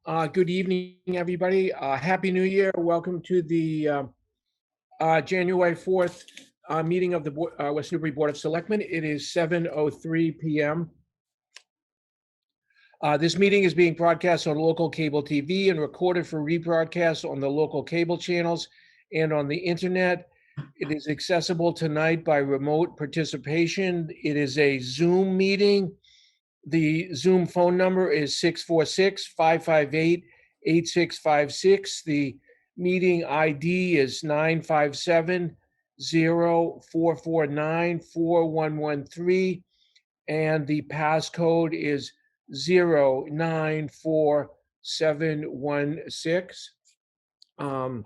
Good evening, everybody. Happy New Year. Welcome to the January 4th meeting of the West Newbury Board of Selectmen. It is 7:03 p.m. This meeting is being broadcast on local cable TV and recorded for rebroadcast on the local cable channels and on the internet. It is accessible tonight by remote participation. It is a Zoom meeting. The Zoom phone number is 646-558-8656. The meeting ID is 957-0449-4113. And the passcode is 094716.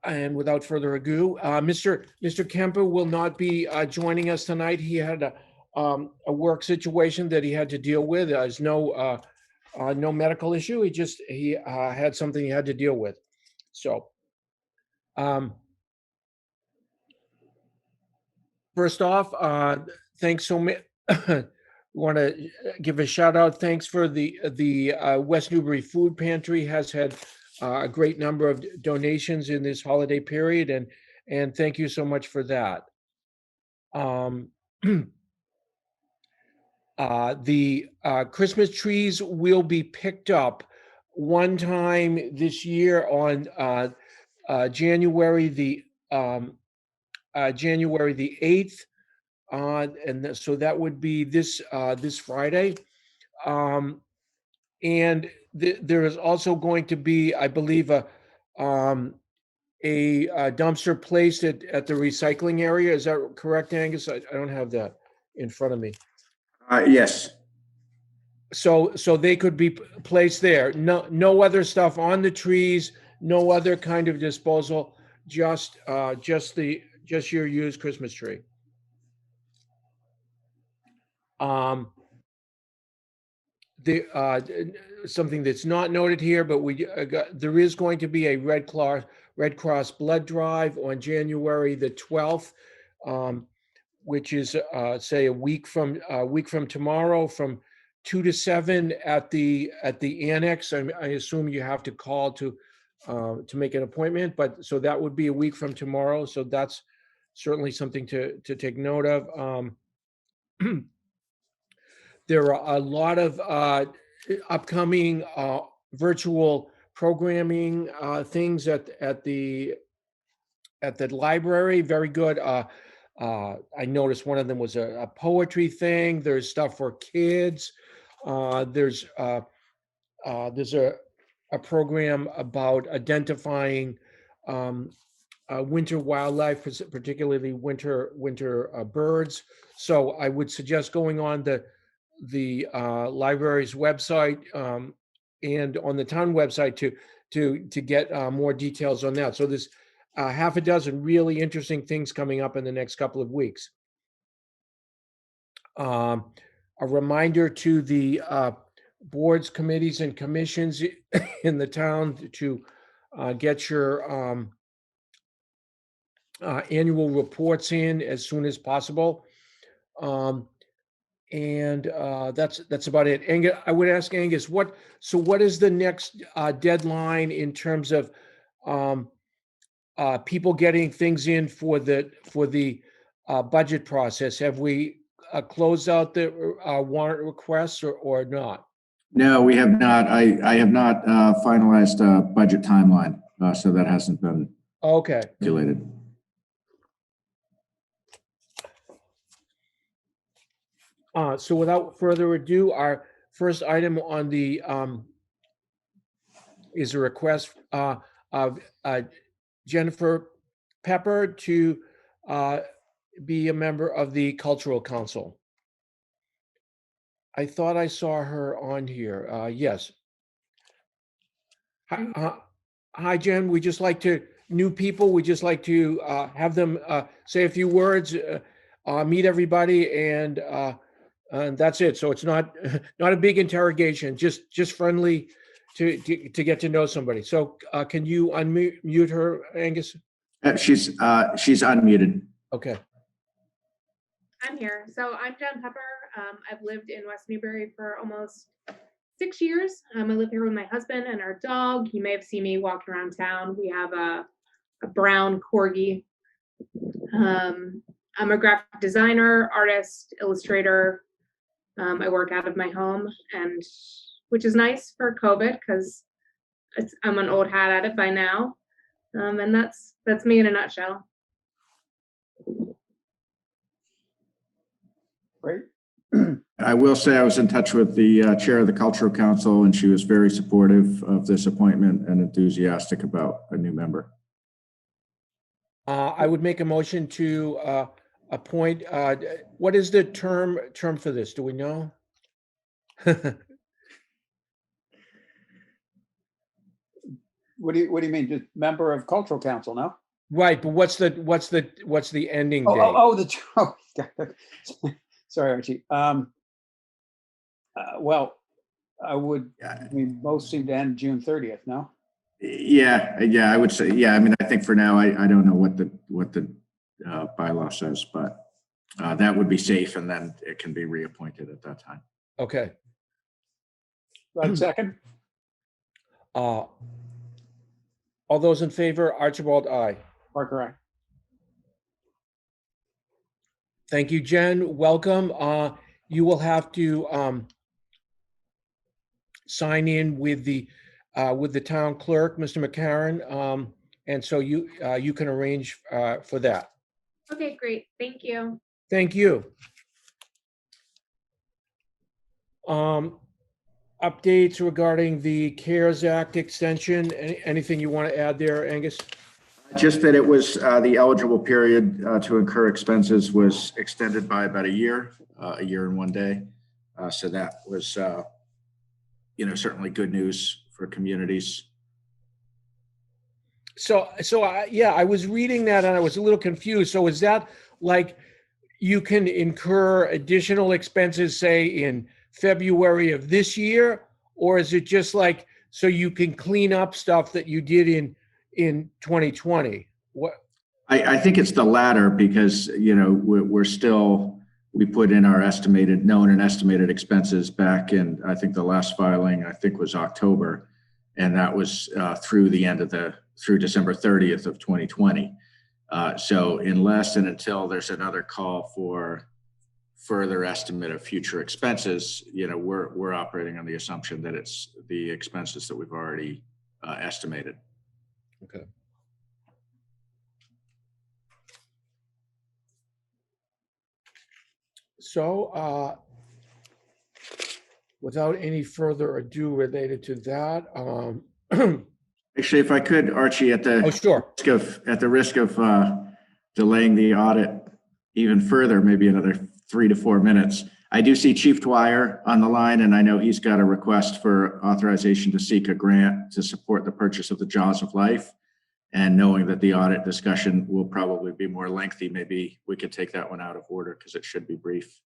And without further ado, Mr. Kemper will not be joining us tonight. He had a work situation that he had to deal with. There's no medical issue. He had something he had to deal with. So, first off, thanks so much. Want to give a shout out. Thanks for the West Newbury Food Pantry has had a great number of donations in this holiday period, and thank you so much for that. The Christmas trees will be picked up one time this year on January the 8th, and so that would be this Friday. And there is also going to be, I believe, a dumpster placed at the recycling area. Is that correct, Angus? I don't have that in front of me. Yes. So they could be placed there. No other stuff on the trees, no other kind of disposal, just your used Christmas tree. Something that's not noted here, but there is going to be a Red Cross blood drive on January the 12th, which is say a week from tomorrow, from 2 to 7 at the annex. I assume you have to call to make an appointment, but so that would be a week from tomorrow. So that's certainly something to take note of. There are a lot of upcoming virtual programming things at the library. Very good. I noticed one of them was a poetry thing. There's stuff for kids. There's a program about identifying winter wildlife, particularly winter birds. So I would suggest going on the library's website and on the town website to get more details on that. So there's half a dozen really interesting things coming up in the next couple of weeks. A reminder to the boards, committees, and commissions in the town to get your annual reports in as soon as possible. And that's about it. Angus, I would ask Angus, what is the next deadline in terms of people getting things in for the budget process? Have we closed out the warrant requests or not? No, we have not. I have not finalized a budget timeline, so that hasn't been calculated. So without further ado, our first item on the is a request of Jennifer Pepper to be a member of the Cultural Council. I thought I saw her on here. Yes. Hi, Jen. We just like to new people. We just like to have them say a few words, meet everybody, and that's it. So it's not a big interrogation, just friendly to get to know somebody. So can you unmute her, Angus? She's unmuted. Okay. I'm here. So I'm Jen Pepper. I've lived in West Newbury for almost 6 years. I live here with my husband and our dog. You may have seen me walking around town. We have a brown corgi. I'm a graphic designer, artist, illustrator. I work out of my home, and which is nice for COVID because I'm an old hat at it by now. And that's me in a nutshell. Great. I will say I was in touch with the chair of the Cultural Council, and she was very supportive of this appointment and enthusiastic about a new member. I would make a motion to appoint, what is the term for this? Do we know? What do you mean? Just member of Cultural Council, no? Right, but what's the ending date? Oh, sorry, Archie. Well, I mean, most seem to end June 30th, no? Yeah, I would say, yeah. I mean, I think for now, I don't know what the bylaw says, but that would be safe, and then it can be reappointed at that time. Okay. Right, second? All those in favor, Archibald, aye. Parker, aye. Thank you, Jen. Welcome. You will have to sign in with the town clerk, Mr. McCarron, and so you can arrange for that. Okay, great. Thank you. Thank you. Updates regarding the CARES Act extension. Anything you want to add there, Angus? Just that it was the eligible period to incur expenses was extended by about a year and 1 day. So that was, certainly good news for communities. So I was reading that and I was a little confused. So is that like you can incur additional expenses, say in February of this year, or is it just like so you can clean up stuff that you did in 2020? What? I think it's the latter because we put in our known and estimated expenses back in, I think the last filing was October, and that was through December 30th of 2020. So unless and until there's another call for further estimate of future expenses, we're operating on the assumption that it's the expenses that we've already estimated. Okay. So without any further ado related to that, actually, if I could, Archie, at the risk of delaying the audit even further, maybe another 3 to 4 minutes, I do see Chief Dwyer on the line, and I know he's got a request for authorization to seek a grant to support the purchase of the Jaws of Life. And knowing that the audit discussion will probably be more lengthy, maybe we could take that one out of order because it should be brief.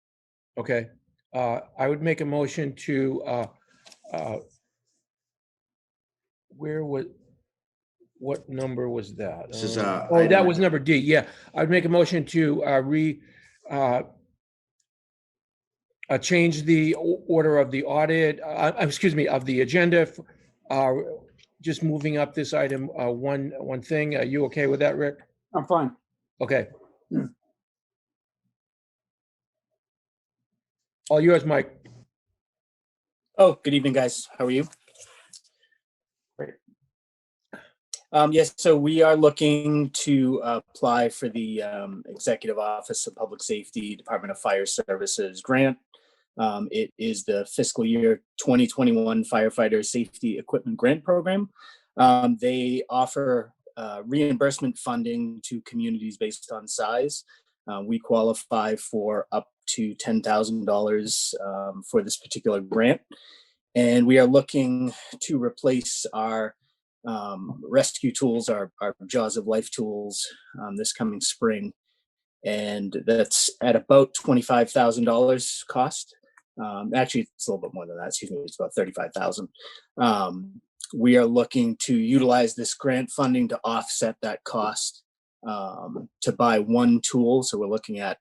Okay. I would make a motion to what number was that? This is that was number D. Yeah, I would make a motion to change the order of the audit. Of the agenda. Just moving up this item one thing. Are you okay with that, Rick? I'm fine. Okay. All yours, Mike. Oh, good evening, guys. How are you? Great. Yes, so we are looking to apply for the Executive Office of Public Safety, Department of Fire Services grant. It is the fiscal year 2021 Firefighter Safety Equipment Grant Program. They offer reimbursement funding to communities based on size. We qualify for up to $10,000 for this particular grant. And we are looking to replace our rescue tools, our Jaws of Life tools this coming spring. And that's at about $25,000 cost. Actually, it's a little bit more than that. Excuse me, it's about $35,000. We are looking to utilize this grant funding to offset that cost to buy one tool. So we're looking at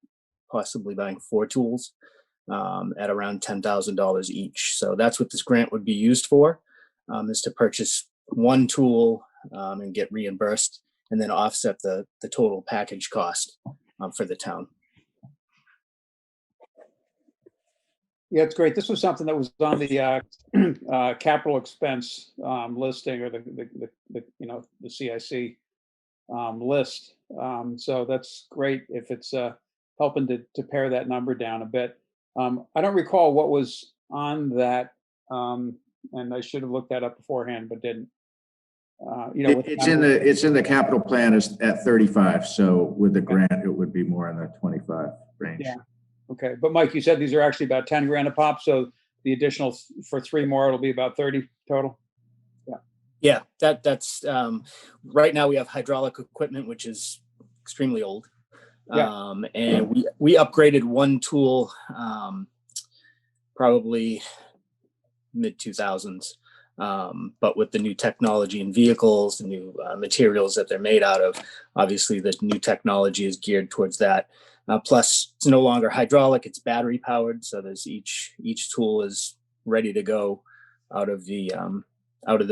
possibly buying 4 tools. at around $10,000 each. So that's what this grant would be used for, is to purchase one tool and get reimbursed, and then offset the total package cost for the town. Yeah, it's great. This was something that was on the capital expense listing, or the CIC list. So that's great if it's helping to pare that number down a bit. I don't recall what was on that, and I should have looked that up beforehand, but didn't. It's in the capital plan is at 35. So with the grant, it would be more in the 25 range. Yeah. Okay, but Mike, you said these are actually about 10 grand a pop, so the additional for 3 more, it'll be about 30 total. Yeah, that's right now we have hydraulic equipment, which is extremely old. Yeah. And we upgraded one tool, probably mid 2000s. But with the new technology in vehicles, the new materials that they're made out of, obviously the new technology is geared towards that. Plus, it's no longer hydraulic; it's battery powered. So there's each tool is ready to go out of the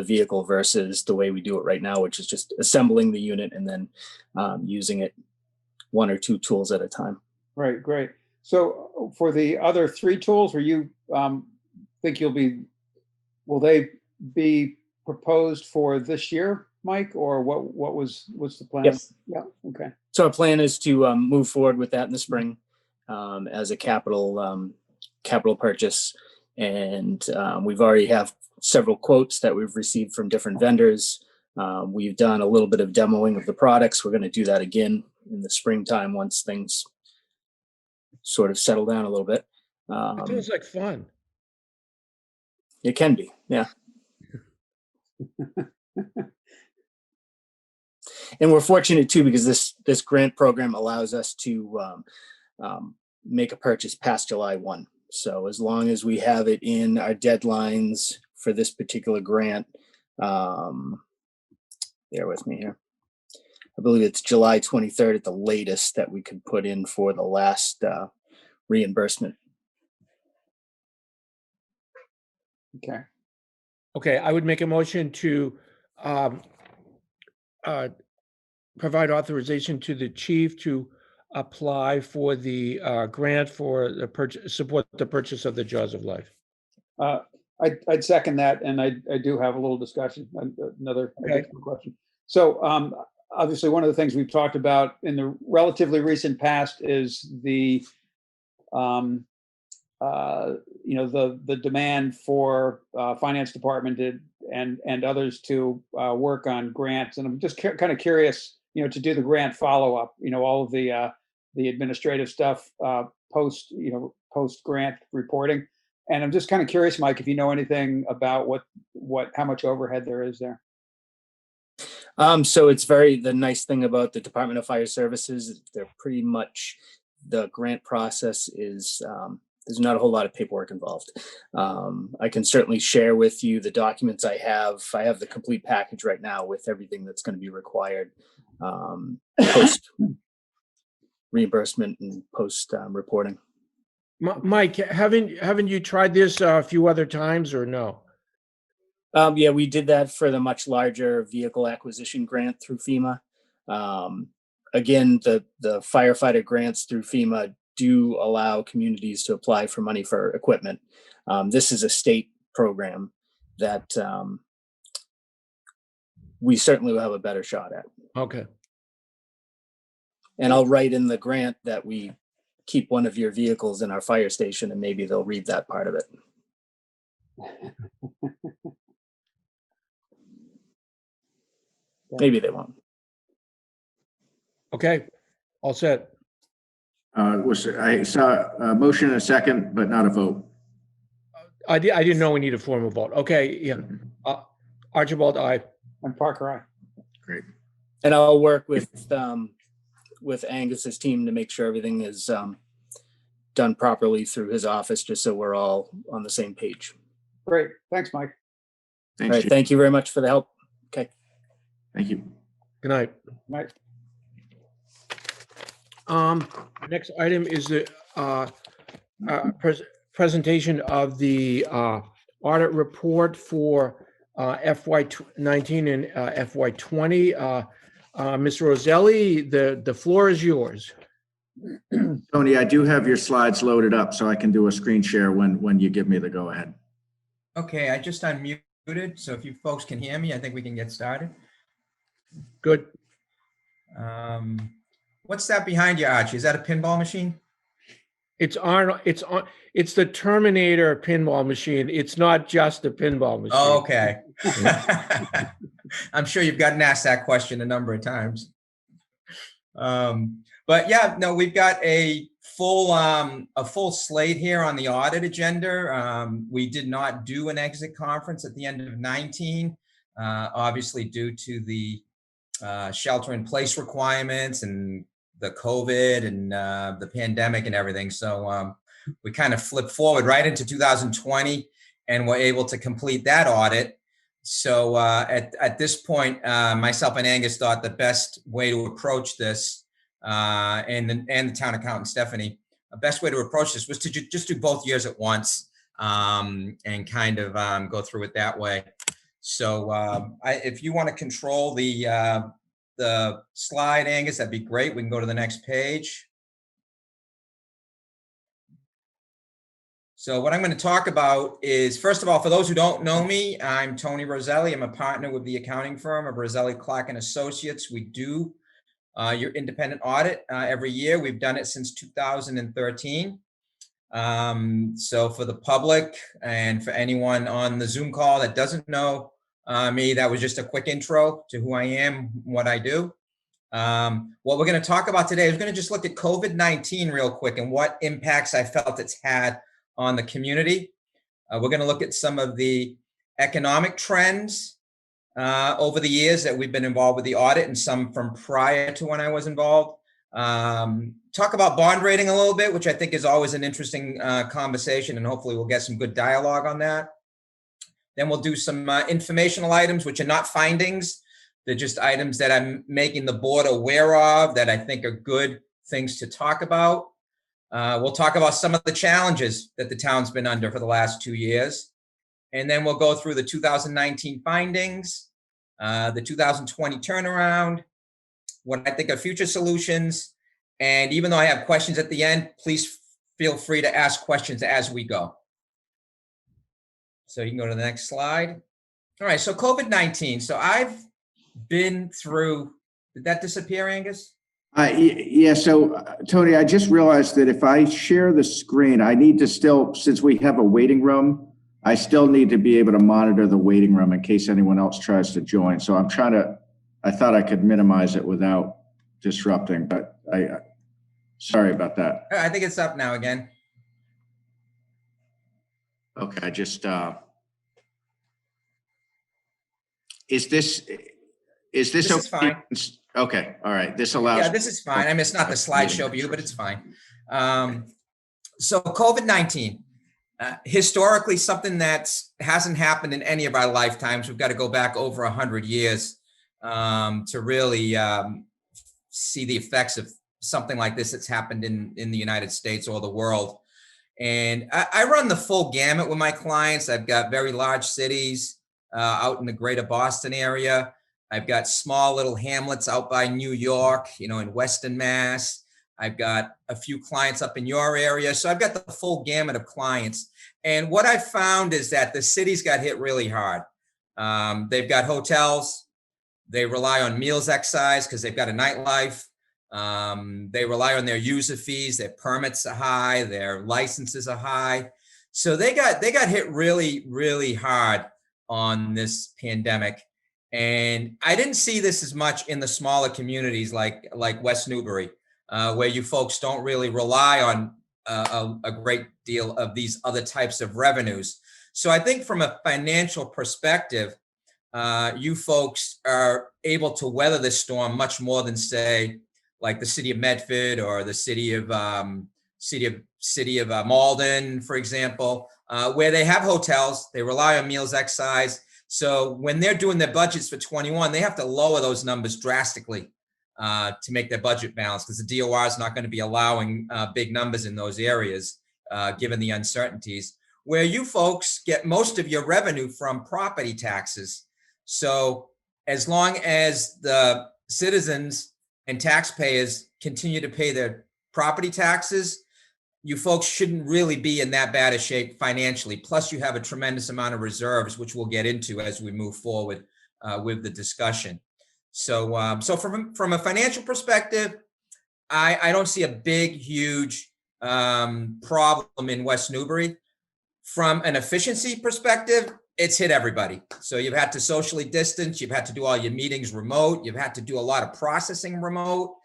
vehicle, versus the way we do it right now, which is just assembling the unit and then using it 1 or 2 tools at a time. Right, great. So for the other 3 tools, were you think will they be proposed for this year, Mike, or what's the plan? Yes. Yeah. Okay. So our plan is to move forward with that in the spring as a capital purchase, and we've already have several quotes that we've received from different vendors. We've done a little bit of demoing of the products. We're going to do that again in the springtime once things sort of settle down a little bit. It sounds like fun. It can be, yeah. And we're fortunate too, because this grant program allows us to make a purchase past July 1. So as long as we have it in our deadlines for this particular grant, bear with me here. I believe it's July 23rd at the latest that we could put in for the last reimbursement. Okay. Okay, I would make a motion to provide authorization to the chief to apply for the grant for the support the purchase of the Jaws of Life. I'd second that, and I do have a little discussion, another Okay. question. So obviously, one of the things we've talked about in the relatively recent past is the the demand for finance department and others to work on grants, and I'm just kind of curious, to do the grant follow up, all of the administrative stuff post grant reporting. And I'm just kind of curious, Mike, if you know anything about how much overhead there is there. So it's the nice thing about the Department of Fire Services, they're pretty much, the grant process is, there's not a whole lot of paperwork involved. I can certainly share with you the documents I have. I have the complete package right now with everything that's going to be required post reimbursement and post reporting. Mike, haven't you tried this a few other times or no? Yeah, we did that for the much larger vehicle acquisition grant through FEMA. Again, the firefighter grants through FEMA do allow communities to apply for money for equipment. This is a state program that we certainly will have a better shot at. Okay. And I'll write in the grant that we keep one of your vehicles in our fire station, and maybe they'll read that part of it. Maybe they won't. Okay. All set. I saw a motion and a second, but not a vote. I didn't know we need a formal vote. Okay. Yeah. Archibald, aye. And Parker, aye. Great. And I'll work with Angus's team to make sure everything is done properly through his office, just so we're all on the same page. Great. Thanks, Mike. Thanks, All right. Chief. Thank you very much for the help. Okay. Thank you. Good night. Mike. Next item is the presentation of the audit report for FY19 and FY20. Ms. Roselli, the floor is yours. Tony, I do have your slides loaded up, so I can do a screen share when you give me the go ahead. Okay, I just unmuted, so if you folks can hear me, I think we can get started. Good. What's that behind you, Archie? Is that a pinball machine? It's the Terminator pinball machine. It's not just a pinball machine. Oh, okay. I'm sure you've gotten asked that question a number of times. But yeah, no, we've got a full slate here on the audit agenda. We did not do an exit conference at the end of 19, obviously due to the shelter in place requirements and the COVID and the pandemic and everything. So we kind of flipped forward right into 2020 and were able to complete that audit. So at this point, myself and Angus thought the best way to approach this, and the town accountant, Stephanie, the best way to approach this was to just do both years at once and kind of go through it that way. So if you want to control the slide, Angus, that'd be great. We can go to the next page. So what I'm going to talk about is, first of all, for those who don't know me, I'm Tony Roselli. I'm a partner with the accounting firm of Roselli, Clark & Associates. We do your independent audit every year. We've done it since 2013. So for the public and for anyone on the Zoom call that doesn't know me, that was just a quick intro to who I am, what I do. What we're going to talk about today is we're going to just look at COVID-19 real quick and what impacts I felt it's had on the community. We're going to look at some of the economic trends over the years that we've been involved with the audit, and some from prior to when I was involved. Talk about bond rating a little bit, which I think is always an interesting conversation, and hopefully we'll get some good dialogue on that. Then we'll do some informational items, which are not findings. They're just items that I'm making the board aware of that I think are good things to talk about. We'll talk about some of the challenges that the town's been under for the last 2 years. And then we'll go through the 2019 findings, the 2020 turnaround, what I think are future solutions. And even though I have questions at the end, please feel free to ask questions as we go. So you can go to the next slide. All right, so COVID-19. So I've been through, did that disappear, Angus? Yeah, so Tony, I just realized that if I share the screen, I need to still, since we have a waiting room, I still need to be able to monitor the waiting room in case anyone else tries to join. So I'm trying to, I thought I could minimize it without disrupting, but sorry about that. I think it's up now again. Okay, I just, is this This okay? is fine. Okay, all right. This allows. Yeah, this is fine. I mean, it's not the slideshow view, but it's fine. So COVID-19, historically, something that hasn't happened in any of our lifetimes. We've got to go back over 100 years to really see the effects of something like this that's happened in the United States or the world. And I run the full gamut with my clients. I've got very large cities out in the greater Boston area. I've got small little hamlets out by New York, you know, in Western Mass. I've got a few clients up in your area. So I've got the full gamut of clients. And what I've found is that the cities got hit really hard. They've got hotels. They rely on meals excise because they've got a nightlife. They rely on their user fees. Their permits are high. Their licenses are high. So they got hit really, really hard on this pandemic. And I didn't see this as much in the smaller communities like West Newbury, where you folks don't really rely on a great deal of these other types of revenues. So I think from a financial perspective, you folks are able to weather this storm much more than, say, like the city of Medford or the city of Malden, for example, where they have hotels, they rely on meals excise. So when they're doing their budgets for 21, they have to lower those numbers drastically to make their budget balance, because the DOR is not going to be allowing big numbers in those areas given the uncertainties, where you folks get most of your revenue from property taxes. So as long as the citizens and taxpayers continue to pay their property taxes, you folks shouldn't really be in that bad a shape financially. Plus, you have a tremendous amount of reserves, which we'll get into as we move forward with the discussion. So, from a financial perspective, I don't see a big, huge problem in West Newbury. From an efficiency perspective, it's hit everybody. So you've had to socially distance, you've had to do all your meetings remote, you've had to do a lot of processing remote.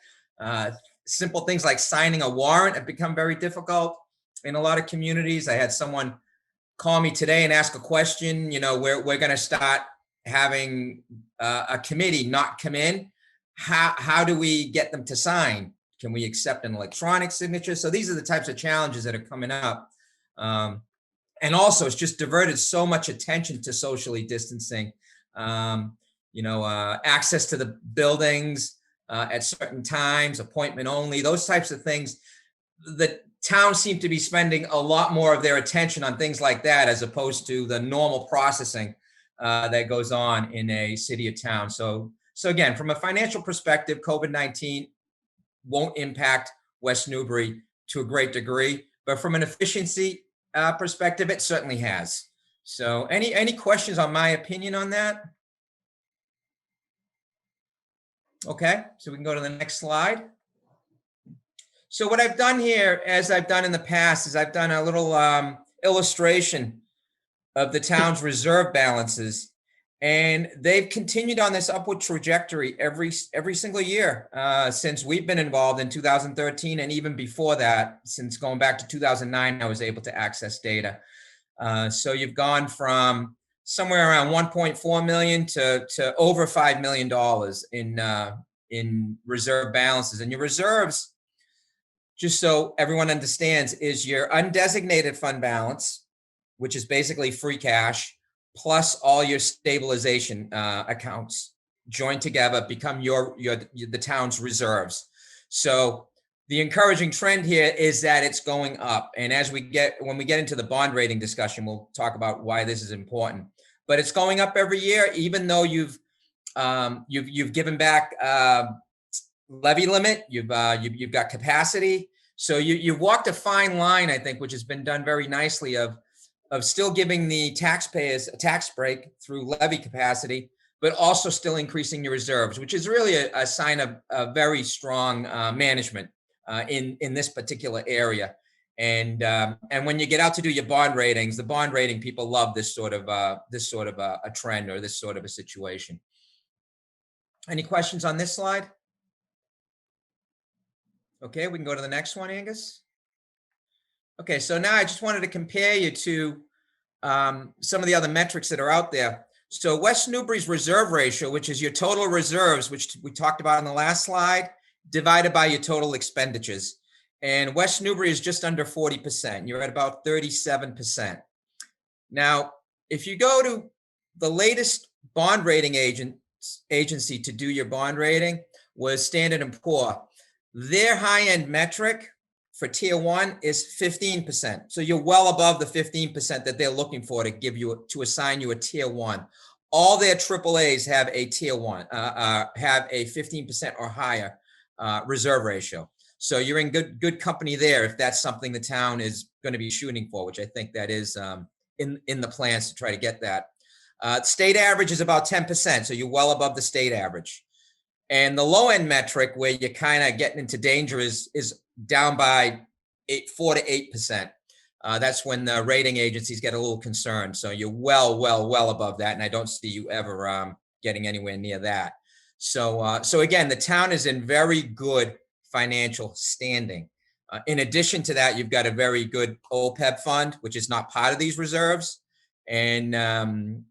Simple things like signing a warrant have become very difficult in a lot of communities. I had someone call me today and ask a question. You know, we're going to start having a committee not come in. How do we get them to sign? Can we accept an electronic signature? So these are the types of challenges that are coming up. And also, it's just diverted so much attention to socially distancing. Access to the buildings at certain times, appointment only, those types of things. The towns seem to be spending a lot more of their attention on things like that, as opposed to the normal processing that goes on in a city or town. So again, from a financial perspective, COVID-19 won't impact West Newbury to a great degree, but from an efficiency perspective, it certainly has. So any questions on my opinion on that? Okay, so we can go to the next slide. So what I've done here, as I've done in the past, is I've done a little illustration of the town's reserve balances, and they've continued on this upward trajectory every single year since we've been involved in 2013, and even before that, since going back to 2009, I was able to access data. So you've gone from somewhere around 1.4 million to over $5 million in reserve balances. And your reserves, just so everyone understands, is your undesignated fund balance, which is basically free cash, plus all your stabilization accounts joined together become the town's reserves. So the encouraging trend here is that it's going up. And when we get into the bond rating discussion, we'll talk about why this is important. But it's going up every year, even though you've given back levy limit, you've got capacity. So you've walked a fine line, I think, which has been done very nicely of still giving the taxpayers a tax break through levy capacity, but also still increasing your reserves, which is really a sign of a very strong management in this particular area. And when you get out to do your bond ratings, the bond rating people love this sort of a trend or this sort of a situation. Any questions on this slide? Okay, we can go to the next one, Angus. Okay, so now I just wanted to compare you to some of the other metrics that are out there. So West Newbury's reserve ratio, which is your total reserves, which we talked about in the last slide, divided by your total expenditures. And West Newbury is just under 40%. You're at about 37%. Now, if you go to the latest bond rating agency to do your bond rating was Standard & Poor's. Their high-end metric for tier 1 is 15%. So you're well above the 15% that they're looking for to assign you a tier 1. All their AAAs have a tier 1, have a 15% or higher reserve ratio. So you're in good company there if that's something the town is going to be shooting for, which I think that is in the plans to try to get that. State average is about 10%, so you're well above the state average. And the low end metric where you're kind of getting into danger is down by 4 to 8%. That's when the rating agencies get a little concerned. So you're well above that, and I don't see you ever getting anywhere near that. So again, the town is in very good financial standing. In addition to that, you've got a very good OPEB fund, which is not part of these reserves. And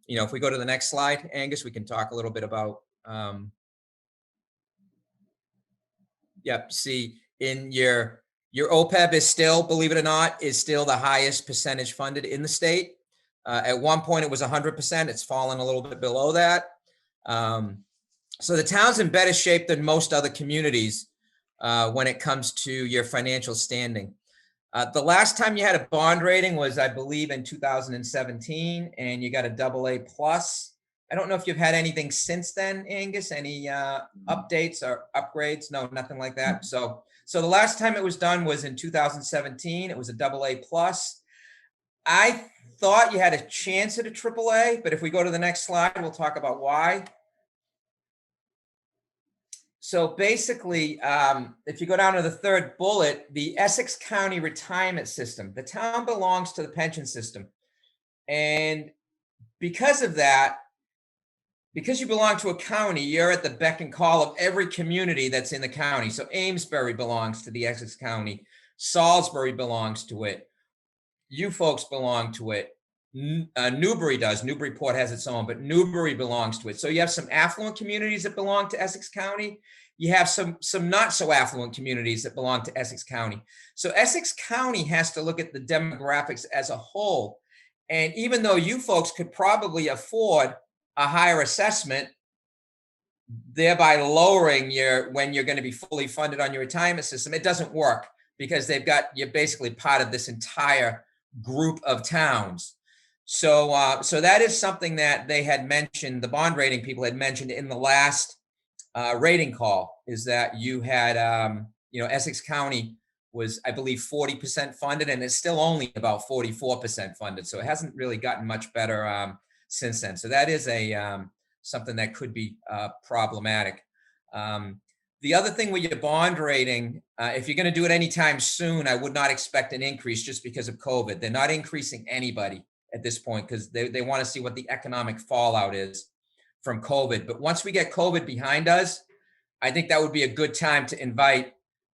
if we go to the next slide, Angus, we can talk a little bit about. See, in your OPEB is still, believe it or not, is still the highest percentage funded in the state. At one point, it was 100%. It's fallen a little bit below that. So the town's in better shape than most other communities when it comes to your financial standing. The last time you had a bond rating was, I believe, in 2017, and you got a AA plus. I don't know if you've had anything since then, Angus, any updates or upgrades? No, nothing like that. So the last time it was done was in 2017. It was a AA plus. I thought you had a chance at a AAA, but if we go to the next slide, we'll talk about why. So basically, if you go down to the third bullet, the Essex County retirement system, the town belongs to the pension system. And because of that, because you belong to a county, you're at the beck and call of every community that's in the county. So Amesbury belongs to the Essex County. Salisbury belongs to it. You folks belong to it. Newbury does. Newburyport has its own, but Newbury belongs to it. So you have some affluent communities that belong to Essex County. You have some not so affluent communities that belong to Essex County. So Essex County has to look at the demographics as a whole. And even though you folks could probably afford a higher assessment, thereby lowering when you're going to be fully funded on your retirement system, it doesn't work because you're basically part of this entire group of towns. So that is something that they had mentioned, the bond rating people had mentioned in the last rating call, is that you had, Essex County was, I believe, 40% funded, and it's still only about 44% funded. So it hasn't really gotten much better since then. So that is something that could be problematic. The other thing with your bond rating, if you're going to do it anytime soon, I would not expect an increase just because of COVID. They're not increasing anybody at this point because they want to see what the economic fallout is from COVID. But once we get COVID behind us, I think that would be a good time to invite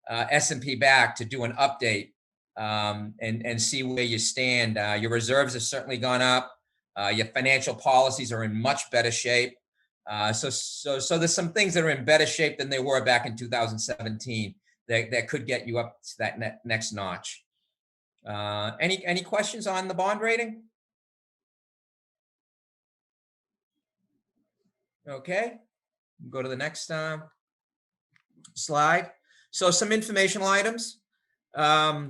S&P back to do an update and see where you stand. Your reserves have certainly gone up. Your financial policies are in much better shape. So there's some things that are in better shape than they were back in 2017 that could get you up to that next notch. Any questions on the bond rating? Okay, go to the next slide. So some informational items. First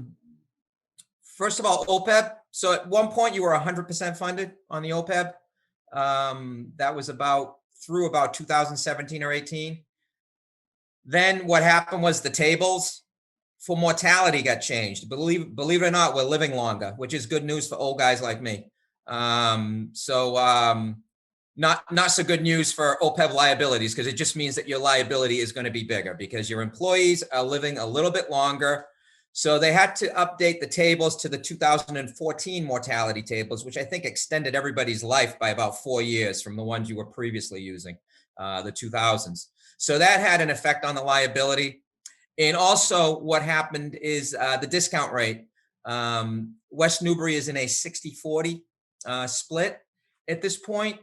of all, OPEB. So at one point you were 100% funded on the OPEB. That was through about 2017 or 18. Then what happened was the tables for mortality got changed. Believe it or not, we're living longer, which is good news for old guys like me. Not so good news for OPEB liabilities, because it just means that your liability is going to be bigger because your employees are living a little bit longer. So they had to update the tables to the 2014 mortality tables, which I think extended everybody's life by about 4 years from the ones you were previously using, the 2000s. So that had an effect on the liability. And also what happened is the discount rate. West Newbury is in a 60-40 split at this point,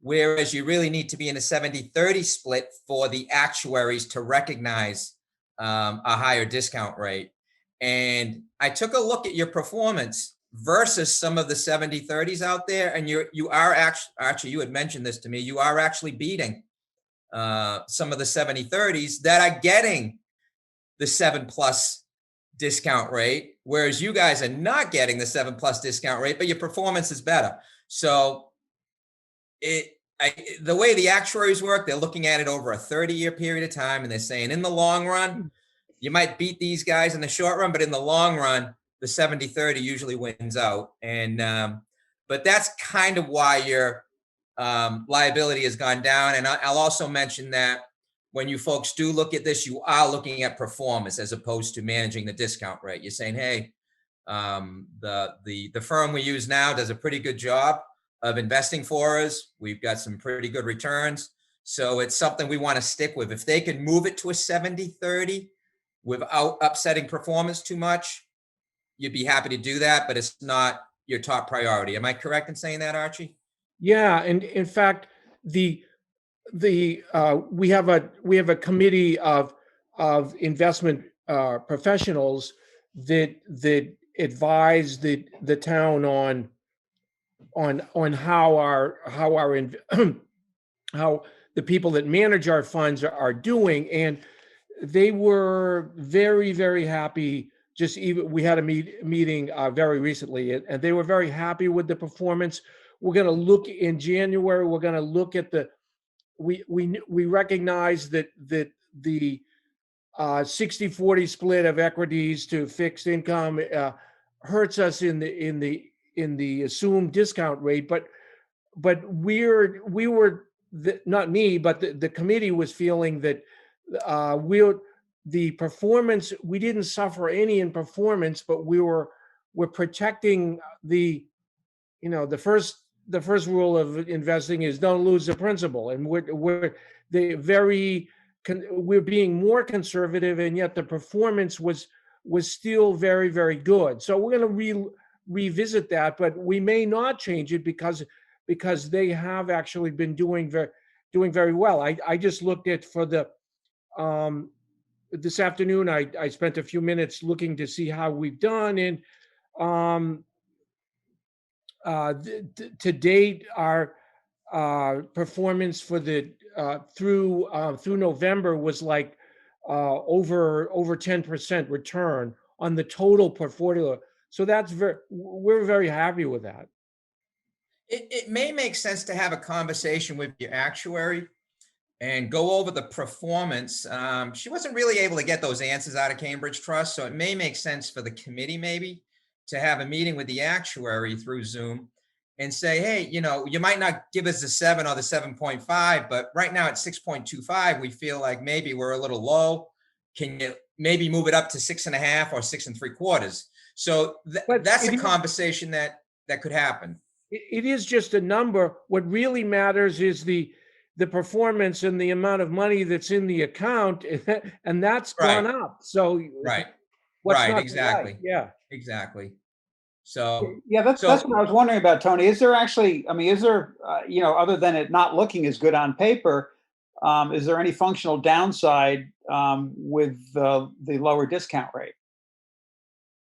whereas you really need to be in a 70-30 split for the actuaries to recognize a higher discount rate. And I took a look at your performance versus some of the 70-30s out there, and you are actually, you had mentioned this to me, you are actually beating some of the 70-30s that are getting the 7+ discount rate, whereas you guys are not getting the 7+ discount rate, but your performance is better. So the way the actuaries work, they're looking at it over a 30-year period of time, and they're saying in the long run, you might beat these guys in the short run, but in the long run, the 70-30 usually wins out. And but that's kind of why your liability has gone down. And I'll also mention that when you folks do look at this, you are looking at performance as opposed to managing the discount rate. You're saying, hey, the firm we use now does a pretty good job of investing for us. We've got some pretty good returns. So it's something we want to stick with. If they can move it to a 70-30 without upsetting performance too much, you'd be happy to do that, but it's not your top priority. Am I correct in saying that, Archie? Yeah, and in fact, we have a committee of investment professionals that advise the town on how the people that manage our funds are doing, and they were very, very happy just even, we had a meeting very recently, and they were very happy with the performance. We're going to look in January, we're going to look at we recognize that the 60-40 split of equities to fixed income hurts us in the assumed discount rate, but we were not me, but the committee was feeling that the performance, we didn't suffer any in performance, but we're protecting the first rule of investing is don't lose the principal, and we're being more conservative, and yet the performance was still very, very good. So we're going to revisit that, but we may not change it because they have actually been doing very well. I just looked at for the this afternoon. I spent a few minutes looking to see how we've done, and to date, our performance for the through November was like over 10% return on the total portfolio. So we're very happy with that. It may make sense to have a conversation with your actuary and go over the performance. She wasn't really able to get those answers out of Cambridge Trust, so it may make sense for the committee maybe to have a meeting with the actuary through Zoom and say, hey, you might not give us the 7 or the 7.5, but right now at 6.25, we feel like maybe we're a little low. Can you maybe move it up to 6.5 or 6.75? So that's a conversation that could happen. It is just a number. What really matters is the performance and the amount of money that's in the account, and that's gone up. So right, exactly. Right? Yeah, exactly. So yeah, that's what I was wondering about, Tony. Is there actually, other than it not looking as good on paper, is there any functional downside with the lower discount rate?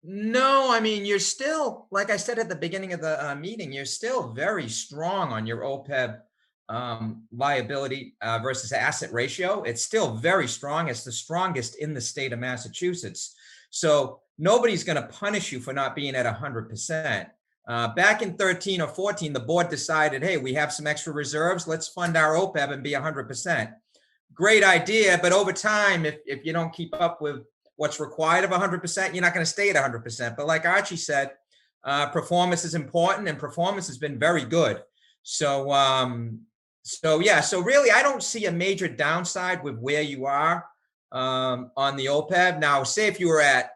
No, I mean, you're still, like I said at the beginning of the meeting, you're still very strong on your OPEB liability versus asset ratio. It's still very strong. It's the strongest in the state of Massachusetts. So nobody's going to punish you for not being at 100%. Back in 13 or 14, the board decided, hey, we have some extra reserves. Let's fund our OPEB and be 100%. Great idea. But over time, if you don't keep up with what's required of 100%, you're not going to stay at 100%. But like Archie said, performance is important, and performance has been very good. So really, I don't see a major downside with where you are on the OPEB. Now, say if you were at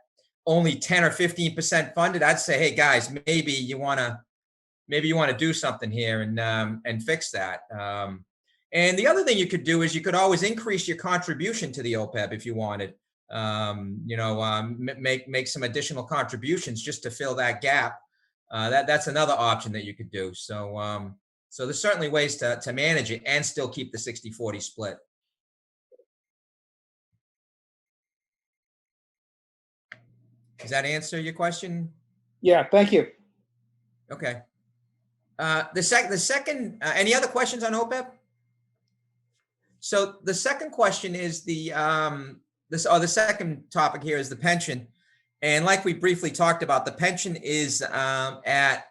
only 10 or 15% funded, I'd say, hey guys, maybe you want to do something here and fix that. And the other thing you could do is you could always increase your contribution to the OPEB if you wanted. Make some additional contributions just to fill that gap. That's another option that you could do. So there's certainly ways to manage it and still keep the 60-40 split. Does that answer your question? Yeah, thank you. Okay. The second, any other questions on OPEB? So the second question is the second topic here is the pension. And like we briefly talked about, the pension is at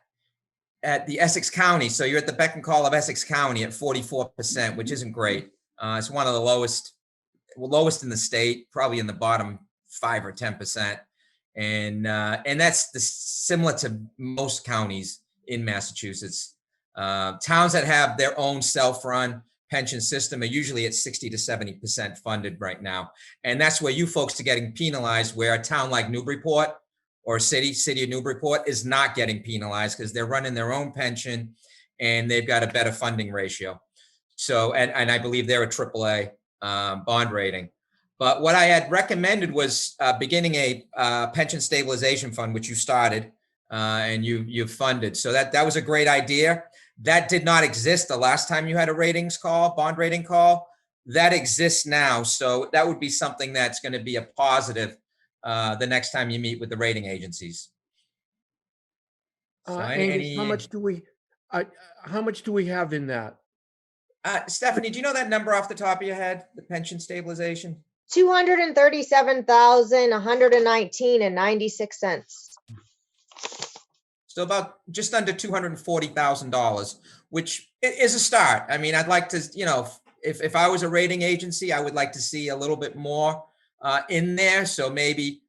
the Essex County. So you're at the beck and call of Essex County at 44%, which isn't great. It's one of the lowest in the state, probably in the bottom 5 or 10%. And that's similar to most counties in Massachusetts. Towns that have their own self-run pension system are usually at 60 to 70% funded right now. And that's where you folks are getting penalized, where a town like Newburyport or city of Newburyport is not getting penalized because they're running their own pension and they've got a better funding ratio. So, and I believe they're a AAA bond rating. But what I had recommended was beginning a pension stabilization fund, which you started and you've funded. So that was a great idea. That did not exist the last time you had a bond rating call. That exists now. So that would be something that's going to be a positive the next time you meet with the rating agencies. So Angus, how much do we have in that? Stephanie, do you know that number off the top of your head, the pension stabilization? $237,119.96. So about just under $240,000, which is a start. I mean, I'd like to, if I was a rating agency, I would like to see a little bit more in there. So maybe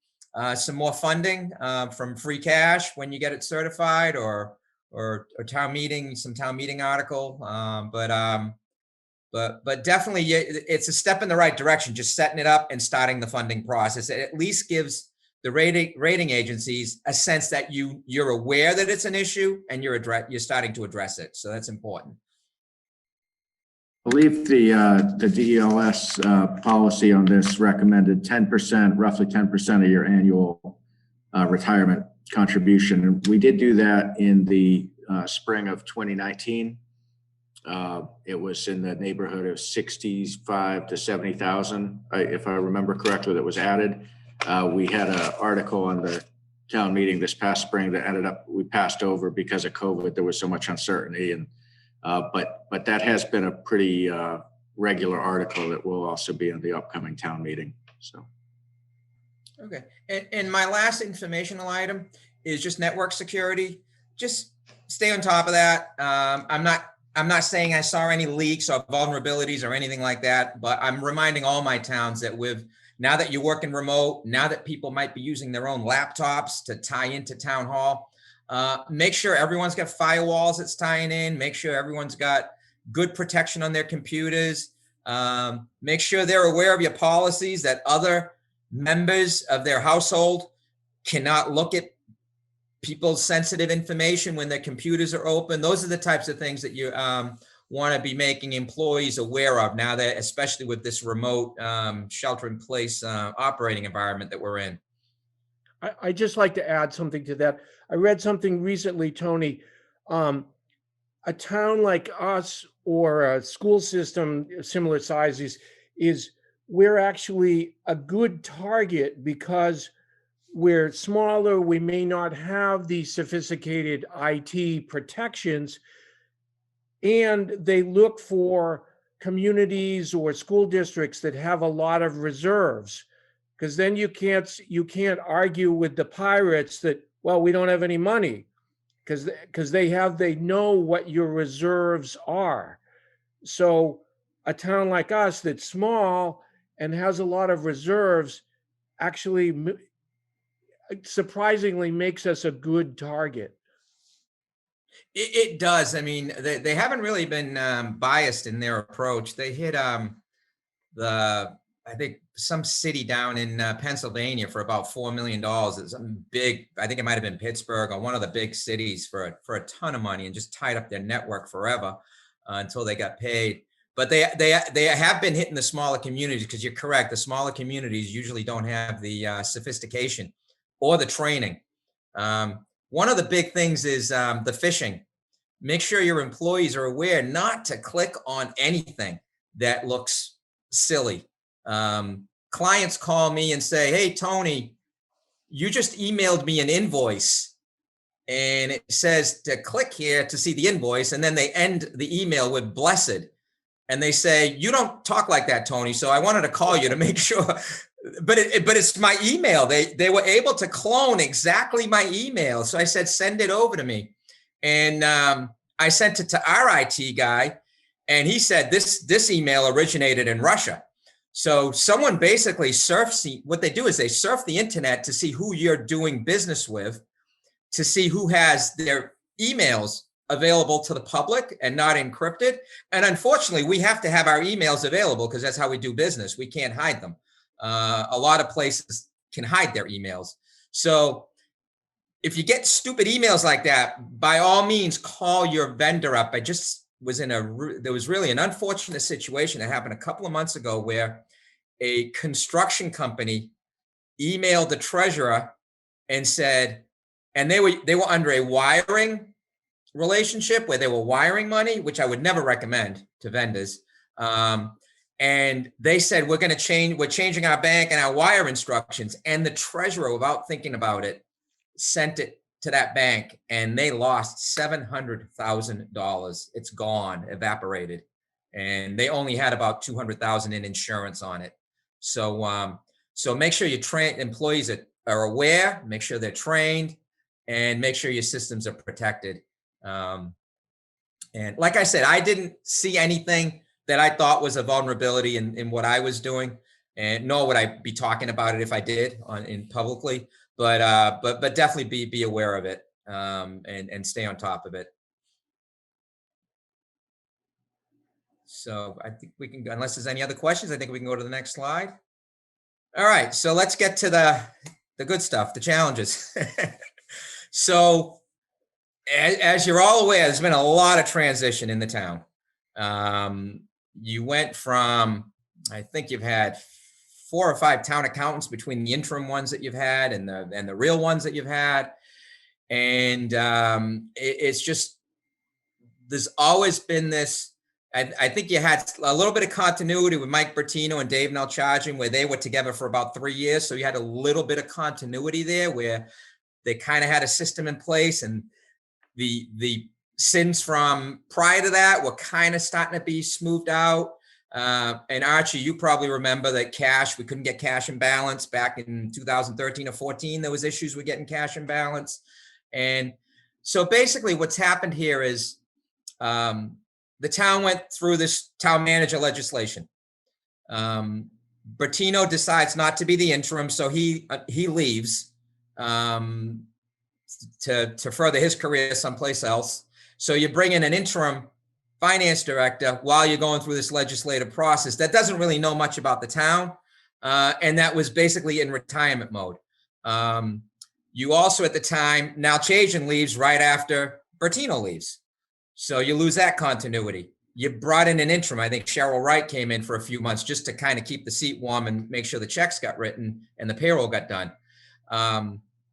some more funding from free cash when you get it certified, or town meeting, some town meeting article. But definitely, it's a step in the right direction. Just setting it up and starting the funding process. It at least gives the rating agencies a sense that you're aware that it's an issue and you're starting to address it. So that's important. I believe the DELS policy on this recommended 10%, roughly 10% of your annual retirement contribution. And we did do that in the spring of 2019. It was in the neighborhood of 65 to 70,000, if I remember correctly, that was added. We had an article on the town meeting this past spring that ended up, we passed over because of COVID. There was so much uncertainty, and but that has been a pretty regular article that will also be in the upcoming town meeting. So. Okay, and my last informational item is just network security. Just stay on top of that. I'm not saying I saw any leaks or vulnerabilities or anything like that, but I'm reminding all my towns that now that you're working remote, now that people might be using their own laptops to tie into town hall, make sure everyone's got firewalls that's tying in, make sure everyone's got good protection on their computers, make sure they're aware of your policies, that other members of their household cannot look at people's sensitive information when their computers are open. Those are the types of things that you want to be making employees aware of now, that especially with this remote shelter-in-place operating environment that we're in. I just like to add something to that. I read something recently, Tony. A town like us or a school system similar sizes we're actually a good target because we're smaller. We may not have the sophisticated IT protections, and they look for communities or school districts that have a lot of reserves, because then you can't argue with the pirates that, well, we don't have any money, because they know what your reserves are. So a town like us that's small and has a lot of reserves actually surprisingly makes us a good target. It does. I mean, they haven't really been biased in their approach. They hit I think some city down in Pennsylvania for about $4 million. It's something big. I think it might've been Pittsburgh or one of the big cities for a ton of money, and just tied up their network forever until they got paid. But they have been hitting the smaller communities, because you're correct. The smaller communities usually don't have the sophistication or the training. One of the big things is the phishing. Make sure your employees are aware not to click on anything that looks silly. Clients call me and say, "Hey, Tony, you just emailed me an invoice and it says to click here to see the invoice." And then they end the email with "blessed." And they say, "You don't talk like that, Tony. So I wanted to call you to make sure." But it's my email. They were able to clone exactly my email. So I said, "Send it over to me." And I sent it to our IT guy, and he said this email originated in Russia. So someone basically what they do is they surf the internet to see who you're doing business with, to see who has their emails available to the public and not encrypted. And unfortunately, we have to have our emails available because that's how we do business. We can't hide them. A lot of places can hide their emails. So if you get stupid emails like that, by all means, call your vendor up. I just was there was really an unfortunate situation that happened a couple of months ago where a construction company emailed the treasurer and said, and they were under a wiring relationship where they were wiring money, which I would never recommend to vendors. And they said, we're changing our bank and our wire instructions. And the treasurer, without thinking about it, sent it to that bank, and they lost $700,000. It's gone, evaporated. And they only had about $200,000 in insurance on it. So make sure your employees are aware, make sure they're trained, and make sure your systems are protected. And like I said, I didn't see anything that I thought was a vulnerability in what I was doing, and nor would I be talking about it if I did in publicly. But definitely be aware of it, and stay on top of it. So I think we can, unless there's any other questions, I think we can go to the next slide. All right, so let's get to the good stuff, the challenges. So as you're all aware, there's been a lot of transition in the town. You went from, I think you've had 4 or 5 town accountants between the interim ones that you've had and the real ones that you've had. And it's just, there's always been this, I think you had a little bit of continuity with Mike Bertino and Dave Nalchadjian, where they were together for about 3 years. So you had a little bit of continuity there where they kind of had a system in place, and the sins from prior to that were kind of starting to be smoothed out. And Archie, you probably remember that we couldn't get cash in balance back in 2013 or 14. There was issues with getting cash in balance. And so basically what's happened here is the town went through this town manager legislation. Bertino decides not to be the interim, so he leaves to further his career someplace else. So you bring in an interim finance director while you're going through this legislative process that doesn't really know much about the town, and that was basically in retirement mode. You also, at the time, Nalchadjian leaves right after Bertino leaves. So you lose that continuity. You brought in an interim. I think Cheryl Wright came in for a few months just to kind of keep the seat warm and make sure the checks got written and the payroll got done.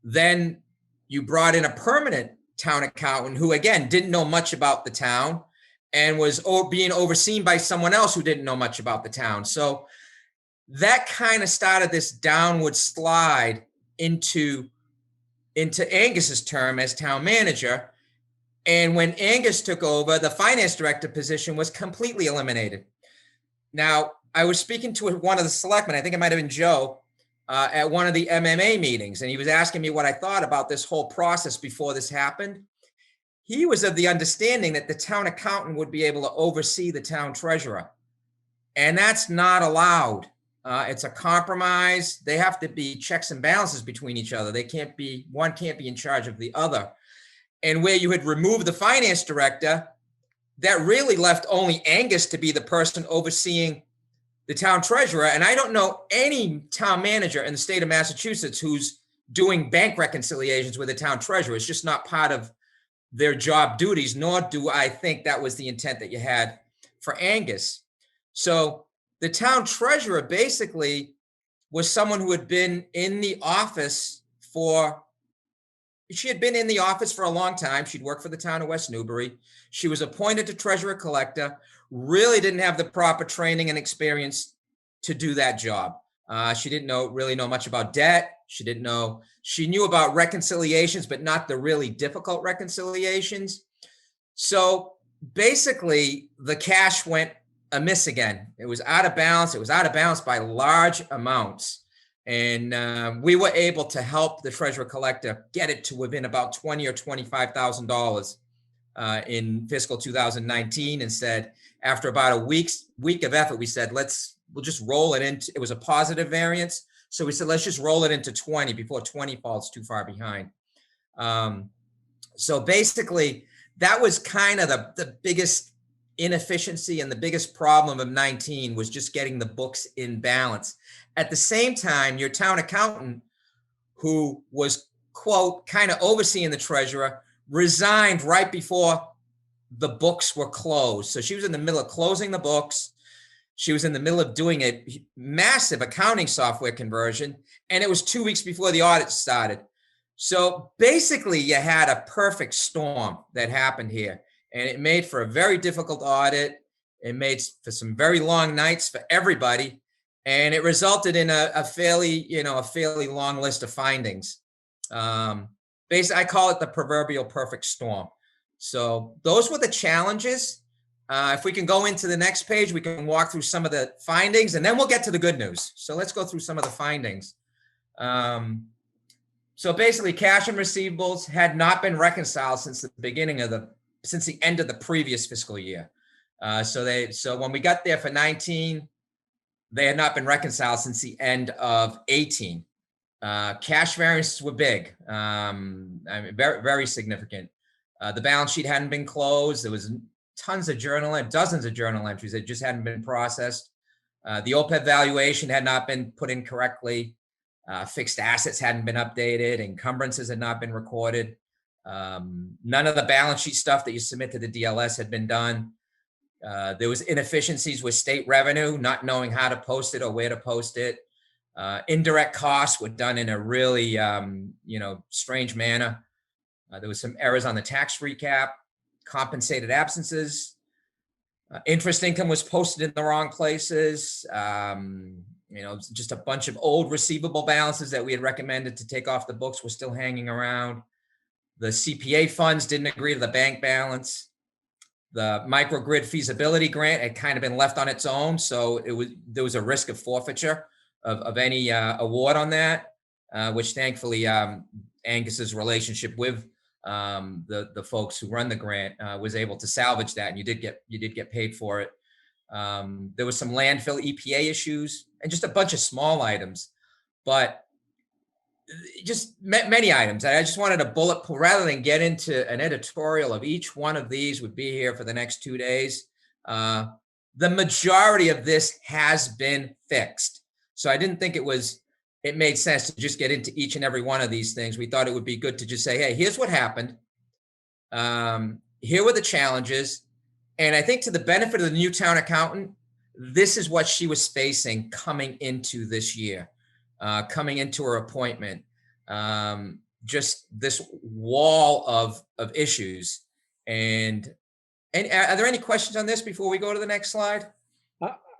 Then you brought in a permanent town accountant who, again, didn't know much about the town and was being overseen by someone else who didn't know much about the town. So that kind of started this downward slide into Angus's term as town manager. And when Angus took over, the finance director position was completely eliminated. Now, I was speaking to one of the selectmen, I think it might have been Joe, at one of the MMA meetings, and he was asking me what I thought about this whole process before this happened. He was of the understanding that the town accountant would be able to oversee the town treasurer. And that's not allowed. It's a compromise. They have to be checks and balances between each other. One can't be in charge of the other. And where you had removed the finance director, that really left only Angus to be the person overseeing the town treasurer. And I don't know any town manager in the state of Massachusetts who's doing bank reconciliations with the town treasurer. It's just not part of their job duties, nor do I think that was the intent that you had for Angus. So the town treasurer basically was someone who had been in the office she had been in the office for a long time. She'd worked for the town of West Newbury. She was appointed to treasurer collector, really didn't have the proper training and experience to do that job. She didn't really know much about debt. She knew about reconciliations, but not the really difficult reconciliations. So basically the cash went amiss again. It was out of balance. It was out of balance by large amounts. And we were able to help the treasurer collector get it to within about $20,000 or $25,000 in fiscal 2019, and said, after about a week of effort, we said, we'll just roll it into, it was a positive variance. So we said, let's just roll it into 20 before 20 falls too far behind. So basically that was kind of the biggest inefficiency and the biggest problem of 19 was just getting the books in balance. At the same time, your town accountant, who was, quote, kind of overseeing the treasurer, resigned right before the books were closed. So she was in the middle of closing the books. She was in the middle of doing a massive accounting software conversion, and it was 2 weeks before the audit started. So basically, you had a perfect storm that happened here, and it made for a very difficult audit. It made for some very long nights for everybody. And it resulted in a fairly long list of findings. Basically, I call it the proverbial perfect storm. So those were the challenges. If we can go into the next page, we can walk through some of the findings, and then we'll get to the good news. So let's go through some of the findings. So basically, cash and receivables had not been reconciled since the end of the previous fiscal year. So when we got there for 19, they had not been reconciled since the end of 18. Cash variances were big, I mean, very, very significant. The balance sheet hadn't been closed. There was dozens of journal entries that just hadn't been processed. The OPEB valuation had not been put in correctly. Fixed assets hadn't been updated. Encumbrances had not been recorded. None of the balance sheet stuff that you submit to the DLS had been done. There was inefficiencies with state revenue, not knowing how to post it or where to post it. Indirect costs were done in a really, strange manner. There was some errors on the tax recap, compensated absences. Interest income was posted in the wrong places. Just a bunch of old receivable balances that we had recommended to take off the books were still hanging around. The CPA funds didn't agree to the bank balance. The microgrid feasibility grant had kind of been left on its own, so there was a risk of forfeiture of any award on that, which thankfully Angus's relationship with the folks who run the grant was able to salvage that, and you did get paid for it. There was some landfill EPA issues and just a bunch of small items, but just many items. I just wanted a bullet point rather than get into an editorial of each one of these. Would be here for the next 2 days. The majority of this has been fixed. So I didn't think it made sense to just get into each and every one of these things. We thought it would be good to just say, hey, here's what happened. Here were the challenges. And I think to the benefit of the new town accountant, this is what she was facing coming into this year, coming into her appointment. Just this wall of issues. And are there any questions on this before we go to the next slide?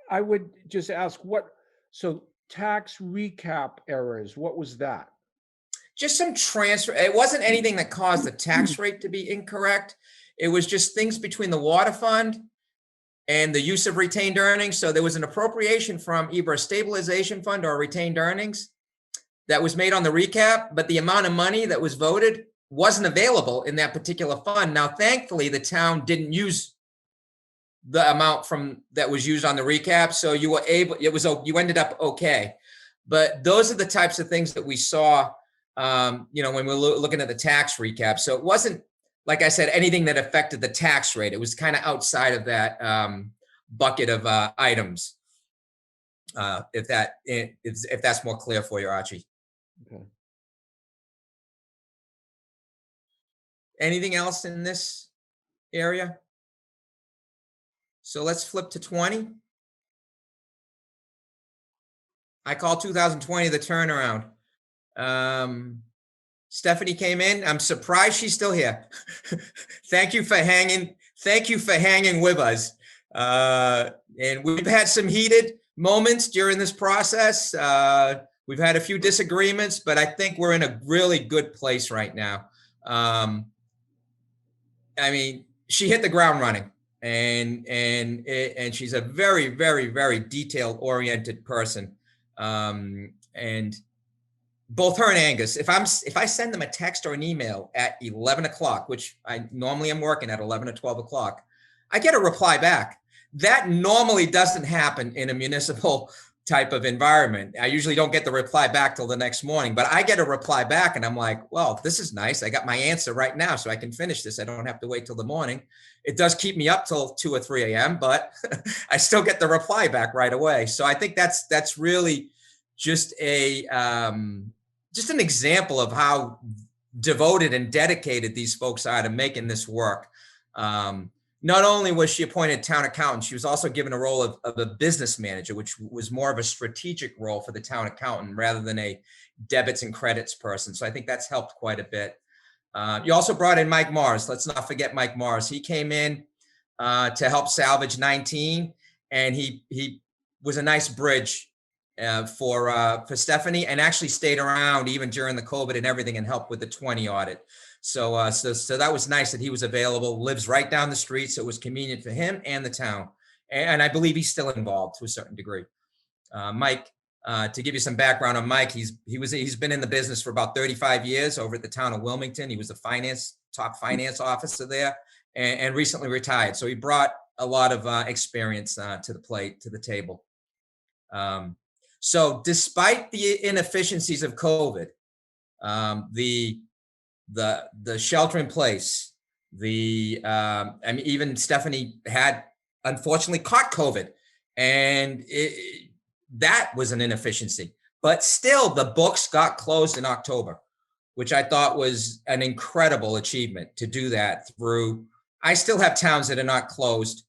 I would just ask so tax recap errors, what was that? Just some transfer. It wasn't anything that caused the tax rate to be incorrect. It was just things between the water fund and the use of retained earnings. So there was an appropriation from either a stabilization fund or retained earnings that was made on the recap, but the amount of money that was voted wasn't available in that particular fund. Now, thankfully, the town didn't use the amount that was used on the recap. So you ended up okay. But those are the types of things that we saw, when we were looking at the tax recap. So it wasn't, like I said, anything that affected the tax rate. It was kind of outside of that bucket of items. If that's more clear for you, Archie. Okay. Anything else in this area? So let's flip to 20. I call 2020 the turnaround. Stephanie came in. I'm surprised she's still here. Thank you for hanging with us. And we've had some heated moments during this process. We've had a few disagreements, but I think we're in a really good place right now. She hit the ground running, and she's a very, very, very detail-oriented person. And both her and Angus, if I send them a text or an email at 11 o'clock, which I normally am working at 11 or 12 o'clock, I get a reply back. That normally doesn't happen in a municipal type of environment. I usually don't get the reply back till the next morning, but I get a reply back and I'm like, well, this is nice. I got my answer right now, so I can finish this. I don't have to wait till the morning. It does keep me up till 2 or 3 a.m., but I still get the reply back right away. So I think that's really just just an example of how devoted and dedicated these folks are to making this work. Not only was she appointed town accountant, she was also given a role of a business manager, which was more of a strategic role for the town accountant rather than a debits and credits person. So I think that's helped quite a bit. You also brought in Mike Morris. Let's not forget Mike Morris. He came in to help salvage 19, and he was a nice bridge for Stephanie, and actually stayed around even during the COVID and everything and helped with the 20 audit. So, so that was nice that he was available, lives right down the street. So it was convenient for him and the town. And I believe he's still involved to a certain degree. Mike, to give you some background on Mike, he's been in the business for about 35 years over at the town of Wilmington. He was the top finance officer there, and recently retired. So he brought a lot of experience to the table. So despite the inefficiencies of COVID, the shelter in place, I mean, even Stephanie had unfortunately caught COVID, and that was an inefficiency. But still, the books got closed in October, which I thought was an incredible achievement to do that through. I still have towns that are not closed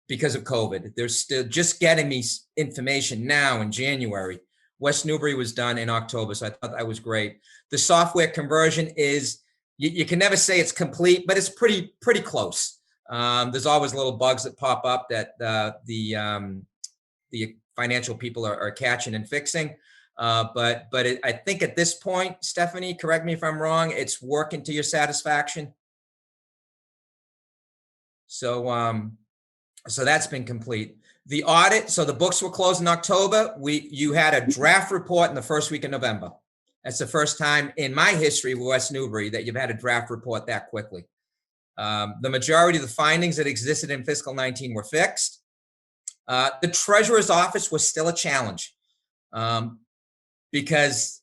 because of COVID. They're still just getting me information now in January. West Newbury was done in October, so I thought that was great. The software conversion is, you can never say it's complete, but it's pretty close. There's always little bugs that pop up that the financial people are catching and fixing. But I think at this point, Stephanie, correct me if I'm wrong, it's working to your satisfaction. So so that's been complete. The audit, so the books were closed in October. You had a draft report in the first week of November. That's the first time in my history with West Newbury that you've had a draft report that quickly. The majority of the findings that existed in fiscal 19 were fixed. The treasurer's office was still a challenge because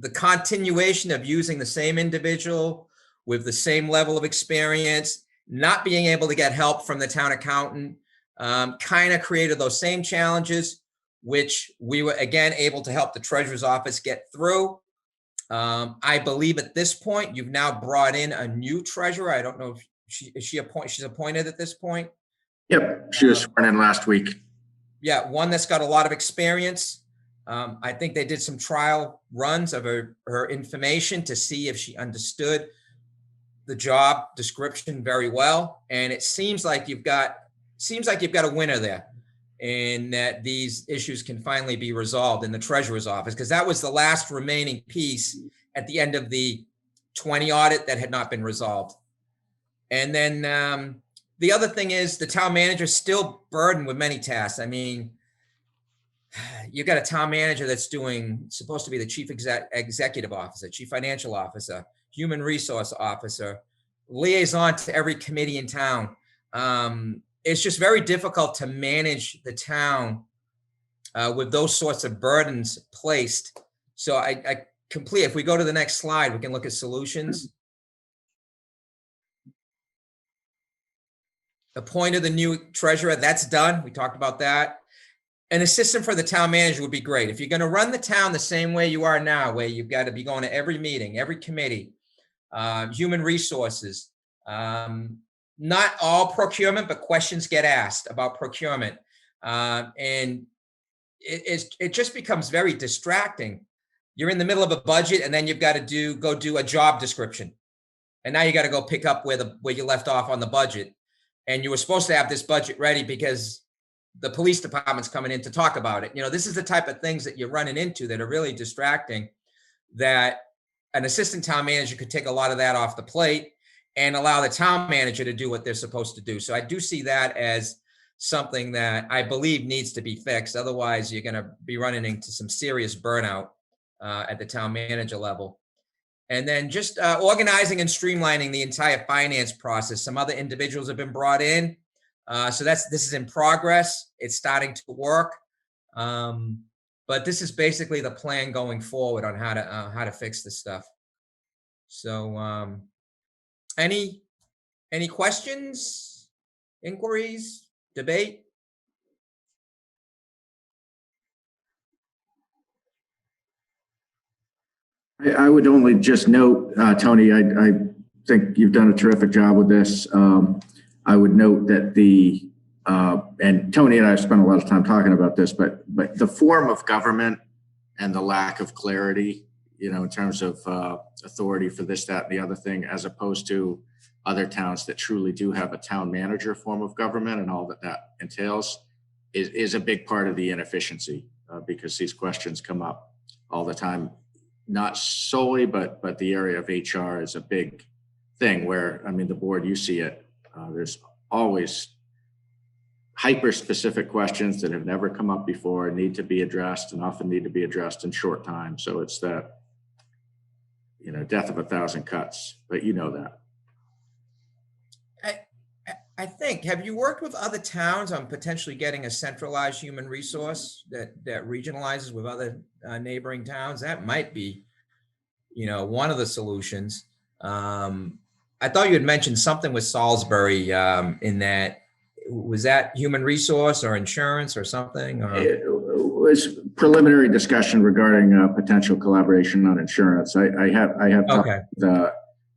the continuation of using the same individual with the same level of experience, not being able to get help from the town accountant, kind of created those same challenges, which we were again able to help the treasurer's office get through. I believe at this point, you've now brought in a new treasurer. I don't know if she's appointed at this point. Yep, she was sworn in last week. Yeah, one that's got a lot of experience. I think they did some trial runs of her information to see if she understood the job description very well. And it seems like you've got a winner there, and that these issues can finally be resolved in the treasurer's office, because that was the last remaining piece at the end of the 20 audit that had not been resolved. And then the other thing is the town manager is still burdened with many tasks. I mean, you've got a town manager that's supposed to be the chief executive officer, chief financial officer, human resource officer, liaison to every committee in town. It's just very difficult to manage the town with those sorts of burdens placed. So I complete, if we go to the next slide, we can look at solutions. Appointed the new treasurer, that's done. We talked about that. An assistant for the town manager would be great. If you're going to run the town the same way you are now, where you've got to be going to every meeting, every committee, human resources, not all procurement, but questions get asked about procurement. And it just becomes very distracting. You're in the middle of a budget, and then you've got to go do a job description. And now you got to go pick up where you left off on the budget. And you were supposed to have this budget ready because the police department's coming in to talk about it. You know, this is the type of things that you're running into that are really distracting, that an assistant town manager could take a lot of that off the plate and allow the town manager to do what they're supposed to do. So I do see that as something that I believe needs to be fixed. Otherwise, you're going to be running into some serious burnout at the town manager level. And then just organizing and streamlining the entire finance process. Some other individuals have been brought in. So this is in progress. It's starting to work. But this is basically the plan going forward on how to fix this stuff. So any questions, inquiries, debate? I would only just note, Tony, I think you've done a terrific job with this. I would note that and Tony and I have spent a lot of time talking about this, but the form of government and the lack of clarity, you know, in terms of authority for this, that, and the other thing, as opposed to other towns that truly do have a town manager form of government and all that entails, is a big part of the inefficiency. because these questions come up all the time. Not solely, but the area of HR is a big thing where, I mean, the board, you see it, there's always hyper-specific questions that have never come up before, need to be addressed, and often need to be addressed in short time. So it's that, you know, death of a thousand cuts, but you know that. I think, have you worked with other towns on potentially getting a centralized human resource that regionalizes with other neighboring towns? That might be, you know, one of the solutions. I thought you had mentioned something with Salisbury in that. Was that human resource or insurance or something? Or? It was preliminary discussion regarding potential collaboration on insurance. I have talked with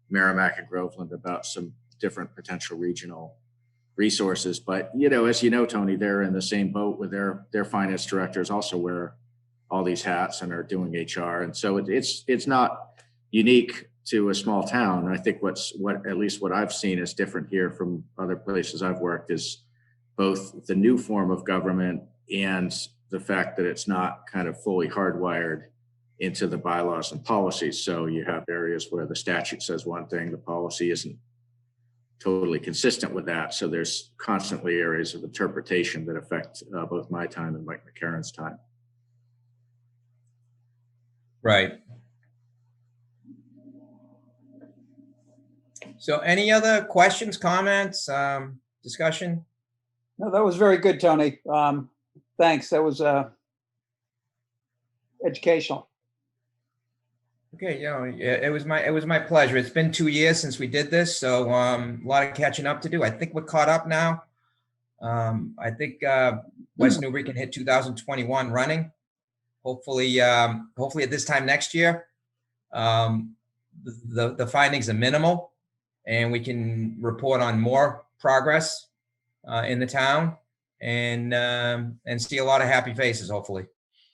Merrimack and Groveland about some different potential regional resources, but you know, as you know, Tony, they're in the same boat with their finance directors also wear all these hats and are doing HR, and so it's not unique to a small town. I think at least what I've seen is different here from other places I've worked is both the new form of government and the fact that it's not kind of fully hardwired into the bylaws and policies. So you have areas where the statute says one thing, the policy isn't totally consistent with that. So there's constantly areas of interpretation that affect both my time and Mike McCarron's time. Right. So any other questions, comments, discussion? No, that was very good, Tony. Thanks. That was educational. Okay, you know, it was my pleasure. It's been 2 years since we did this, so a lot of catching up to do. I think we're caught up now. I think West Newbury can hit 2021 running. Hopefully at this time next year. The findings are minimal, and we can report on more progress in the town and see a lot of happy faces, hopefully.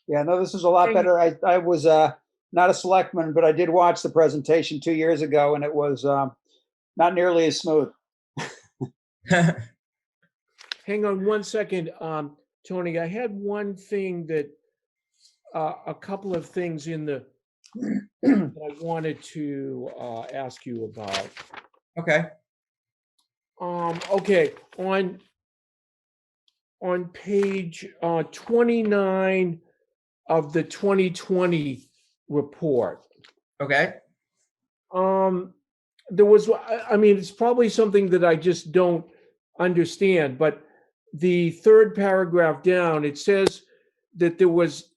Yeah, no, this is a lot better. I was not a selectman, but I did watch the presentation 2 years ago, and it was not nearly as smooth. Hang on one second, Tony. I had one thing that a couple of things in the that I wanted to ask you about. Okay. Okay, on page 29 of the 2020 report. Okay. There was, I mean, it's probably something that I just don't understand, but the third paragraph down, it says that there was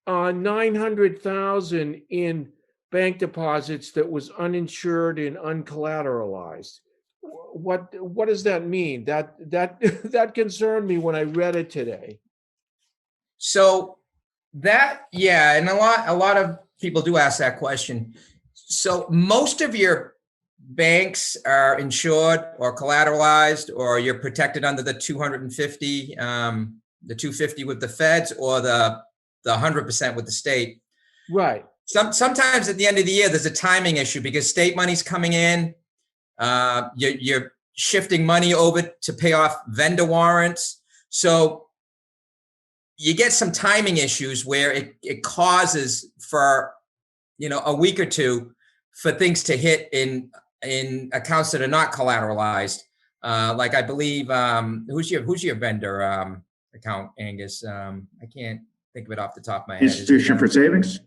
900,000 in bank deposits that was uninsured and uncollateralized. What does that mean? That concerned me when I read it today. So yeah, and a lot of people do ask that question. So most of your banks are insured or collateralized, or you're protected under the 250, the 250 with the feds, or the 100% with the state. Right. Sometimes at the end of the year, there's a timing issue because state money's coming in. You're shifting money over to pay off vendor warrants. So you get some timing issues where it causes for, you know, a week or two for things to hit in accounts that are not collateralized. Like I believe, who's your vendor account, Angus? I can't think of it off the top of my head. Institution for Savings.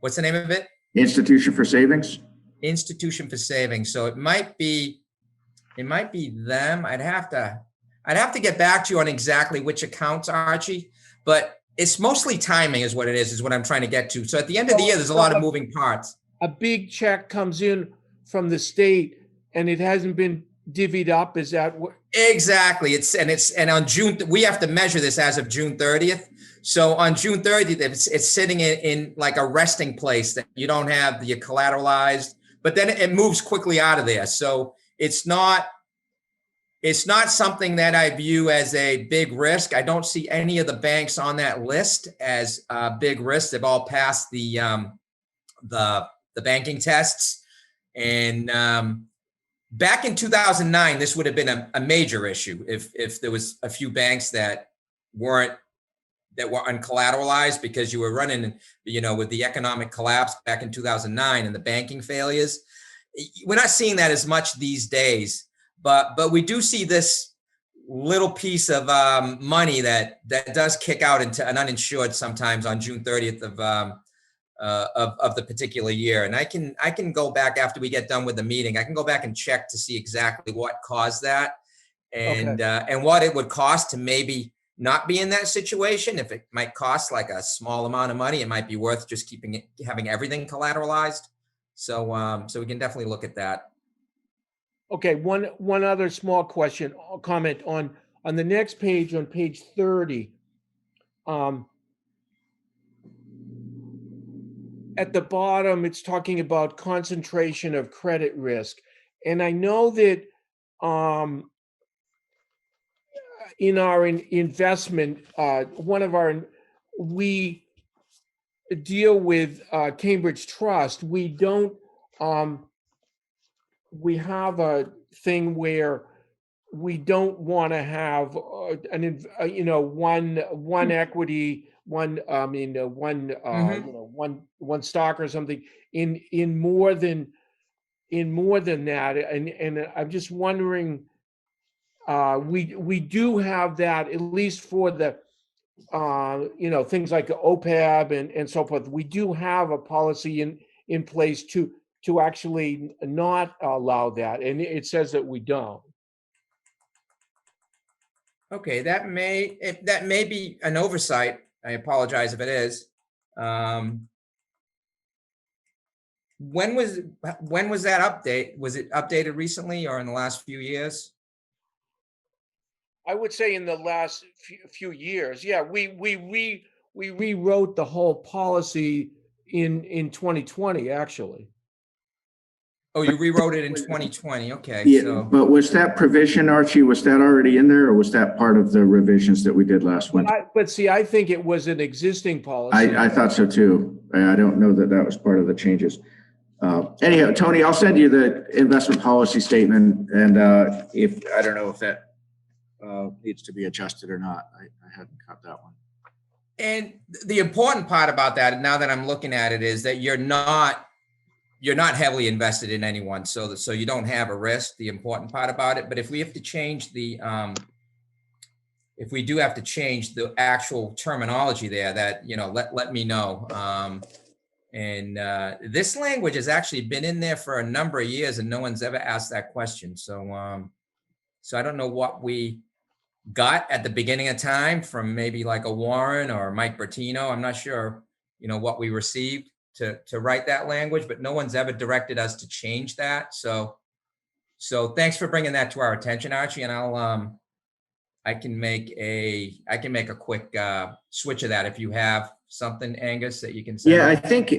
What's the name of it? Institution for Savings. Institution for Savings. So it might be them. I'd have to get back to you on exactly which accounts, Archie, but it's mostly timing is what it is what I'm trying to get to. So at the end of the year, there's a lot of moving parts. A big check comes in from the state and it hasn't been divvied up. Is that what? Exactly. And on June, we have to measure this as of June 30th. So on June 30th, it's sitting in like a resting place that you don't have the collateralized, but then it moves quickly out of there. So it's not something that I view as a big risk. I don't see any of the banks on that list as big risks. They've all passed the banking tests. And back in 2009, this would have been a major issue if there was a few banks that weren't that were uncollateralized because you were running, with the economic collapse back in 2009 and the banking failures. We're not seeing that as much these days, but we do see this little piece of money that does kick out into an uninsured sometimes on June 30th of the particular year. And I can go back after we get done with the meeting. I can go back and check to see exactly what caused that, and what it would cost to maybe not be in that situation. If it might cost like a small amount of money, it might be worth just having everything collateralized. So we can definitely look at that. Okay, one other small question or comment on the next page, on page 30. At the bottom, it's talking about concentration of credit risk. And I know that in our investment, we deal with Cambridge Trust. We don't, we have a thing where we don't want to have one equity, one stock or something in more than that. And I'm just wondering, we do have that, at least for the things like OPEB and so forth. We do have a policy in place to actually not allow that, and it says that we don't. Okay, that may be an oversight. I apologize if it is. When was that update? Was it updated recently or in the last few years? I would say in the last few years. Yeah, we rewrote the whole policy in 2020, actually. Oh, you rewrote it in 2020. Okay. Yeah, So, but was that provision, Archie, was that already in there, or was that part of the revisions that we did last winter? But see, I think it was an existing policy. I thought so too. I don't know that was part of the changes. Anyhow, Tony, I'll send you the investment policy statement, and if I don't know if that needs to be adjusted or not. I hadn't caught that one. and the important part about that, now that I'm looking at it, is that you're not heavily invested in anyone, so you don't have a risk. The important part about it, but if we have to change if we do have to change the actual terminology there, that let me know. And this language has actually been in there for a number of years, and no one's ever asked that question. So I don't know what we got at the beginning of time from maybe like a Warren or Mike Bertino. I'm not sure, what we received to write that language, but no one's ever directed us to change that. So thanks for bringing that to our attention, Archie. And I can make a quick switch of that if you have something, Angus, that you can send. Yeah, I think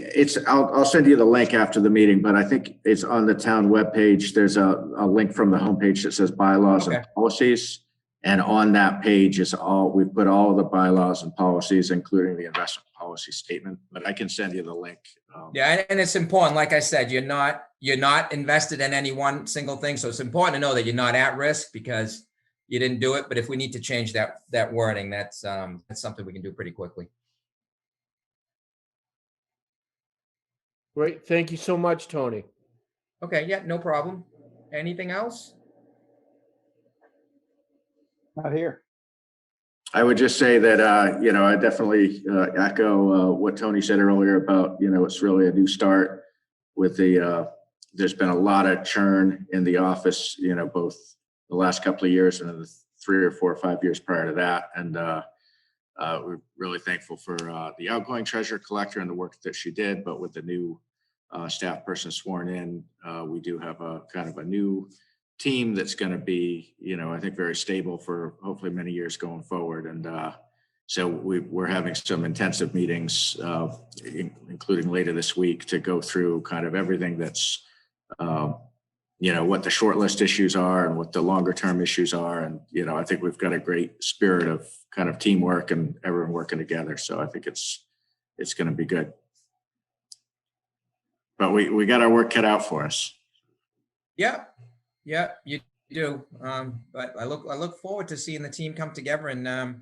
I'll send you the link after the meeting, but I think it's on the town webpage. There's a link from the homepage that says bylaws and policies. And on that page we've put all the bylaws and policies, including the investment policy statement, but I can send you the link. Yeah. And it's important. Like I said, you're not invested in any one single thing. So it's important to know that you're not at risk because you didn't do it. But if we need to change that wording, that's something we can do pretty quickly. Great. Thank you so much, Tony. Okay. Yeah, no problem. Anything else? Not here. I would just say that, I definitely echo what Tony said earlier about, it's really a new start with there's been a lot of churn in the office, both the last couple of years and the 3 or 4 or 5 years prior to that. And we're really thankful for the outgoing treasurer collector and the work that she did. But with the new staff person sworn in, we do have a kind of a new team that's going to be, I think very stable for hopefully many years going forward. And so we're having some intensive meetings, including later this week, to go through kind of everything that's, what the short list issues are and what the longer term issues are. And, I think we've got a great spirit of kind of teamwork and everyone working together. So I think it's going to be good. But we got our work cut out for us. Yeah, you do. But I look forward to seeing the team come together and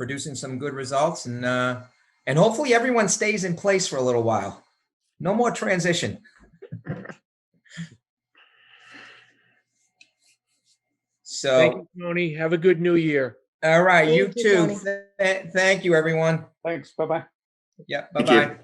producing some good results, and hopefully everyone stays in place for a little while. No more transition. Thank So, you, Tony. Have a good new year. all right, you Thank you, too. Tony. Thank you, everyone. Thanks. Bye-bye. Yeah, Thank you. bye-bye.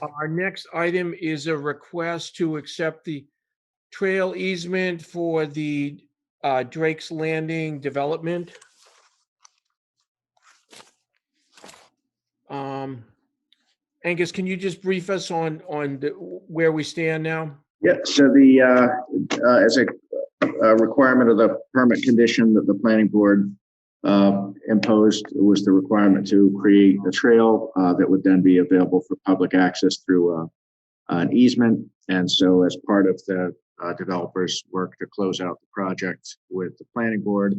Our next item is a request to accept the trail easement for the Drake's Landing development. Angus, can you just brief us on where we stand now? Yeah, so as a requirement of the permit condition that the planning board imposed was the requirement to create a trail that would then be available for public access through an easement. And so as part of the developers' work to close out the project with the planning board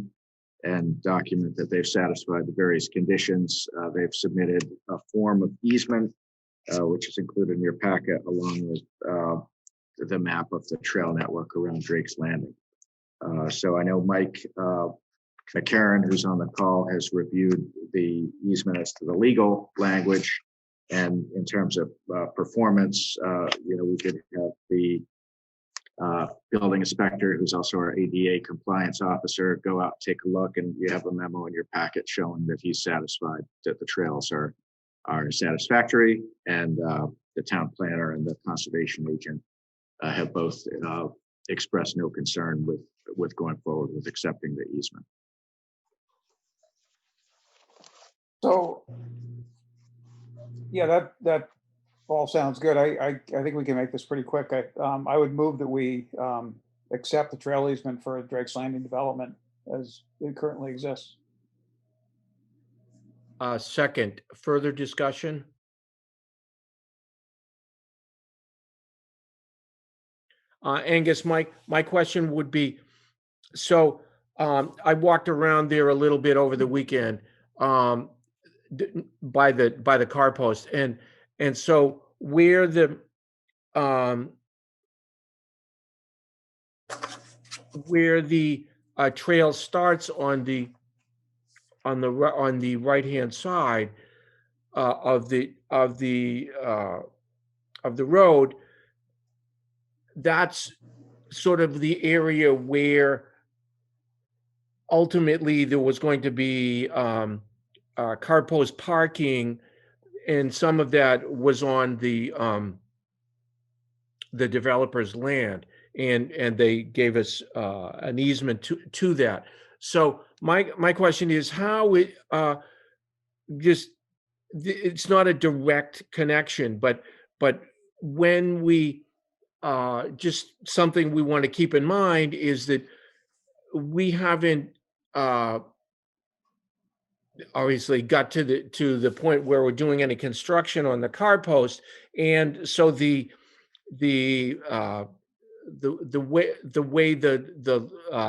and document that they've satisfied the various conditions, they've submitted a form of easement, which is included in your packet, along with the map of the trail network around Drake's Landing. So I know Mike Karen, who's on the call, has reviewed the easement as to the legal language. And in terms of performance, we did have the building inspector, who's also our ADA compliance officer, go out, take a look, and you have a memo in your packet showing that he's satisfied that the trails are satisfactory, and the town planner and the conservation agent have both expressed no concern with going forward with accepting the easement. So, yeah, that all sounds good. I think we can make this pretty quick. I would move that we accept the trail easement for Drake's Landing development as it currently exists. Second, further discussion? Angus, my question would be, so I walked around there a little bit over the weekend by the car post, and so where the trail starts on the right hand side of the road, that's sort of the area where ultimately there was going to be car post parking, and some of that was on the developer's land, and they gave us an easement to that. So my question is how it it's not a direct connection, but when we just something we want to keep in mind is that we haven't obviously got to the point where we're doing any construction on the car post, and so the way the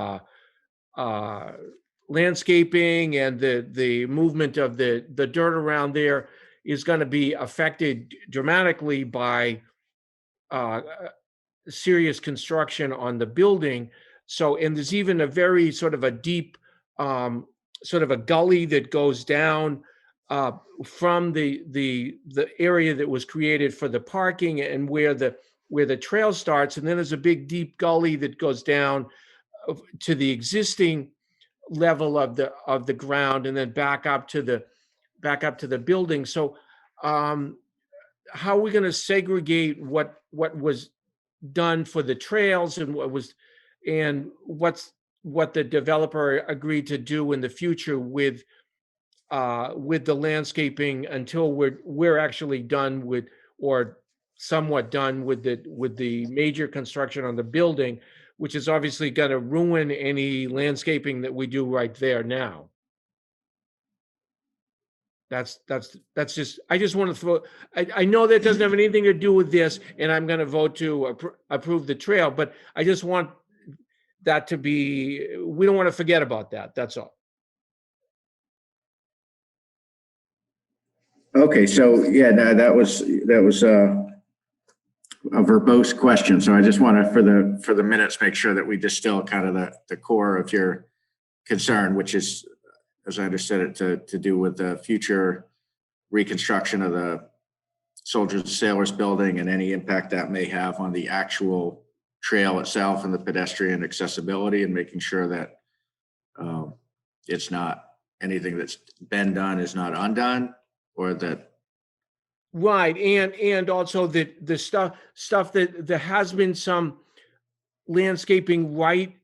landscaping and the movement of the dirt around there is going to be affected dramatically by serious construction on the building. So, and there's even a very sort of a deep sort of a gully that goes down from the area that was created for the parking and where the trail starts, and then there's a big deep gully that goes down to the existing level of the ground, and then back up to the building. So how are we going to segregate what was done for the trails and what the developer agreed to do in the future with the landscaping until we're actually done with, or somewhat done with the major construction on the building, which is obviously going to ruin any landscaping that we do right there now. That's just, I just want to throw, I know that doesn't have anything to do with this, and I'm going to vote to approve the trail, but I just want that to be, we don't want to forget about that. That's all. Okay, so yeah, no, that was a verbose question. So I just want to, for the minutes, make sure that we distill kind of the core of your concern, which is, as I understood it, to do with the future reconstruction of the Soldiers and Sailors building and any impact that may have on the actual trail itself and the pedestrian accessibility, and making sure that it's not anything that's been done is not undone, or that. Right, and also the stuff that there has been some landscaping right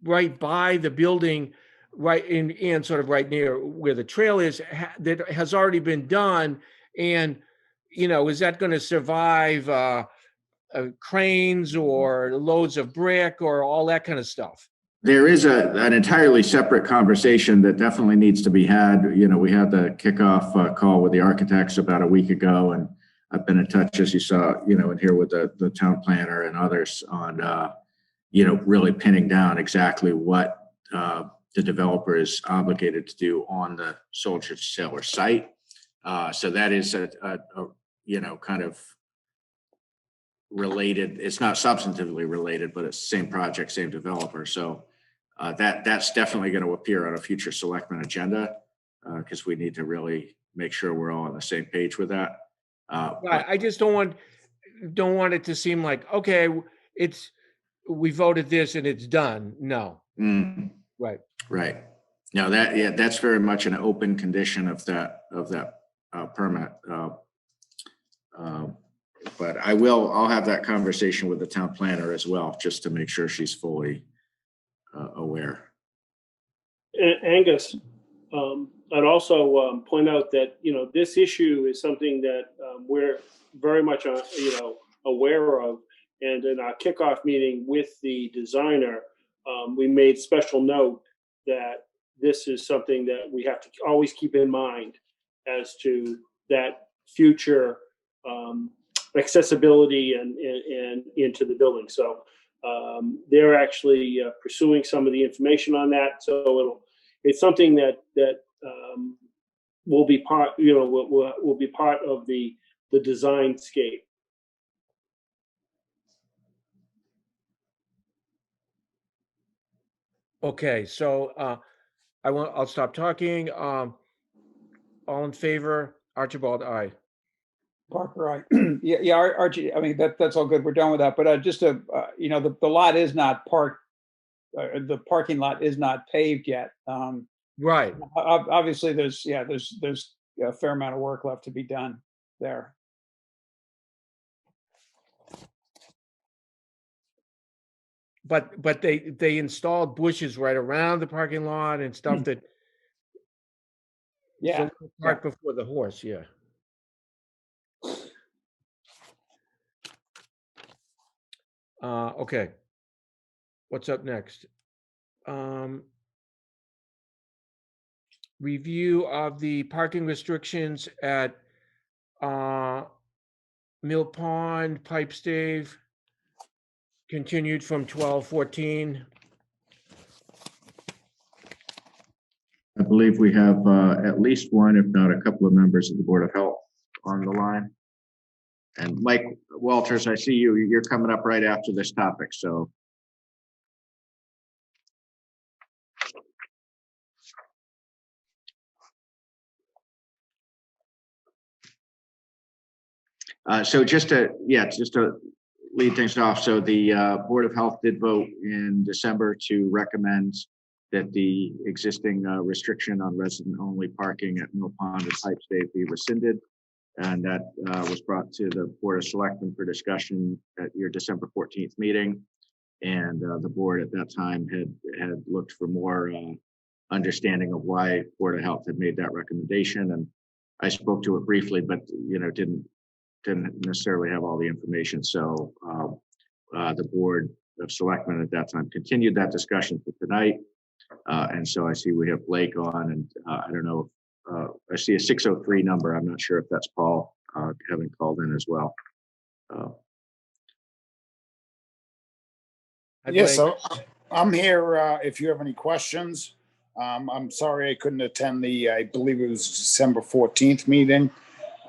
by the building, right in, and sort of right near where the trail is, that has already been done. And, is that going to survive cranes or loads of brick or all that kind of stuff? There is an entirely separate conversation that definitely needs to be had. We had the kickoff call with the architects about a week ago, and I've been in touch, as you saw, and here with the town planner and others on, really pinning down exactly what the developer is obligated to do on the Soldier Sailor site. So that is a kind of related. It's not substantively related, but it's the same project, same developer. So that's definitely going to appear on a future selectmen agenda, because we need to really make sure we're all on the same page with that. Right. I just don't want it to seem like, okay, we voted this and it's done. No. Right. Right. No, that's very much an open condition of that permit. But I'll have that conversation with the town planner as well, just to make sure she's fully aware. Angus, I'd also point out that, this issue is something that we're very much, aware of. And in our kickoff meeting with the designer, we made special note that this is something that we have to always keep in mind as to that future accessibility and into the building. So they're actually pursuing some of the information on that. So it's something that will be part, will be part of the design scape. Okay, so I'll stop talking. All in favor? Archibald, aye. Parker, I, yeah, Archie, I mean, that's all good. We're done with that. But just the lot is not parked. The parking lot is not paved yet. Right. Obviously, there's a fair amount of work left to be done there. But they installed bushes right around the parking lot and stuff that. Yeah. Park before the horse, yeah. Okay. What's up next? Review of the parking restrictions at Mill Pond, Pipe Stave, continued from 12/14. I believe we have at least one, if not a couple of members of the Board of Health on the line. And Mike Walters, I see you're coming up right after this topic, so. So just to lead things off. So the Board of Health did vote in December to recommend that the existing restriction on resident-only parking at Mill Pond and Pipe Stave be rescinded. And that was brought to the Board of Selectmen for discussion at your December 14th meeting. And the board at that time had looked for more understanding of why Board of Health had made that recommendation. And I spoke to it briefly, but didn't necessarily have all the information. So the Board of Selectmen at that time continued that discussion for tonight. And so I see we have Blake on, and I don't know, I see a 603 number. I'm not sure if that's Paul having called in as well. Yes, so I'm here if you have any questions. I'm sorry I couldn't attend I believe it was December 14th meeting.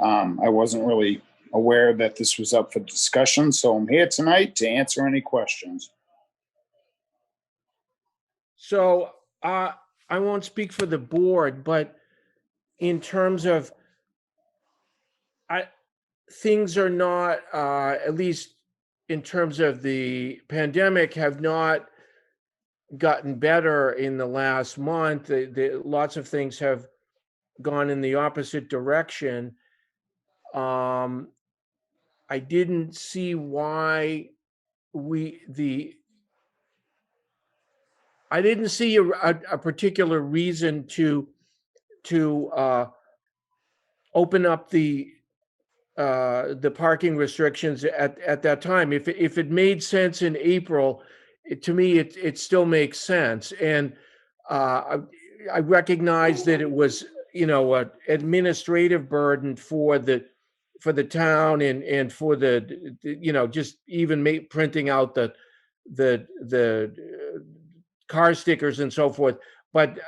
I wasn't really aware that this was up for discussion, so I'm here tonight to answer any questions. So I won't speak for the board, but in terms of things are not, at least in terms of the pandemic, have not gotten better in the last month. Lots of things have gone in the opposite direction. I didn't see why I didn't see a particular reason to open up the parking restrictions at that time. If it made sense in April, to me, it still makes sense. And I recognize that it was, an administrative burden for the town and for just even printing out the car stickers and so forth. But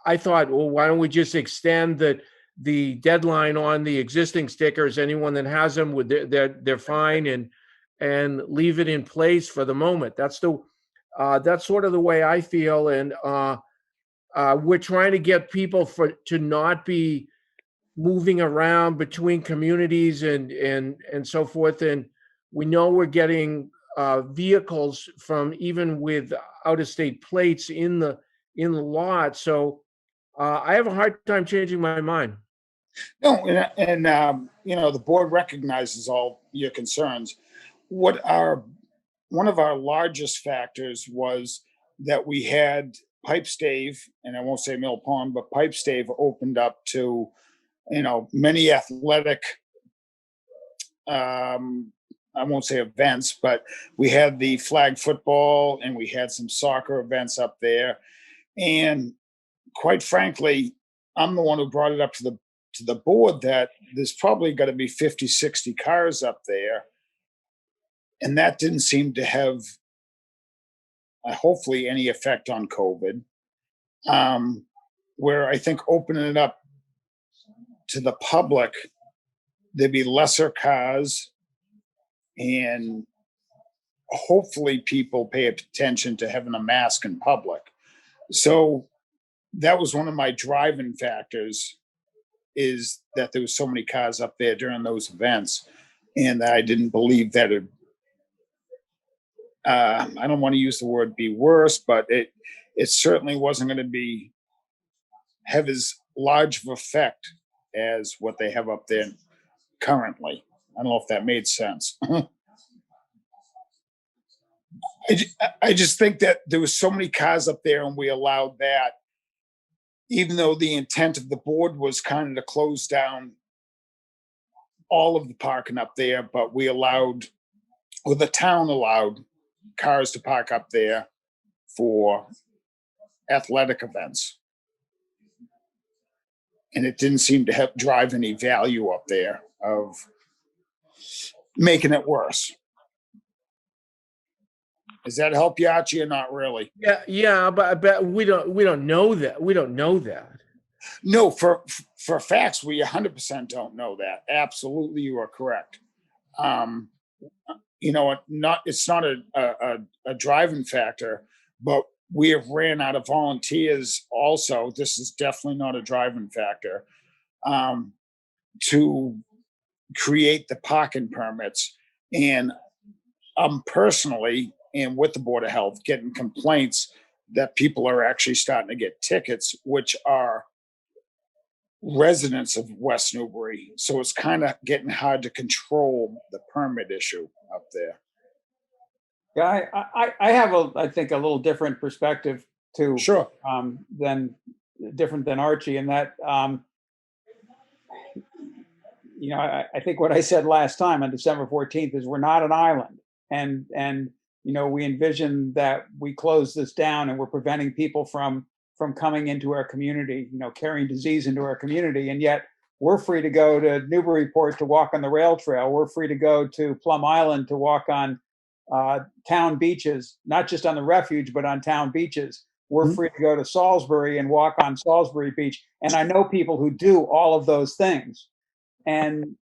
I thought, well, why don't we just extend the deadline on the existing stickers? Anyone that has them, they're fine, and leave it in place for the moment. That's sort of the way I feel. And we're trying to get people to not be moving around between communities and so forth. And we know we're getting vehicles from even with out-of-state plates in the lot. So I have a hard time changing my mind. No, and the board recognizes all your concerns. One of our largest factors was that we had pipe stave, and I won't say Mill Pond, but pipe stave opened up to, many athletic, I won't say events, but we had the flag football and we had some soccer events up there. And quite frankly, I'm the one who brought it up to the board that there's probably got to be 50, 60 cars up there. And that didn't seem to have hopefully any effect on COVID. Where I think opening it up to the public, there'd be lesser cars, and hopefully people pay attention to having a mask in public. So that was one of my driving factors, is that there was so many cars up there during those events, and that I didn't believe that I don't want to use the word be worse, but it certainly wasn't going to have as large of effect as what they have up there currently. I don't know if that made sense. I just think that there was so many cars up there, and we allowed that, even though the intent of the board was kind of to close down all of the parking up there, but the town allowed cars to park up there for athletic events. And it didn't seem to drive any value up there of making it worse. Does that help you, Archie, or not really? Yeah, but we don't know that. We don't know that. No, for facts, we 100% don't know that. Absolutely, you are correct. It's not a driving factor, but we have ran out of volunteers also. This is definitely not a driving factor, to create the parking permits. And personally, and with the Board of Health, getting complaints that people are actually starting to get tickets, which are residents of West Newbury. So it's kind of getting hard to control the permit issue up there. Yeah, I have I think a little different perspective too. Sure. Different than Archie, in that I think what I said last time on December 14th is we're not an island, and we envision that we close this down and we're preventing people from coming into our community, carrying disease into our community, and yet we're free to go to Newburyport to walk on the rail trail. We're free to go to Plum Island to walk on town beaches, not just on the refuge, but on town beaches. we're Mhm. free to go to Salisbury and walk on Salisbury Beach. And I know people who do all of those things. And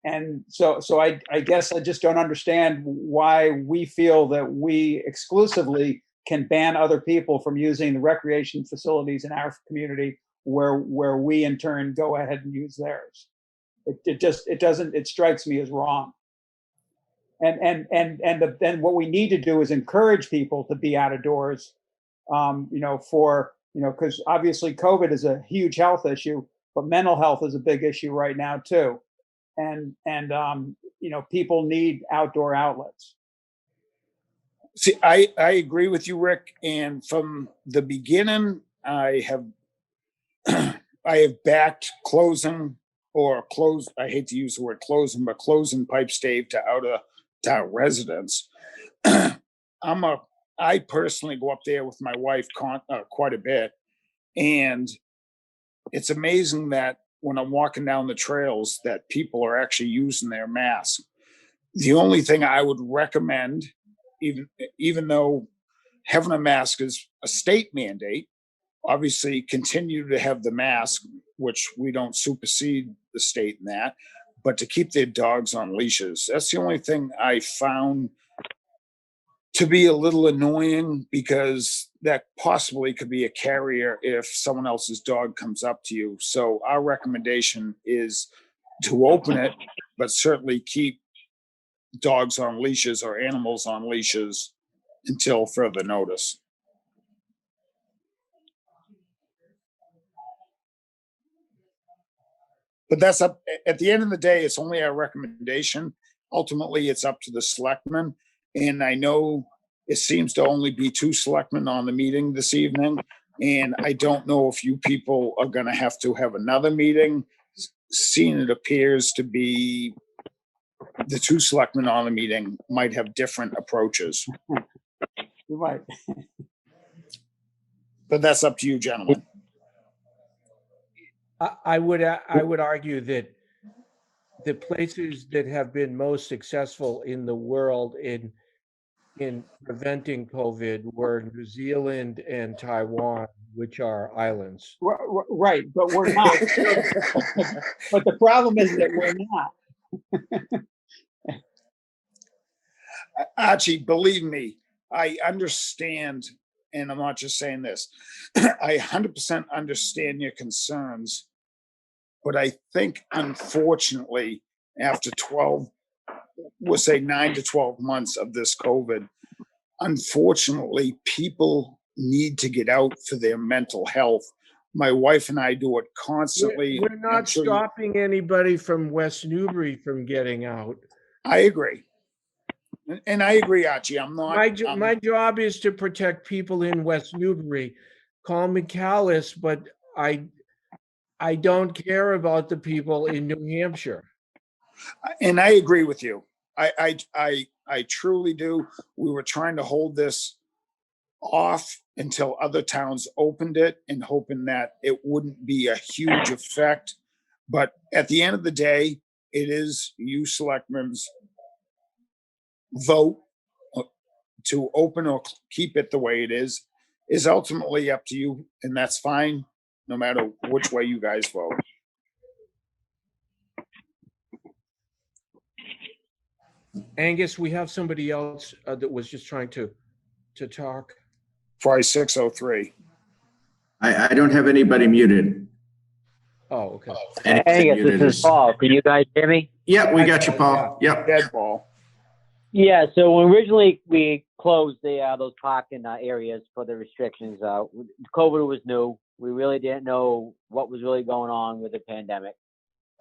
so I guess I just don't understand why we feel that we exclusively can ban other people from using the recreation facilities in our community where we in turn go ahead and use theirs. It strikes me as wrong. Then what we need to do is encourage people to be out of doors, because obviously COVID is a huge health issue, but mental health is a big issue right now too. People need outdoor outlets. See, I agree with you, Rick. And from the beginning, I have backed closing I hate to use the word closing, but closing pipe stave to out of town residents. I personally go up there with my wife quite a bit. And it's amazing that when I'm walking down the trails that people are actually using their masks. The only thing I would recommend, even though having a mask is a state mandate, obviously continue to have the mask, which we don't supersede the state in that, but to keep their dogs on leashes. That's the only thing I found to be a little annoying, because that possibly could be a carrier if someone else's dog comes up to you. So our recommendation is to open it, but certainly keep dogs on leashes or animals on leashes until further notice. But that's up at the end of the day, it's only our recommendation. Ultimately, it's up to the selectmen. And I know it seems to only be 2 selectmen on the meeting this evening. And I don't know if you people are going to have another meeting. Seeing it appears to be the 2 selectmen on the meeting might have different approaches. You're right. But that's up to you, gentlemen. I would argue that the places that have been most successful in the world in preventing COVID were New Zealand and Taiwan, which are islands. Right, but we're not. But the problem is that we're not. Archie, believe me, I understand, and I'm not just saying this, I 100% understand your concerns, but I think unfortunately, after 12, we'll say 9 to 12 months of this COVID, unfortunately, people need to get out for their mental health. My wife and I do it constantly. We're not stopping anybody from West Newbury from getting out. I agree. And I agree, Archie. I'm not. My job is to protect people in West Newbury. Call me callous, but I don't care about the people in New Hampshire. And I agree with you. I truly do. We were trying to hold this off until other towns opened it and hoping that it wouldn't be a huge effect. But at the end of the day, it is you selectmen's vote to open or keep it the way it is ultimately up to you. And that's fine, no matter which way you guys vote. Angus, we have somebody else that was just trying to talk. Try 603. I don't have anybody muted. Oh, okay. Anything muted this is Paul. Can you guys hear me? Yep, we got you, Paul. Yep. Dead ball. Yeah. So when originally we closed those parking areas for the restrictions, COVID was new. We really didn't know what was really going on with the pandemic.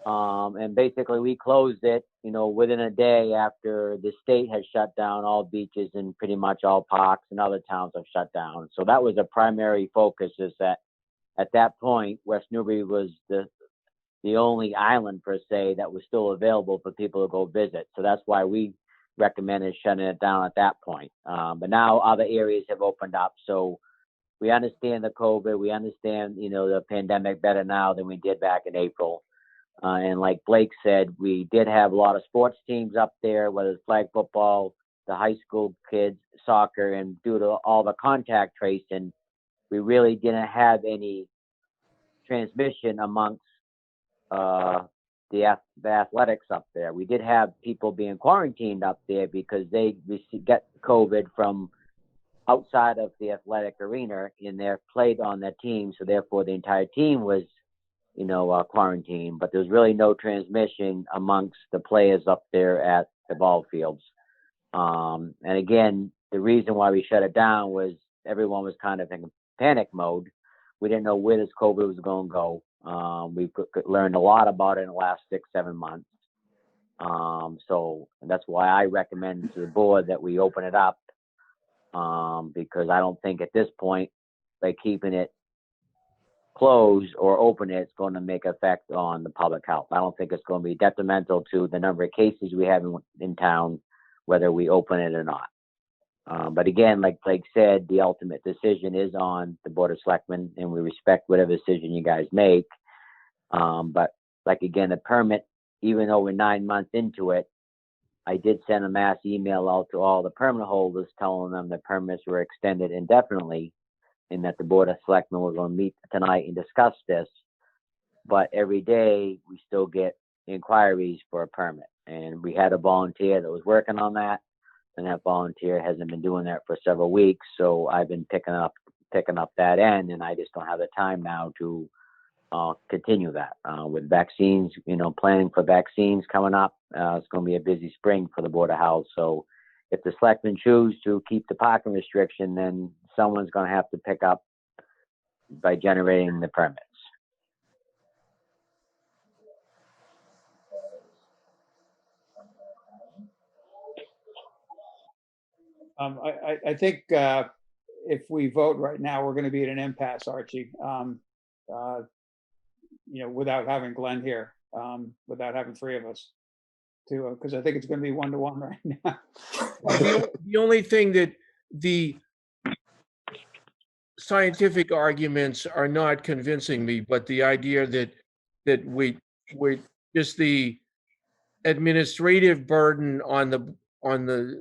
And basically we closed it, within a day after the state had shut down all beaches and pretty much all parks, and other towns have shut down. So that was a primary focus, is that at that point, West Newbury was the only island per se that was still available for people to go visit. So that's why we recommended shutting it down at that point. But now other areas have opened up. So we understand the COVID, we understand, the pandemic better now than we did back in April. And like Blake said, we did have a lot of sports teams up there, whether it's flag football, the high school kids, soccer, and due to all the contact tracing, we really didn't have any transmission amongst the athletics up there. We did have people being quarantined up there because they got COVID from outside of the athletic arena and they're played on their team. So therefore the entire team was, quarantined, but there's really no transmission amongst the players up there at the ball fields. And again, the reason why we shut it down was everyone was kind of in panic mode. We didn't know where this COVID was going to go. We learned a lot about it in the last 6-7 months. So that's why I recommend to the board that we open it up, because I don't think at this point, by keeping it closed or open it's going to make effect on the public health. I don't think it's going to be detrimental to the number of cases we have in town, whether we open it or not. But again, like Blake said, the ultimate decision is on the Board of Selectmen, and we respect whatever decision you guys make. But like again, the permit, even though we're 9 months into it, I did send a mass email out to all the permit holders telling them the permits were extended indefinitely and that the Board of Selectmen were going to meet tonight and discuss this. But every day we still get inquiries for a permit. And we had a volunteer that was working on that, and that volunteer hasn't been doing that for several weeks. So I've been picking up that end, and I just don't have the time now to continue that. With vaccines, planning for vaccines coming up, it's going to be a busy spring for the Board of Health. So if the selectmen choose to keep the parking restriction, then someone's going to have to pick up by generating the permits. I think if we vote right now, we're going to be at an impasse, Archie. Without having Glenn here, without having three of us, because I think it's going to be 1-to-1 right now. The only thing that the scientific arguments are not convincing me, but the idea that we just the administrative burden on the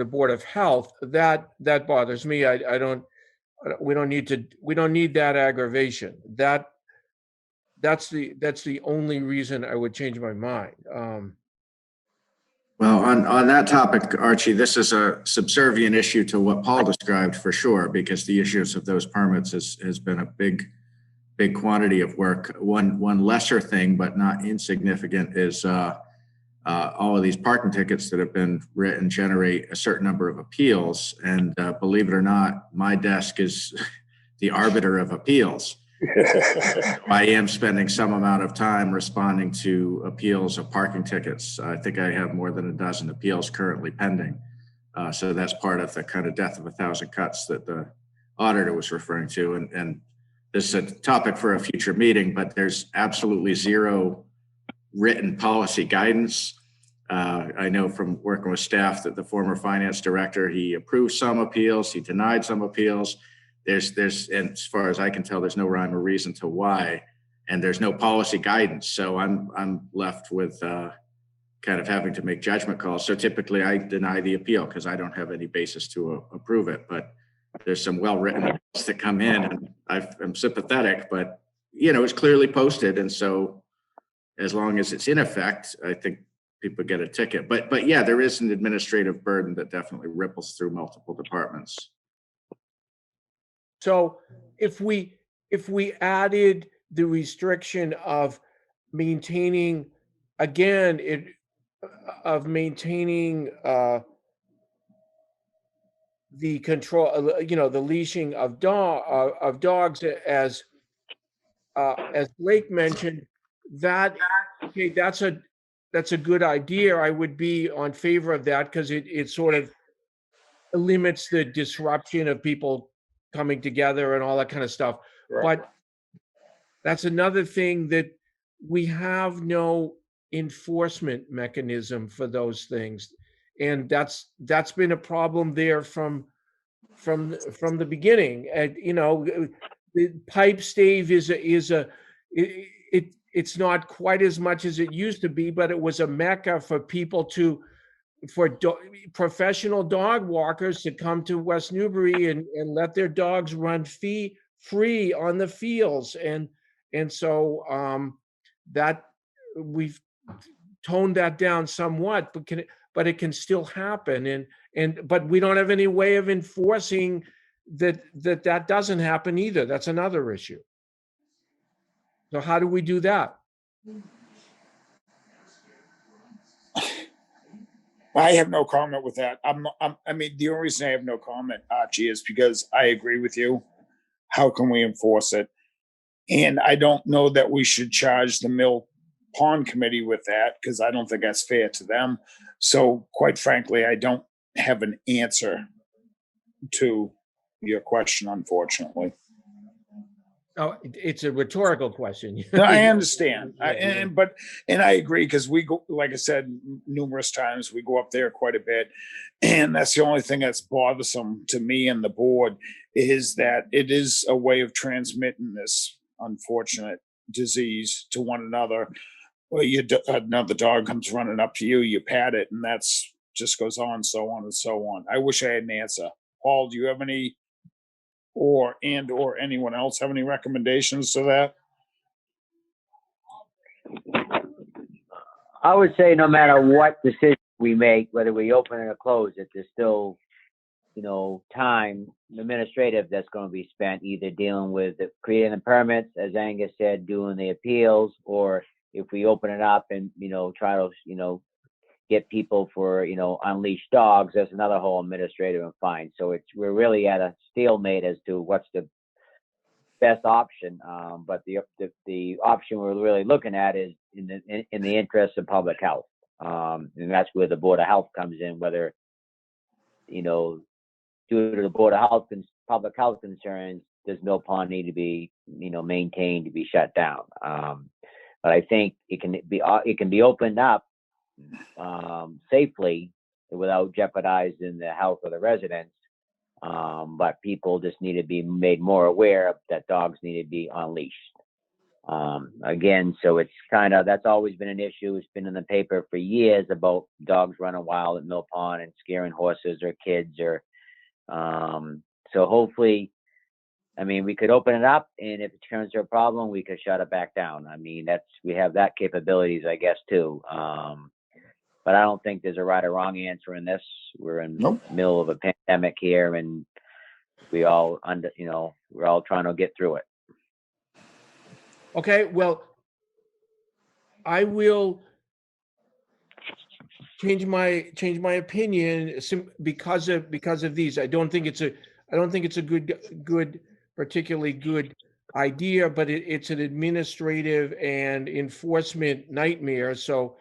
Board of Health, that bothers me. We don't need that aggravation. That's the only reason I would change my mind. Well, on that topic, Archie, this is a subservient issue to what Paul described for sure, because the issues of those permits has been a big quantity of work. One lesser thing, but not insignificant, is all of these parking tickets that have been written generate a certain number of appeals. And believe it or not, my desk is the arbiter of appeals. I am spending some amount of time responding to appeals of parking tickets. I think I have more than a dozen appeals currently pending. So that's part of the kind of death of a thousand cuts that the auditor was referring to. And this is a topic for a future meeting, but there's absolutely zero written policy guidance. I know from working with staff that the former finance director, he approved some appeals, he denied some appeals. There's, and as far as I can tell, there's no rhyme or reason to why, and there's no policy guidance. So I'm left with kind of having to make judgment calls. So typically I deny the appeal because I don't have any basis to approve it. But there's some well-written appeals that come in, and I'm sympathetic, but it's clearly posted, and so as long as it's in effect, I think people get a ticket. But yeah, there is an administrative burden that definitely ripples through multiple departments. So if we added the restriction of maintaining, again, the control, the leashing of dogs, as Blake mentioned, that's a good idea. I would be on favor of that because it sort of limits the disruption of people coming together and all that kind of stuff. Right. But that's another thing, that we have no enforcement mechanism for those things. And that's been a problem there from the beginning. And the pipe stave it's not quite as much as it used to be, but it was a mecca for people to professional dog walkers to come to West Newbury and let their dogs run free on the fields. And so that we've toned that down somewhat, but it can still happen. But we don't have any way of enforcing that doesn't happen either. That's another issue. So how do we do that? I have no comment with that. I mean, the only reason I have no comment, Archie, is because I agree with you. How can we enforce it? And I don't know that we should charge the Mill Pond Committee with that, because I don't think that's fair to them. So quite frankly, I don't have an answer to your question, unfortunately. Oh, it's a rhetorical question. No, I understand. And I agree, because we go, like I said, numerous times, we go up there quite a bit. And that's the only thing that's bothersome to me and the board, is that it is a way of transmitting this unfortunate disease to one another. Well, another dog comes running up to you, you pat it, and that's just goes on, so on and so on. I wish I had an answer. Paul, do you have any, or anyone else have any recommendations to that? I would say no matter what decision we make, whether we open it or close it, there's still, time administrative that's going to be spent either dealing with creating the permits, as Angus said, doing the appeals, or if we open it up and, try to, get people for, unleashed dogs, that's another whole administrative and fine. So we're really at a stalemate as to what's the best option. But the option we're really looking at is in the interest of public health. And that's where the Board of Health comes in, whether, due to the Board of Health and public health concerns, does Mill Pond need to be, maintained to be shut down? But I think it can be opened up safely without jeopardizing the health of the residents. But people just need to be made more aware that dogs need to be unleashed. Again, so it's that's always been an issue. It's been in the paper for years about dogs running wild at Mill Pond and scaring horses or kids so hopefully, we could open it up, and if it turns to a problem, we could shut it back down. We have that capabilities, I guess, too. But I don't think there's a right or wrong answer in this. We're in the middle of a pandemic here, and we're all trying to get through it. Okay, well, I will change my opinion because of these. I don't think it's a good particularly good idea, but it's an administrative and enforcement nightmare. So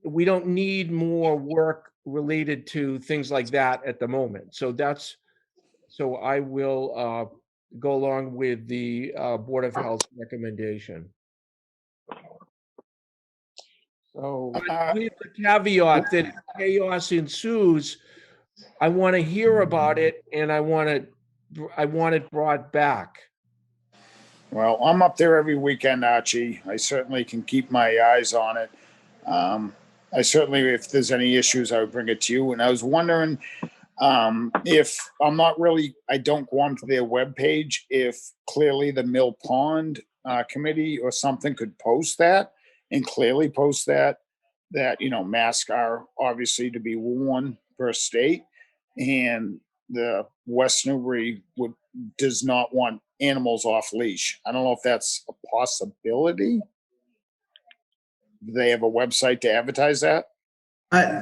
we don't need more work related to things like that at the moment. So I will go along with the Board of Health recommendation. So, With the caveat that if chaos ensues, I want to hear about it, and I want it brought back. Well, I'm up there every weekend, Archie. I certainly can keep my eyes on it. I certainly, if there's any issues, I would bring it to you. And I was wondering if I don't go onto their webpage, if clearly the Mill Pond Committee or something could post that and clearly post that, masks are obviously to be worn per state, and the West Newbury does not want animals off leash. I don't know if that's a possibility. Do they have a website to advertise that?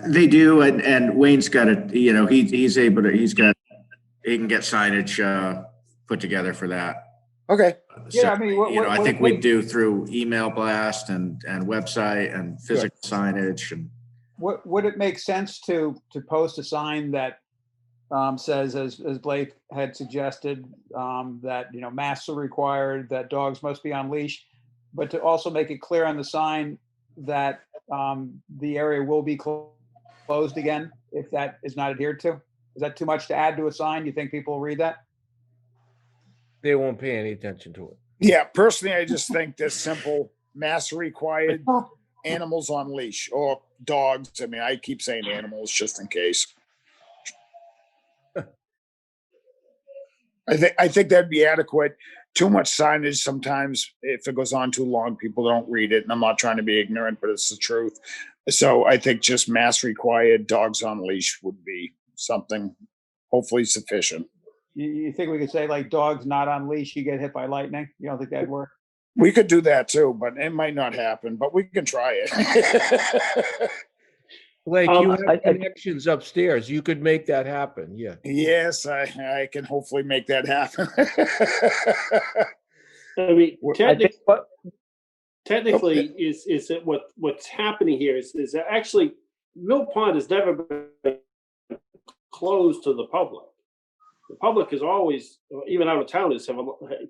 They do, and Wayne's got it. He can get signage put together for that. Okay. Yeah, I think we do through email blast and website and physical signage. And would it make sense to post a sign that says, as Blake had suggested, that masks are required, that dogs must be on leash, but to also make it clear on the sign that the area will be closed again if that is not adhered to? Is that too much to add to a sign? You think people will read that? They won't pay any attention to it. Yeah, personally, I just think that simple masks required animals on leash or dogs. I mean, I keep saying animals just in case. I think that'd be adequate. Too much signage sometimes, if it goes on too long, people don't read it. And I'm not trying to be ignorant, but it's the truth. So I think just mass required dogs on leash would be something hopefully sufficient. You think we could say like dogs not on leash, you get hit by lightning? You don't think that'd work? We could do that too, but it might not happen, but we can try it. Blake, you have I- connections upstairs. You could make that happen. Yeah. Yes, I can hopefully make that happen. I mean, I think what, technically, is that what's happening here is that actually Mill Pond has never been closed to the public. The public is always, even out of towners,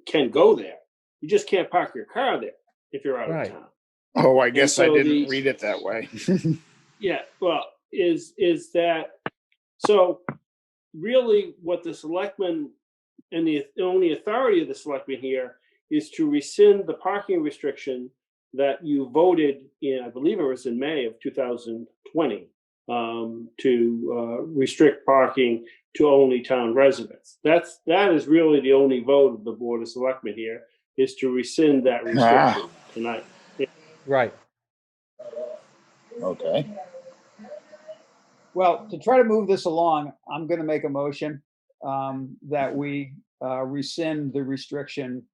can go there. You just can't park your car there if you're out Right. of town. Oh, I guess I so didn't read it that way. Yeah, well, is that, so really what the selectmen and the only authority of the selectmen here is to rescind the parking restriction that you voted in, I believe it was in May of 2020, to restrict parking to only town residents. That is really the only vote of the Board of Selectmen here, is to rescind that restriction tonight. Right. Okay. Well, to try to move this along, I'm going to make a motion that we rescind the restriction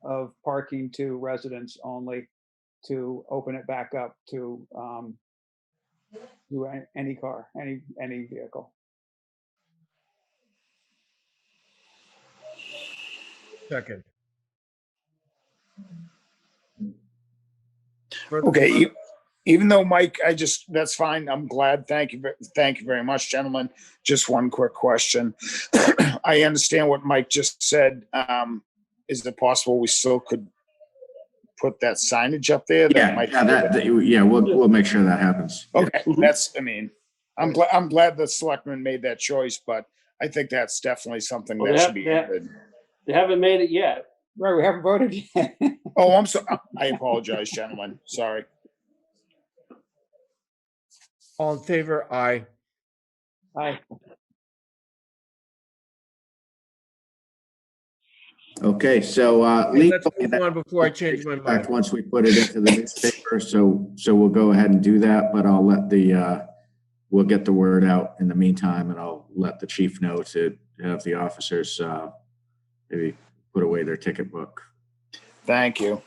of parking to residents only, to open it back up to any car, any vehicle. Second. Okay. Even though Mike, that's fine. I'm glad. Thank you very much, gentlemen. Just one quick question. I understand what Mike just said. Is it possible we still could put that signage up there? We'll make sure that happens. Okay, I'm glad the selectmen made that choice, but I think that's definitely something Well, that should be added. They haven't made it yet. Right, we haven't voted yet. Oh, I'm sorry. I apologize, gentlemen. Sorry. All in favor? Aye. Aye. Okay, so Let's move on before I change my mind. once we put it into the newspaper, so we'll go ahead and do that, but I'll let we'll get the word out in the meantime, and I'll let the chief know to have the officers maybe put away their ticket book. Thank you.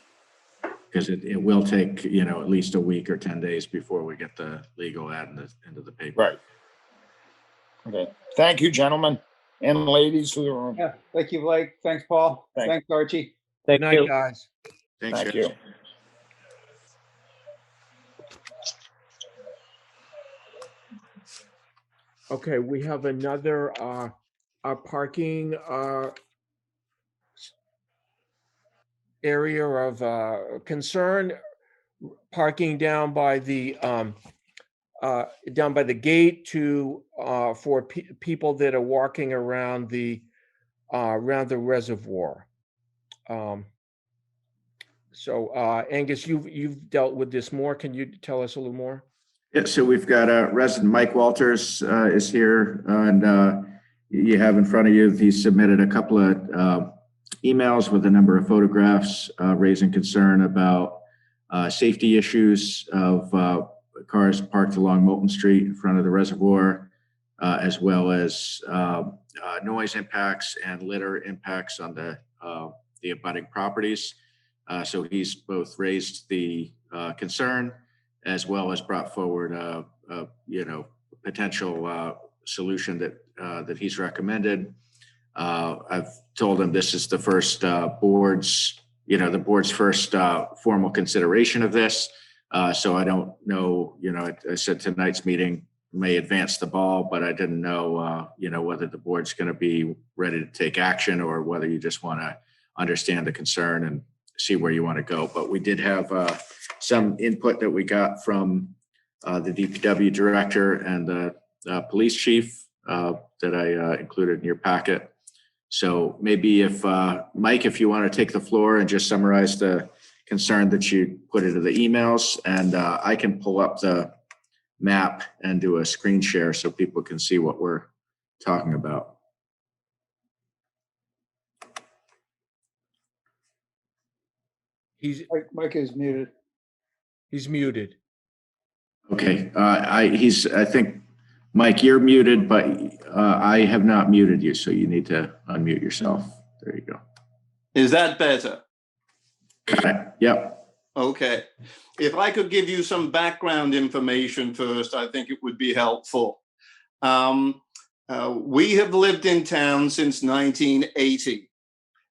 Because it will take, at least a week or 10 days before we get the legal ad into the paper. Right. Okay. Thank you, gentlemen and ladies for the room. Yeah, thank you, Blake. Thanks, Paul. Thanks, Archie. Good night, guys. Thanks, you. Okay, we have another parking area of concern, parking down by the gate for people that are walking around the reservoir. So Angus, you've dealt with this more. Can you tell us a little more? Yeah, so we've got resident Mike Walters is here, and you have in front of you, he submitted a couple of emails with a number of photographs raising concern about safety issues of cars parked along Moulton Street in front of the reservoir, as well as noise impacts and litter impacts on the abutting properties. So he's both raised the concern as well as brought forward a potential solution that he's recommended. I've told him this is the first the board's first formal consideration of this. So I don't know, I said tonight's meeting may advance the ball, but I didn't know, whether the board's going to be ready to take action or whether you just want to understand the concern and see where you want to go. But we did have some input that we got from the DPW director and the police chief that I included in your packet. So maybe if Mike, if you want to take the floor and just summarize the concerned that you put it in the emails, and I can pull up the map and do a screen share so people can see what we're talking about. Mike is muted. He's muted. Okay, I think, Mike, you're muted, but I have not muted you, so you need to unmute yourself. There you go. Is that better? Got it. Yep. Okay. If I could give you some background information first, I think it would be helpful. We have lived in town since 1980.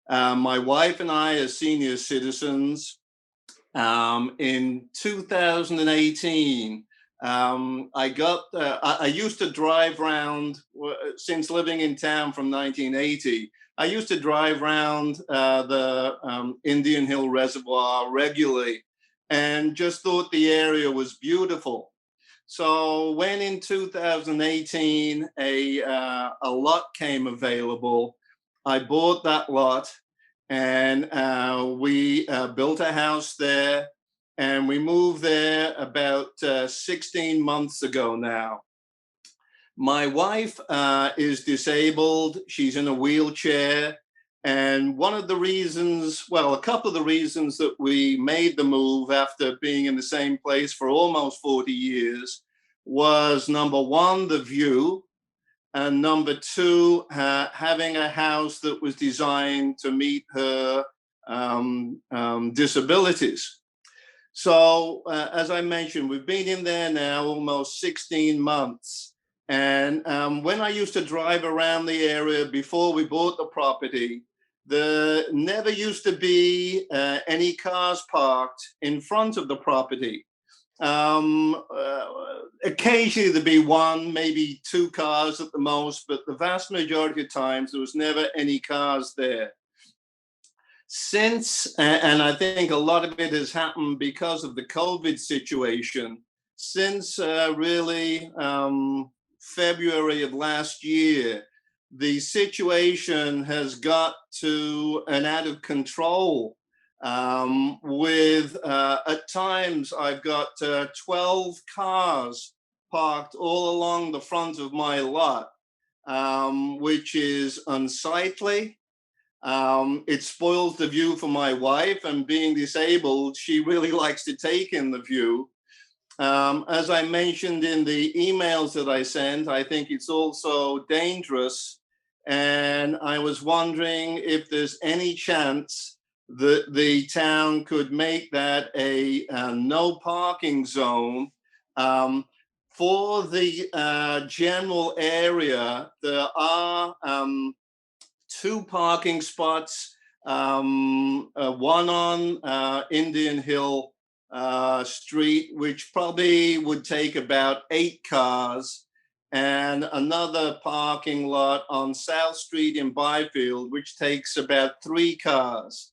My wife and I, as senior citizens, in 2018, I used to drive around, since living in town from 1980, I used to drive around the Indian Hill Reservoir regularly and just thought the area was beautiful. So when in 2018, a lot came available, I bought that lot. And we built a house there, and we moved there about 16 months ago now. My wife is disabled. She's in a wheelchair. And one of the reasons, well, a couple of the reasons that we made the move after being in the same place for almost 40 years was, number one, the view. And number two, having a house that was designed to meet her disabilities. So as I mentioned, we've been in there now almost 16 months. And when I used to drive around the area before we bought the property, there never used to be any cars parked in front of the property. Occasionally there'd be one, maybe two cars at the most, but the vast majority of times there was never any cars there. Since, and I think a lot of it has happened because of the COVID situation, since really February of last year, the situation has got to an out of control. With at times I've got 12 cars parked all along the front of my lot, which is unsightly. It spoils the view for my wife, and being disabled, she really likes to take in the view. As I mentioned in the emails that I sent, I think it's also dangerous. And I was wondering if there's any chance that the town could make that a no parking zone. For the general area, there are two parking spots, one on Indian Hill Street, which probably would take about 8 cars, and another parking lot on South Street in Byfield, which takes about 3 cars.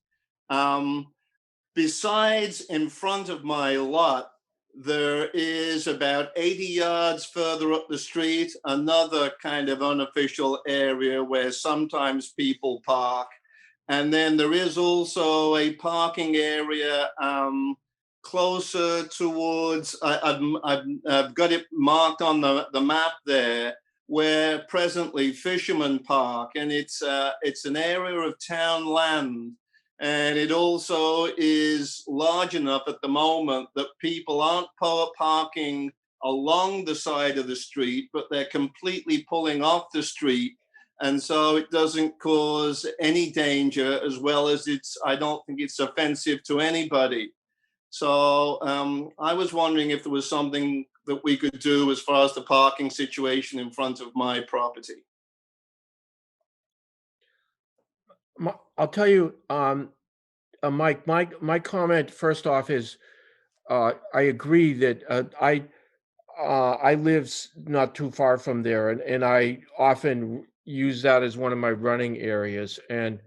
Besides, in front of my lot, there is about 80 yards further up the street, another kind of unofficial area where sometimes people park. And then there is also a parking area closer towards, I've got it marked on the map there, where presently fishermen park, and it's an area of town land. And it also is large enough at the moment that people aren't parking along the side of the street, but they're completely pulling off the street. And so it doesn't cause any danger, as well as I don't think it's offensive to anybody. So I was wondering if there was something that we could do as far as the parking situation in front of my property. I'll tell you, Mike, my comment first off is, I agree that I live not too far from there, and I often use that as one of my running areas. And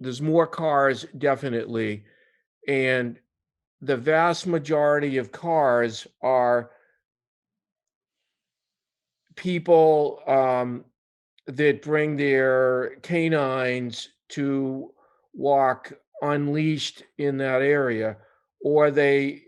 there's more cars, definitely, and the vast majority of cars are people that bring their canines to walk unleashed in that area, or they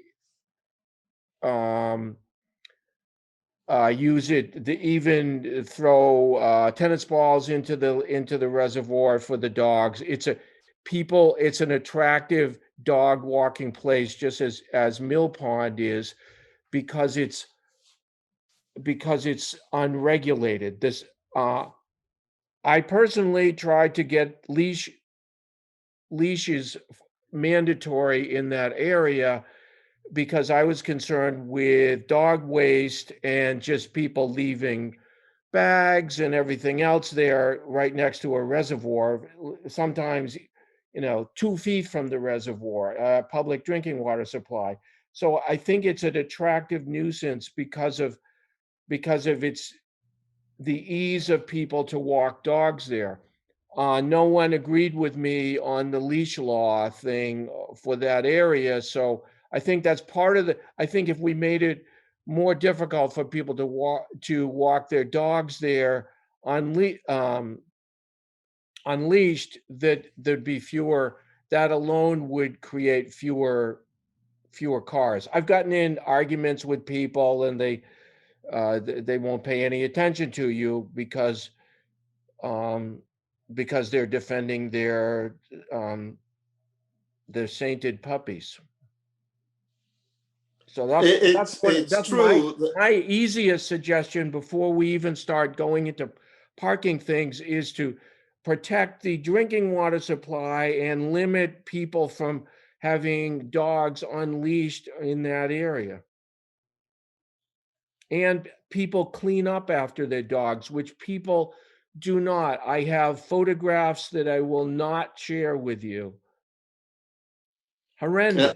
use it to even throw tennis balls into the reservoir for the dogs. It's an attractive dog walking place, just as Mill Pond is, because it's unregulated. I personally tried to get leashes mandatory in that area because I was concerned with dog waste and just people leaving bags and everything else there right next to a reservoir, sometimes 2 feet from the reservoir, public drinking water supply. So I think it's an attractive nuisance because of its the ease of people to walk dogs there. No one agreed with me on the leash law thing for that area, so I think that's part of I think if we made it more difficult for people to walk their dogs there unleashed, that there'd be fewer. That alone would create fewer cars. I've gotten in arguments with people, and they won't pay any attention to you because they're defending their sainted puppies. So It's that's my true. easiest suggestion before we even start going into parking things, is to protect the drinking water supply and limit people from having dogs unleashed in that area. And people clean up after their dogs, which people do not. I have photographs that I will not share with you. Horrendous.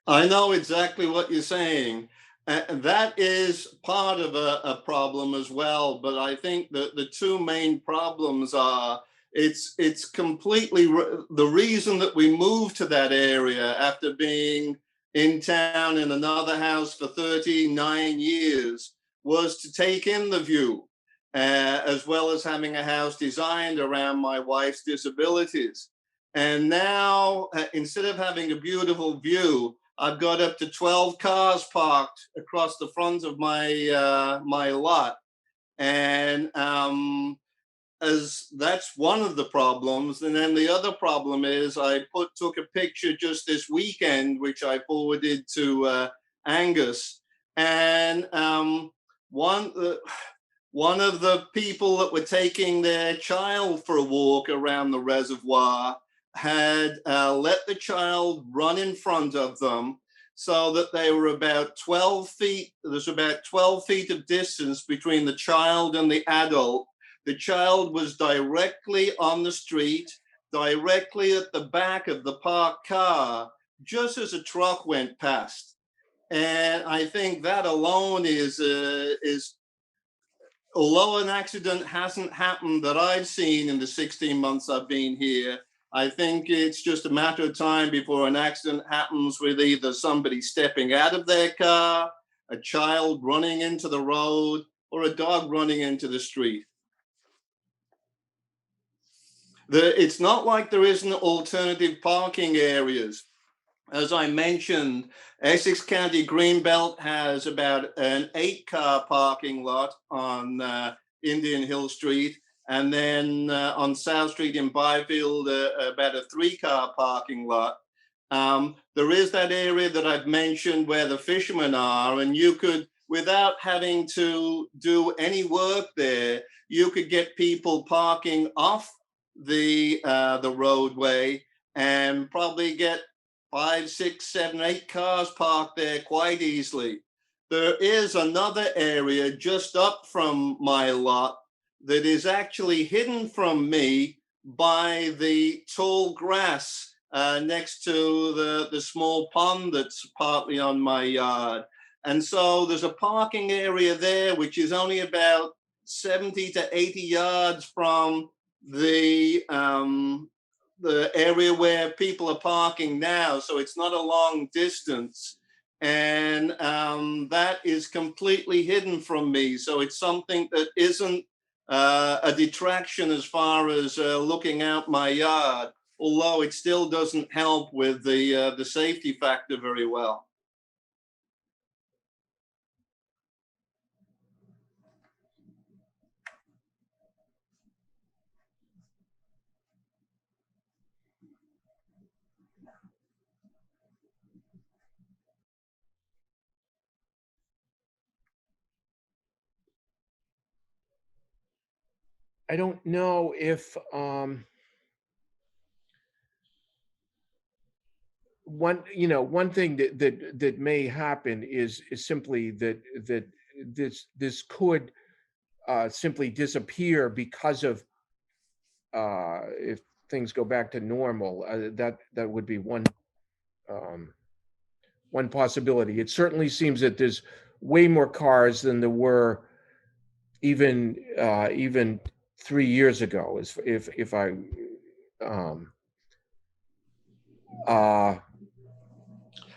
I know exactly what you're saying. That is part of a problem as well. But I think that the two main problems are it's completely the reason that we moved to that area after being in town in another house for 39 years was to take in the view, as well as having a house designed around my wife's disabilities. And now, instead of having a beautiful view, I've got up to 12 cars parked across the front of my my lot. And as that's one of the problems. And then the other problem is I took a picture just this weekend, which I forwarded to Angus. And one of the people that were taking their child for a walk around the reservoir had let the child run in front of them, so that they were about 12 feet. There's about 12 feet of distance between the child and the adult. The child was directly on the street, directly at the back of the parked car, just as a truck went past. And I think that alone is although an accident hasn't happened that I've seen in the 16 months I've been here, I think it's just a matter of time before an accident happens with either somebody stepping out of their car, a child running into the road, or a dog running into the street. It's not like there isn't alternative parking areas. As I mentioned, Essex County Greenbelt has about an 8-car parking lot on Indian Hill Street. And then on South Street in Byfield, about a 3-car parking lot. There is that area that I've mentioned where the fishermen are, and you could, without having to do any work there, you could get people parking off the roadway and probably get 5, 6, 7, 8 cars parked there quite easily. There is another area just up from my lot that is actually hidden from me by the tall grass next to the small pond that's partly on my yard. And so there's a parking area there, which is only about 70 to 80 yards from the area where people are parking now. So it's not a long distance. And that is completely hidden from me. So it's something that isn't a detraction as far as looking out my yard. although it still doesn't help with the safety factor very well. I don't know if one thing that may happen is simply that this could simply disappear because of if things go back to normal. That would be one possibility. It certainly seems that there's way more cars than there were even 3 years ago. As if I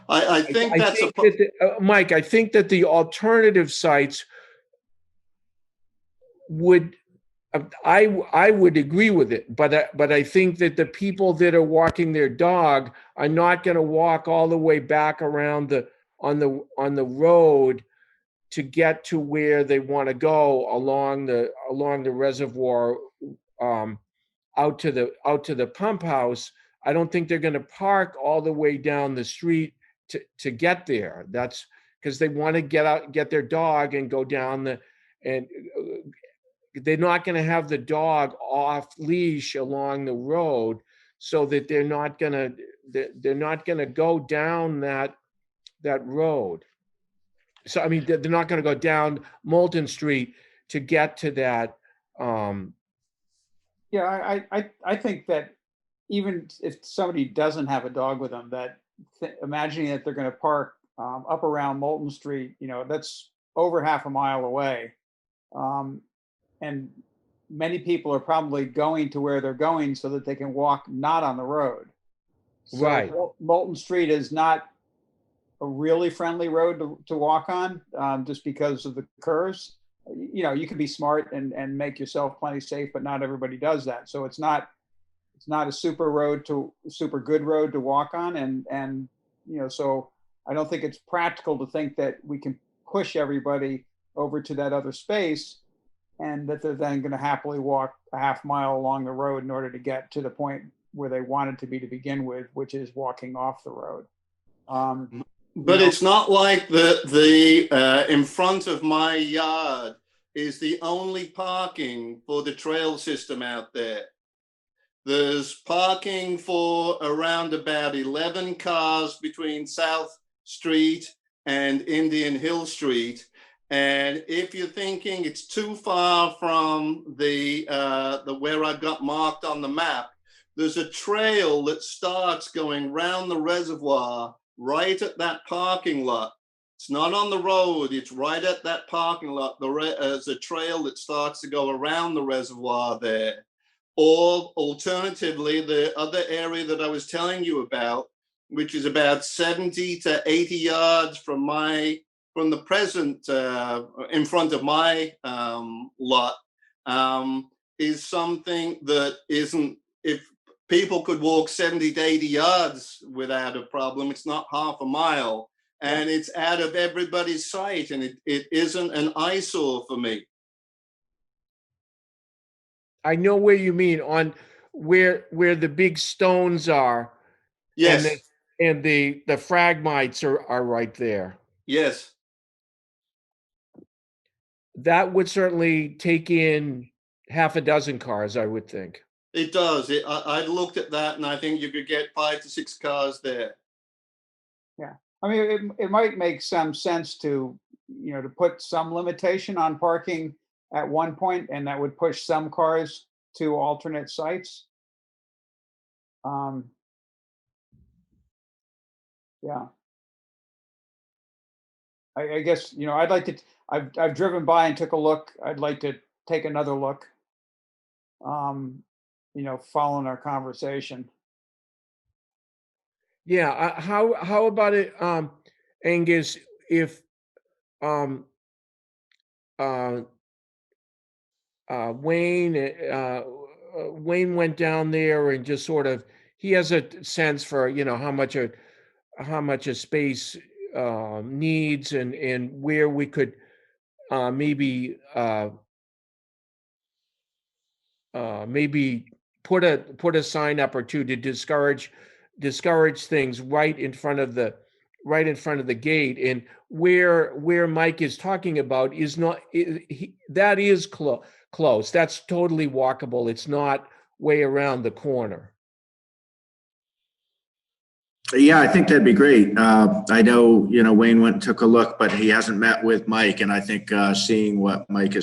I think I that's think that Mike, I think that the alternative sites would, I would agree with it, but I think that the people that are walking their dog are not going to walk all the way back around on the road to get to where they want to go along the reservoir, out to the pump house. I don't think they're going to park all the way down the street to get there. That's because they want to get their dog and go down and they're not going to have the dog off leash along the road, so that they're not going to go down that road. So I mean, they're not going to go down Moulton Street to get to that. Yeah, I think that even if somebody doesn't have a dog with them, that imagining that they're going to park up around Moulton Street, that's over half a mile away. And many people are probably going to where they're going so that they can walk not on the road. So Right. Moulton Street is not a really friendly road to walk on, just because of the curves. You can be smart and make yourself plenty safe, but not everybody does that. So it's not a super good road to walk on. And so I don't think it's practical to think that we can push everybody over to that other space and that they're then going to happily walk a half mile along the road in order to get to the point where they wanted to be to begin with, which is walking off the road. But it's not like the in front of my yard is the only parking for the trail system out there. There's parking for around about 11 cars between South Street and Indian Hill Street. And if you're thinking it's too far from the where I've got marked on the map, there's a trail that starts going round the reservoir right at that parking lot. It's not on the road, it's right at that parking lot. There's a trail that starts to go around the reservoir there. Or alternatively, the other area that I was telling you about, which is about 70 to 80 yards from the present, in front of my lot, is something that isn't, if people could walk 70 to 80 yards without a problem, it's not half a mile, and it's out of everybody's sight, and it isn't an eyesore for me. I know where you mean, on where the big stones are. Yes. And the fragmites are right there. Yes. That would certainly take in half a dozen cars, I would think. It does. I looked at that, and I think you could get 5 to 6 cars there. Yeah, I mean, it might make some sense to put some limitation on parking at one point, and that would push some cars to alternate sites. Yeah. I guess, I'd like to, I've driven by and took a look. I'd like to take another look, following our conversation. Yeah, how about it, Angus, if Wayne went down there and just sort of he has a sense for, how much a space needs and where we could maybe maybe put a sign up or two to discourage things right in front of the gate. And where Mike is talking about is not, that is close. That's totally walkable. It's not way around the corner. Yeah, I think that'd be great. I know, Wayne went and took a look, but he hasn't met with Mike. And I think seeing what Mike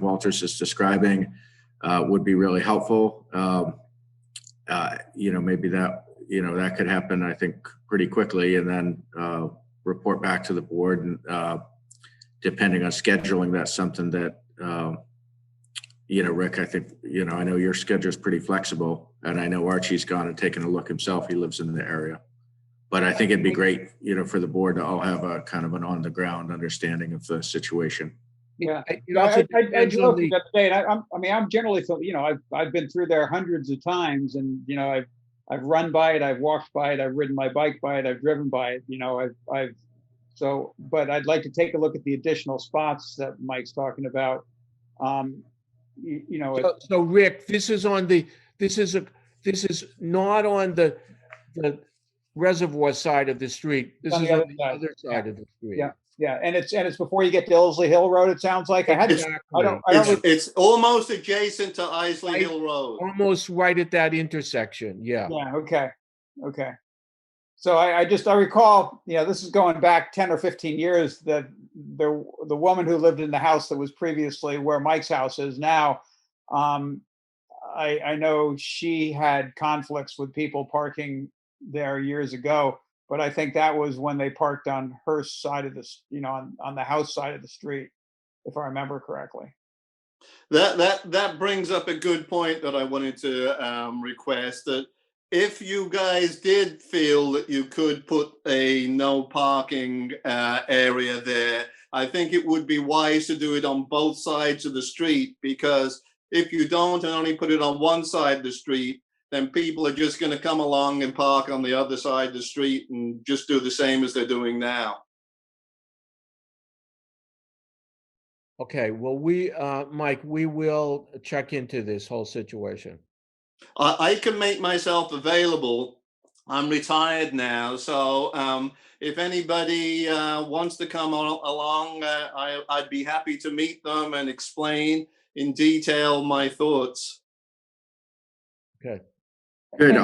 Walters is describing would be really helpful. Maybe that could happen, I think, pretty quickly, and then report back to the board. And depending on scheduling, that's something that, Rick, I think, I know your schedule is pretty flexible, and I know Archie's gone and taken a look himself. He lives in the area. But I think it'd be great, for the board to all have a kind of an on the ground understanding of the situation. Yeah, It I also drove depends through on the- that today, and I'm generally, I've been through there hundreds of times, and I've run by it, I've walked by it, I've ridden my bike by it, I've driven by it. But I'd like to take a look at the additional spots that Mike's talking about. So Rick, this is not on the reservoir side of the street. This On is the on other the side. other side of the street. Yeah, and it's before you get to Ilsley Hill Road. It sounds like It's almost adjacent to Isley Hill Road. Almost right at that intersection. Yeah. Yeah. Okay. So I recall, this is going back 10 or 15 years, that the woman who lived in the house that was previously where Mike's house is now, I know she had conflicts with people parking there years ago, but I think that was when they parked on her side of this, on the house side of the street, if I remember correctly. That brings up a good point that I wanted to request, that if you guys did feel that you could put a no parking area there, I think it would be wise to do it on both sides of the street, because if you don't and only put it on one side of the street, then people are just going to come along and park on the other side of the street and just do the same as they're doing now. Okay. Well, Mike, we will check into this whole situation. I can make myself available. I'm retired now, so if anybody wants to come along, I'd be happy to meet them and explain in detail my thoughts. Okay. Good.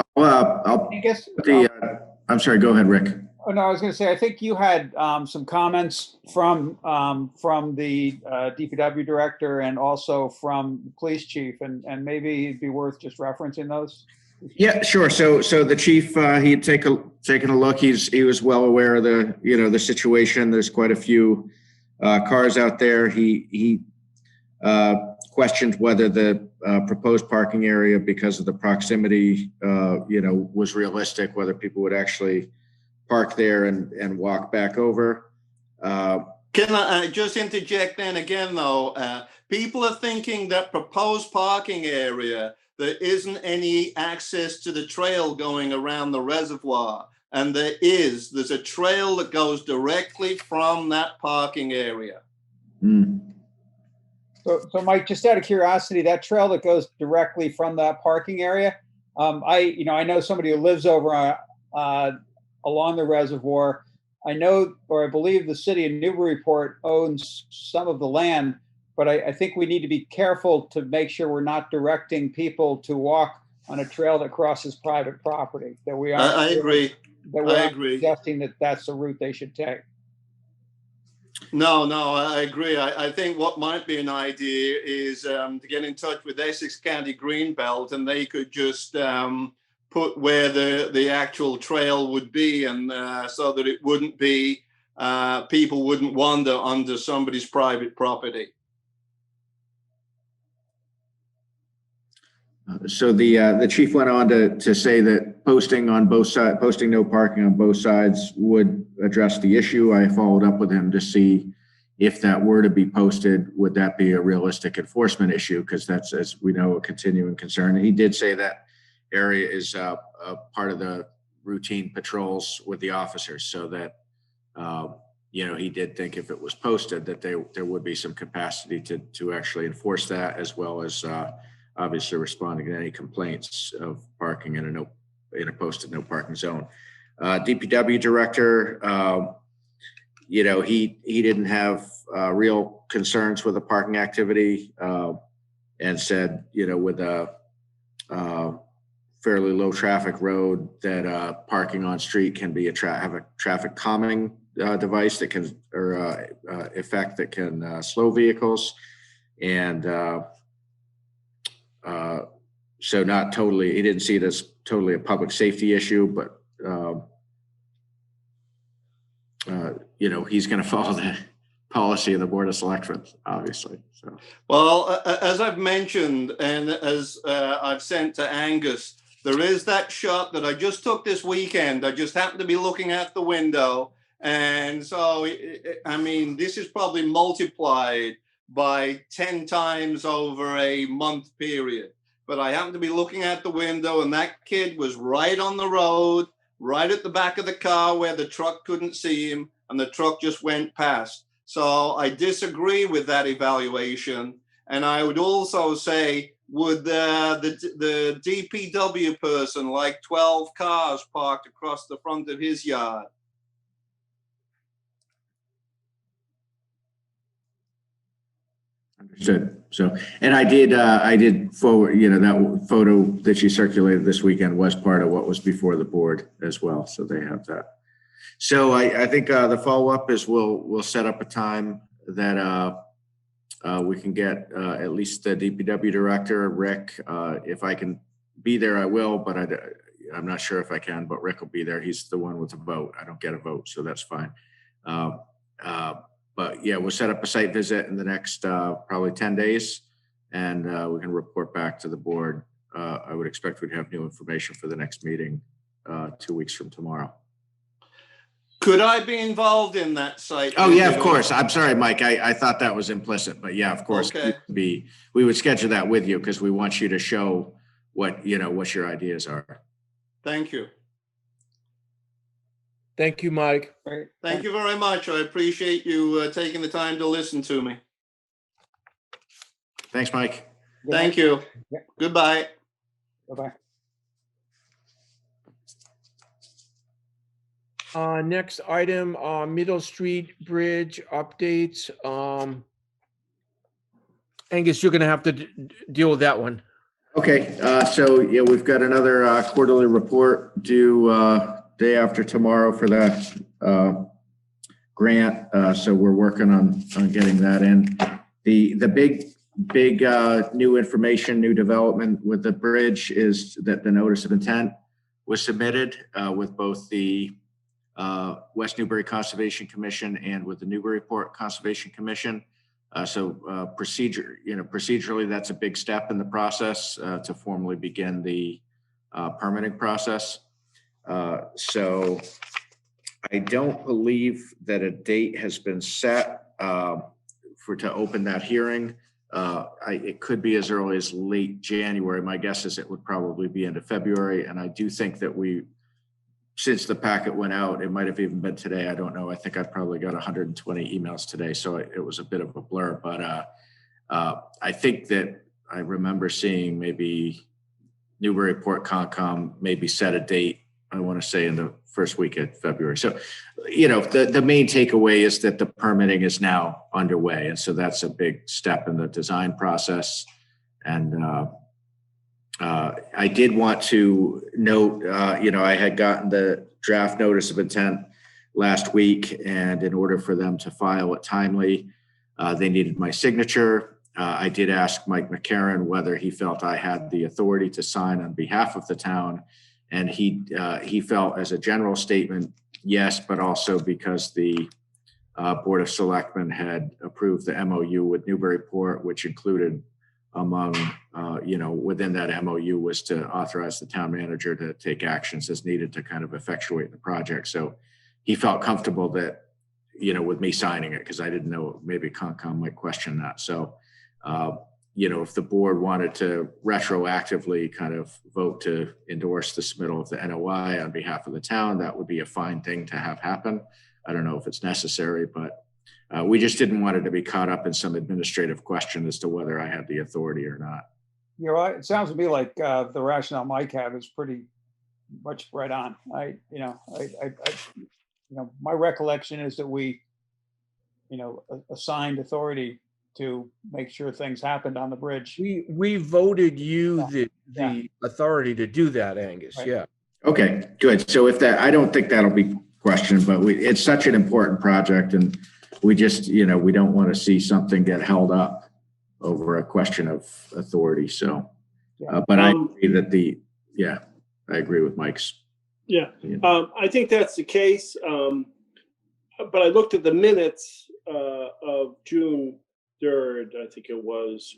I'm sorry. Go ahead, Rick. Oh, no, I was going to say, I think you had some comments from the DPW director and also from the police chief, and maybe it'd be worth just referencing those. Yeah, sure. So the chief, he had taken a look. He was well aware of the situation. There's quite a few cars out there. He questioned whether the proposed parking area, because of the proximity, was realistic, whether people would actually park there and walk back over. Can I just interject then again, though? People are thinking that proposed parking area, there isn't any access to the trail going around the reservoir. And there's a trail that goes directly from that parking area. Mm. So Mike, just out of curiosity, that trail that goes directly from that parking area, I know somebody who lives over along the reservoir. I know, or I believe the city of Newburyport owns some of the land, but I think we need to be careful to make sure we're not directing people to walk on a trail that crosses private property. That we are. I agree. I agree. Suggesting that that's the route they should take. No, I agree. I think what might be an idea is to get in touch with Essex County Greenbelt, and they could just put where the actual trail would be, and so that it wouldn't be, people wouldn't wander onto somebody's private property. So the chief went on to say that posting no parking on both sides would address the issue. I followed up with him to see if that were to be posted, would that be a realistic enforcement issue? Because that's, as we know, a continuing concern. And he did say that area is a part of the routine patrols with the officers, so that, he did think if it was posted that there would be some capacity to actually enforce that, as well as obviously responding to any complaints of parking in a posted no parking zone. DPW director, he didn't have real concerns with the parking activity, and said, with a fairly low traffic road, that parking on street can be have a traffic calming device that can, or effect that can slow vehicles. And so not totally, he didn't see it as totally a public safety issue, but he's going to follow the policy of the Board of Selectmen, obviously. So, well, as I've mentioned, and as I've sent to Angus, there is that shot that I just took this weekend. I just happened to be looking out the window. And so, I mean, this is probably multiplied by 10 times over a month period. But I happened to be looking out the window, and that kid was right on the road, right at the back of the car where the truck couldn't see him, and the truck just went past. So I disagree with that evaluation. And I would also say, would the DPW person like 12 cars parked across the front of his yard? Understood. So, and I did forward, that photo that you circulated this weekend was part of what was before the board as well. So they have that. So I think the follow-up is we'll set up a time that we can get at least the DPW director, Rick. If I can be there, I will, but I'm not sure if I can, but Rick will be there. He's the one with the vote. I don't get a vote, so that's fine. But yeah, we'll set up a site visit in the next probably 10 days, and we can report back to the board. I would expect we'd have new information for the next meeting 2 weeks from tomorrow. Could I be involved in that site? Oh yeah, of course. I'm sorry, Mike. I thought that was implicit, but yeah, of course. Okay. We would schedule that with you because we want you to show what your ideas are. Thank you. Thank you, Mike. Great. Thank you very much. I appreciate you taking the time to listen to me. Thanks, Mike. Thank you. Yeah. Goodbye. Bye-bye. Next item, Middle Street Bridge updates. Angus, you're gonna have to deal with that one. Okay, so yeah, we've got another quarterly report due day after tomorrow for that grant. So we're working on getting that in. The big new information, new development with the bridge is that the notice of intent was submitted with both the West Newbury Conservation Commission and with the Newburyport Conservation Commission. Procedurally, that's a big step in the process to formally begin the permitting process. So I don't believe that a date has been set to open that hearing. It could be as early as late January. My guess is it would probably be into February. And I do think that since the packet went out, it might have even been today. I don't know. I think I probably got 120 emails today. So it was a bit of a blur, but I think that I remember seeing maybe Newburyport Concom maybe set a date, I want to say in the first week of February. So, the main takeaway is that the permitting is now underway. And so that's a big step in the design process. And I did want to note, I had gotten the draft notice of intent last week, and in order for them to file it timely, they needed my signature. I did ask Mike McCarron whether he felt I had the authority to sign on behalf of the town, and he felt, as a general statement, yes, but also because the Board of Selectmen had approved the MOU with Newburyport, which included among, within that MOU was to authorize the town manager to take actions as needed to kind of effectuate the project. So he felt comfortable that, with me signing it, because I didn't know maybe Concom might question that. So if the board wanted to retroactively kind of vote to endorse the submittal of the NOI on behalf of the town, that would be a fine thing to have happen. I don't know if it's necessary, but we just didn't want it to be caught up in some administrative question as to whether I had the authority or not. It sounds to me like the rationale Mike had is pretty much right on. My recollection is that we, assigned authority to make sure things happened on the bridge. We voted you the authority to do that, Angus. Right. Yeah. Okay, good. So I don't think that'll be questioned, but it's such an important project, and we just, we don't want to see something get held up over a question of authority. So, but I agree that I agree with Mike's. Yeah, I think that's the case. But I looked at the minutes of June 3rd, I think it was,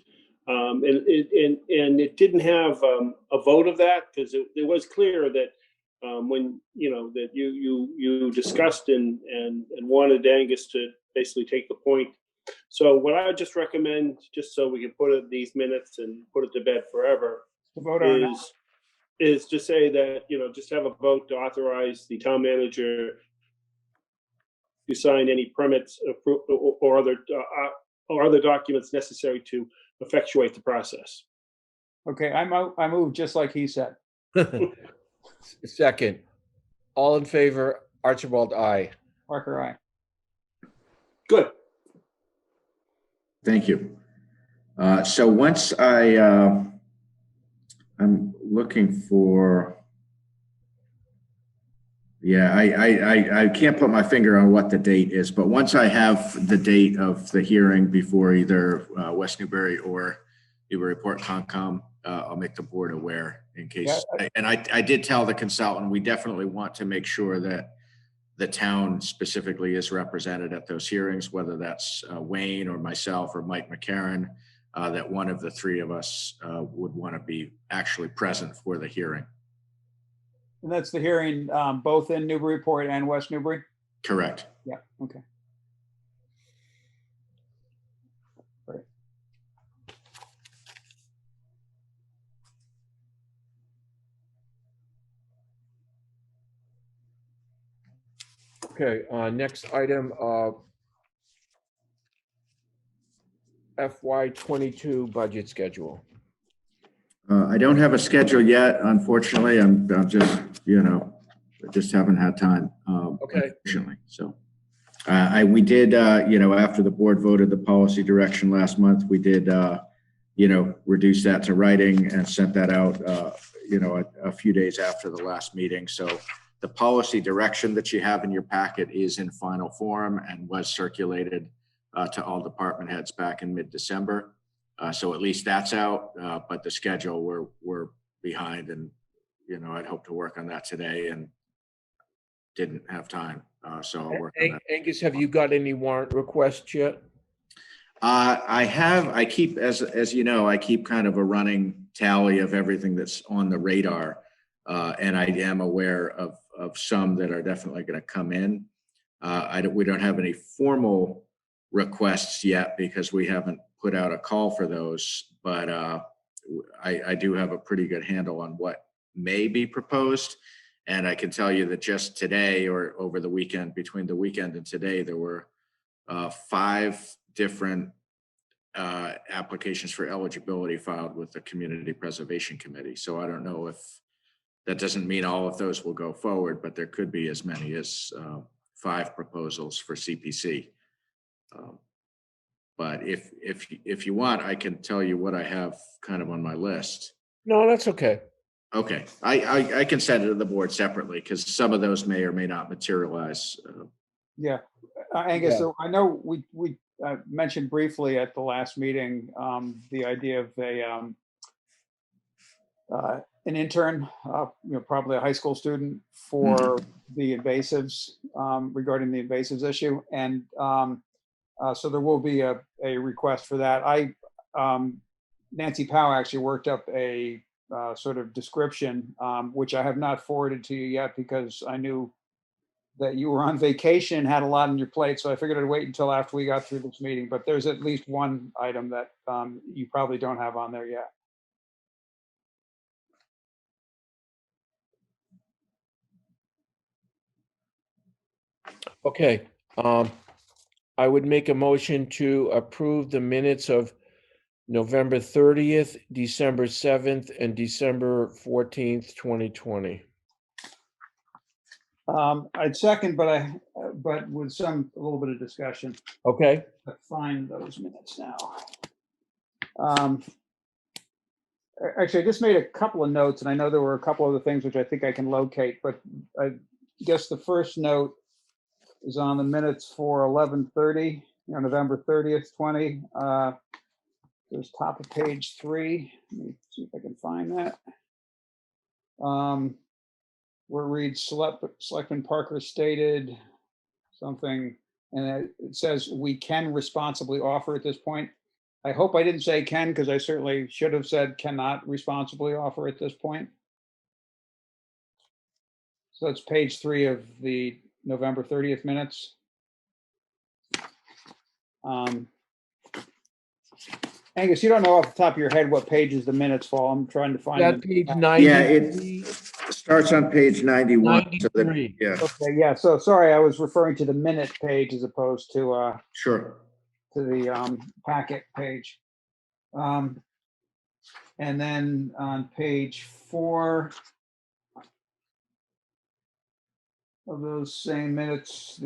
and it didn't have a vote of that, because it was clear that when that you discussed and wanted Angus to basically take the point. So what I would just recommend, just so we can put it in these minutes and put it to bed forever, is to say that just have a vote to authorize the town manager to sign any permits or other documents necessary to effectuate the process. Okay, I move just like he said. Second. All in favor, Archibald, aye. Parker, aye. Good. Thank you. So once I'm looking for, I can't put my finger on what the date is, but once I have the date of the hearing before either West Newbury or Newburyport Concom, I'll make the board aware in case. I did tell the consultant, we definitely want to make sure that the town specifically is represented at those hearings, whether that's Wayne or myself or Mike McCarron, that one of the three of us would want to be actually present for the hearing. And that's the hearing both in Newburyport and West Newbury? Correct. Yeah, okay. Great. Okay, next item, FY22 budget schedule. I don't have a schedule yet, unfortunately. I'm just, I just haven't had time. Okay. Unfortunately. So we did, after the board voted the policy direction last month, we did, reduce that to writing and sent that out, a few days after the last meeting. So the policy direction that you have in your packet is in final form and was circulated to all department heads back in mid-December. So at least that's out, but the schedule we're behind, and I'd hope to work on that today and didn't have time. So I'll work on that. Angus, have you got any warrant requests yet? I keep, as you know, I keep kind of a running tally of everything that's on the radar, and I am aware of some that are definitely going to come in. We don't have any formal requests yet because we haven't put out a call for those, but I do have a pretty good handle on what may be proposed. And I can tell you that just today or over the weekend, between the weekend and today, there were 5 different applications for eligibility filed with the Community Preservation Committee. So I don't know if that doesn't mean all of those will go forward, but there could be as many as 5 proposals for CPC. But if you want, I can tell you what I have kind of on my list. No, that's okay. Okay, I can send it to the board separately because some of those may or may not materialize. Yeah, Angus, so I know we mentioned briefly at the last meeting the idea of an intern, probably a high school student for the invasives, regarding the invasives issue, and so there will be a request for that. Nancy Powell actually worked up a sort of description, which I have not forwarded to you yet because I knew that you were on vacation and had a lot on your plate, so I figured I'd wait until after we got through this meeting, but there's at least one item that you probably don't have on there yet. Okay, I would make a motion to approve the minutes of November 30th, December 7th, and December 14th, 2020. I'd second, but with a little bit of discussion. Okay, Let's find those minutes now. Actually, I just made a couple of notes, and I know there were a couple other things which I think I can locate, but I guess the first note is on the minutes for 11:30, November 30th, 20. There's top of page 3. Let me see if I can find that. Where it reads Selectman Parker stated something, and it says we can responsibly offer at this point. I hope I didn't say can, because I certainly should have said cannot responsibly offer at this point. So that's page 3 of the November 30th minutes. Angus, you don't know off the top of your head what pages the minutes fall. I'm trying to find that them. page 90. Yeah, it starts on page 91. So that, 93. yeah, Okay, yeah. So sorry, I was referring to the minute page as opposed to sure. to the packet page. And then on page 4 of those same minutes,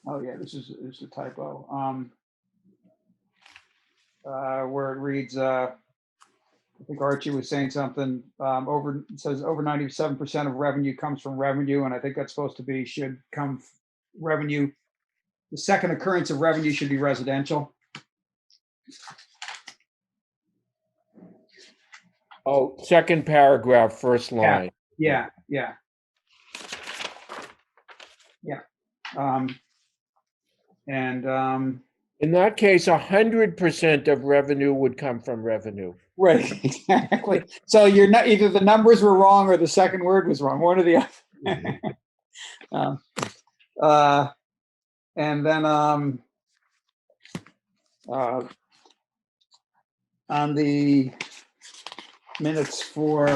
oh yeah, this is a typo. Where it reads, I think Archie was saying something, it says over 97% of revenue comes from revenue, and I think that's supposed to be should come revenue. The second occurrence of revenue should be residential. Oh, second paragraph, first line. Yeah. In that case, 100% of revenue would come from revenue. Right, exactly. So you're not, either the numbers were wrong or the second word was wrong, one or the other. And then on the minutes for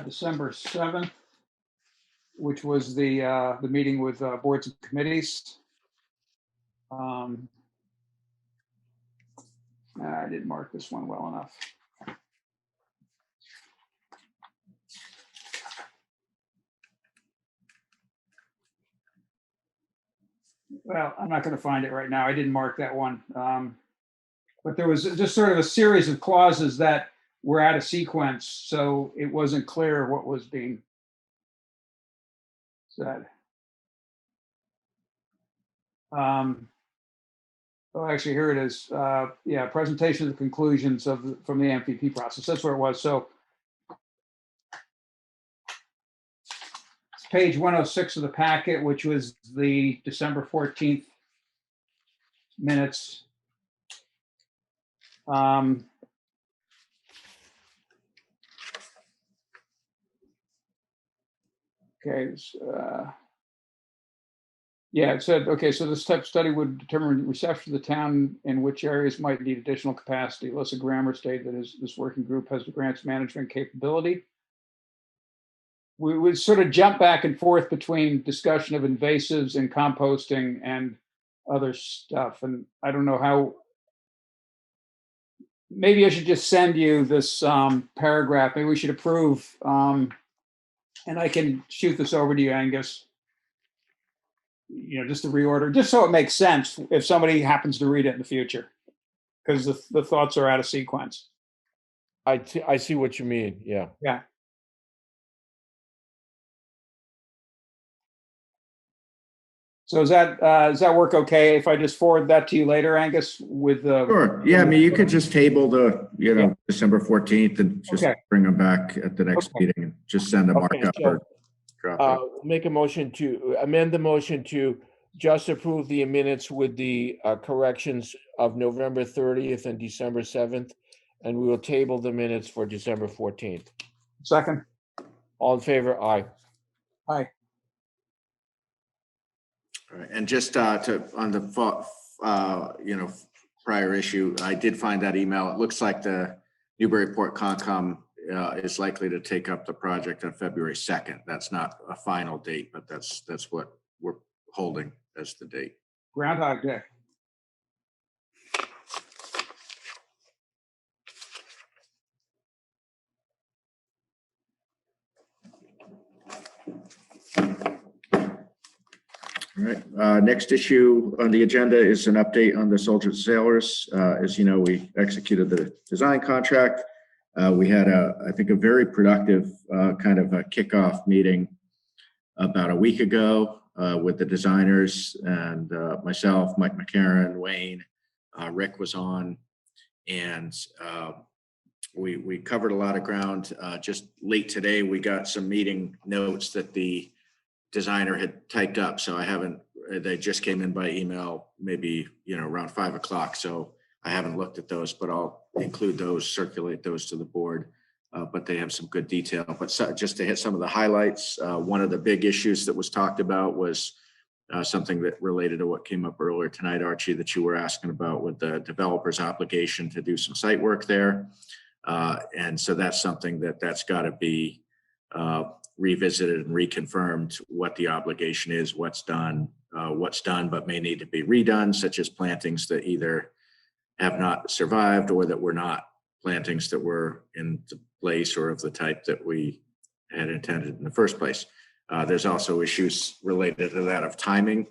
December 7th, which was the meeting with boards and committees. I didn't mark this one well enough. Well, I'm not going to find it right now. I didn't mark that one. But there was just sort of a series of clauses that were out of sequence, so it wasn't clear what was being said. Oh, actually, here it is. Yeah, presentation of the conclusions from the MVP process. That's where it was. So it's page 106 of the packet, which was the December 14th minutes. Okay. Yeah, it said, okay, so this type of study would determine reception of the town in which areas might need additional capacity. Alyssa Grammer stated that this working group has the grants management capability. We would sort of jump back and forth between discussion of invasives and composting and other stuff. And I don't know how, maybe I should just send you this paragraph. Maybe we should approve, and I can shoot this over to you, Angus. Just to reorder, just so it makes sense if somebody happens to read it in the future, because the thoughts are out of sequence. I see what you mean. Yeah. Yeah. So does that work okay if I just forward that to you later, Angus? With Sure. Yeah, I mean, you could just table the December 14th and just bring them back at the next meeting and just send a markup or drop it. Make a motion to amend the motion to just approve the minutes with the corrections of November 30th and December 7th, and we will table the minutes for December 14th. Second. All in favor? Aye. Aye. All right, and just on the prior issue, I did find that email. It looks like the Newbury Port Concom is likely to take up the project on February 2nd. That's not a final date, but that's what we're holding as the date. Groundhog Day. All right. Next issue on the agenda is an update on the Soldier Sailors. As you know, we executed the design contract. We had I think a very productive kind of a kickoff meeting about a week ago with the designers and myself, Mike McCarron, Wayne, Rick was on, and we covered a lot of ground. Just late today, we got some meeting notes that the designer had typed up, so they just came in by email, maybe around 5 o'clock, so I haven't looked at those, but I'll include those, circulate those to the board. But they have some good detail. But just to hit some of the highlights, one of the big issues that was talked about was something that related to what came up earlier tonight, Archie, that you were asking about with the developer's obligation to do some site work there. And so that's something that's got to be revisited and reconfirmed, what the obligation is, what's done but may need to be redone, such as plantings that either have not survived or that were not plantings that were in the place or of the type that we had intended in the first place. There's also issues related to that of timing,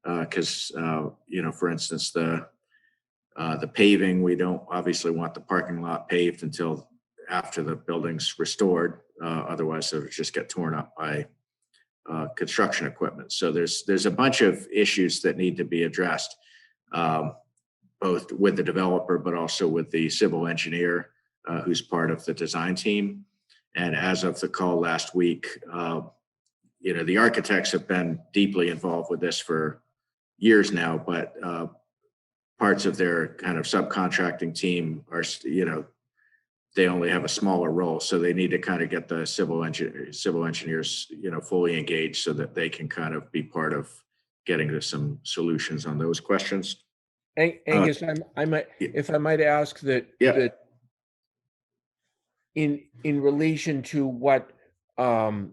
because for instance, the paving, we don't obviously want the parking lot paved until after the building's restored. Otherwise, it'll just get torn up by construction equipment. So there's a bunch of issues that need to be addressed, both with the developer, but also with the civil engineer who's part of the design team. And as of the call last week, the architects have been deeply involved with this for years now, but parts of their kind of subcontracting team are, they only have a smaller role. So they need to kind of get the civil engineers, fully engaged so that they can kind of be part of getting to some solutions on those questions. Angus, if I might ask that, that in relation to what the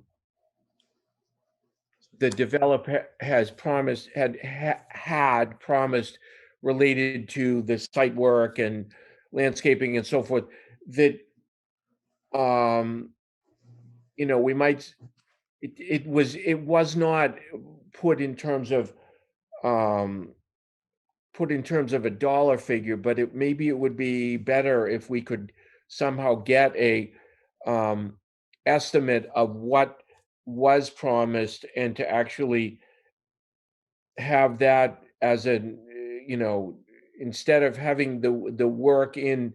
developer has promised, had promised related to the site work and landscaping and so forth, that we might, it was not put in terms of a dollar figure, but maybe it would be better if we could somehow get a estimate of what was promised, and to actually have that as instead of having the work in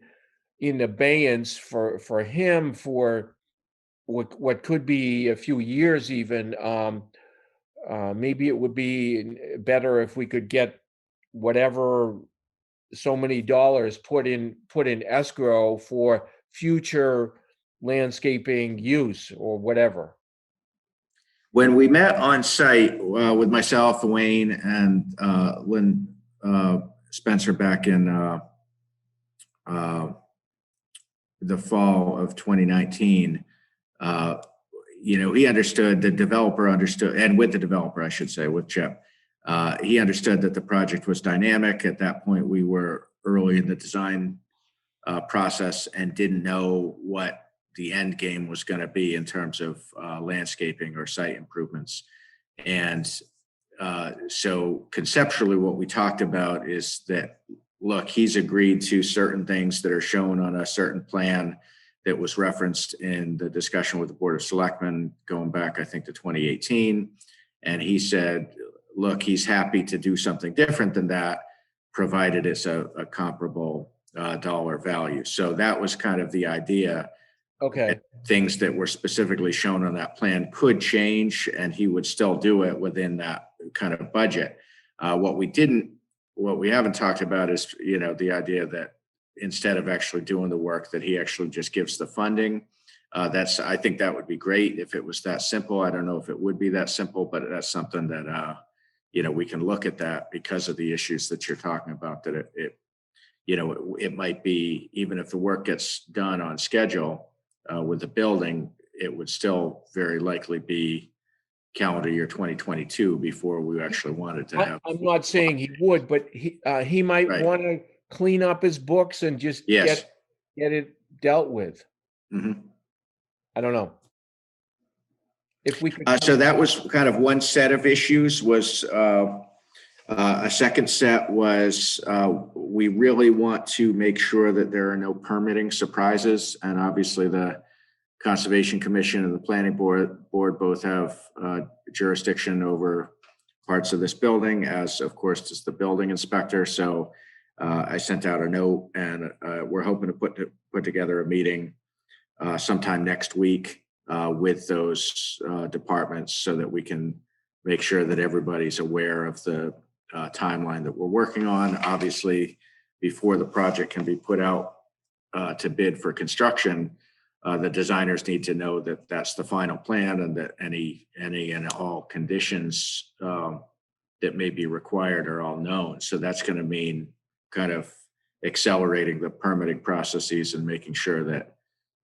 abeyance for him for what could be a few years even. Maybe it would be better if we could get whatever so many dollars put in escrow for future landscaping use or whatever. When we met on site with myself, Wayne, and Lynn Spencer back in the fall of 2019, he understood, the developer understood, and with the developer, I should say, with Chip, he understood that the project was dynamic. At that point, we were early in the design process and didn't know what the end game was going to be in terms of landscaping or site improvements. And so conceptually, what we talked about is that, look, he's agreed to certain things that are shown on a certain plan that was referenced in the discussion with the Board of Selectmen going back, I think, to 2018. And he said, look, he's happy to do something different than that, provided it's a comparable dollar value. So that was kind of the idea. Okay. Things that were specifically shown on that plan could change, and he would still do it within that kind of budget. What we haven't talked about is, the idea that instead of actually doing the work, that he actually just gives the funding I think that would be great if it was that simple. I don't know if it would be that simple, but that's something that, we can look at that because of the issues that you're talking about, that it might be, even if the work gets done on schedule with the building, it would still very likely be calendar year 2022 before we actually wanted to have. I'm not saying he would, but he might Right. want to clean up his books and just Yes. get it dealt with. Mhm. I don't know. If we could. So that was kind of one set of issues. Was a second set was we really want to make sure that there are no permitting surprises, and obviously the Conservation Commission and the Planning Board both have jurisdiction over parts of this building, as of course does the building inspector. So I sent out a note, and we're hoping to put together a meeting sometime next week with those departments, so that we can make sure that everybody's aware of the timeline that we're working on. Obviously, before the project can be put out to bid for construction, the designers need to know that that's the final plan, and that any and all conditions that may be required are all known. So that's going to mean kind of accelerating the permitting processes and making sure that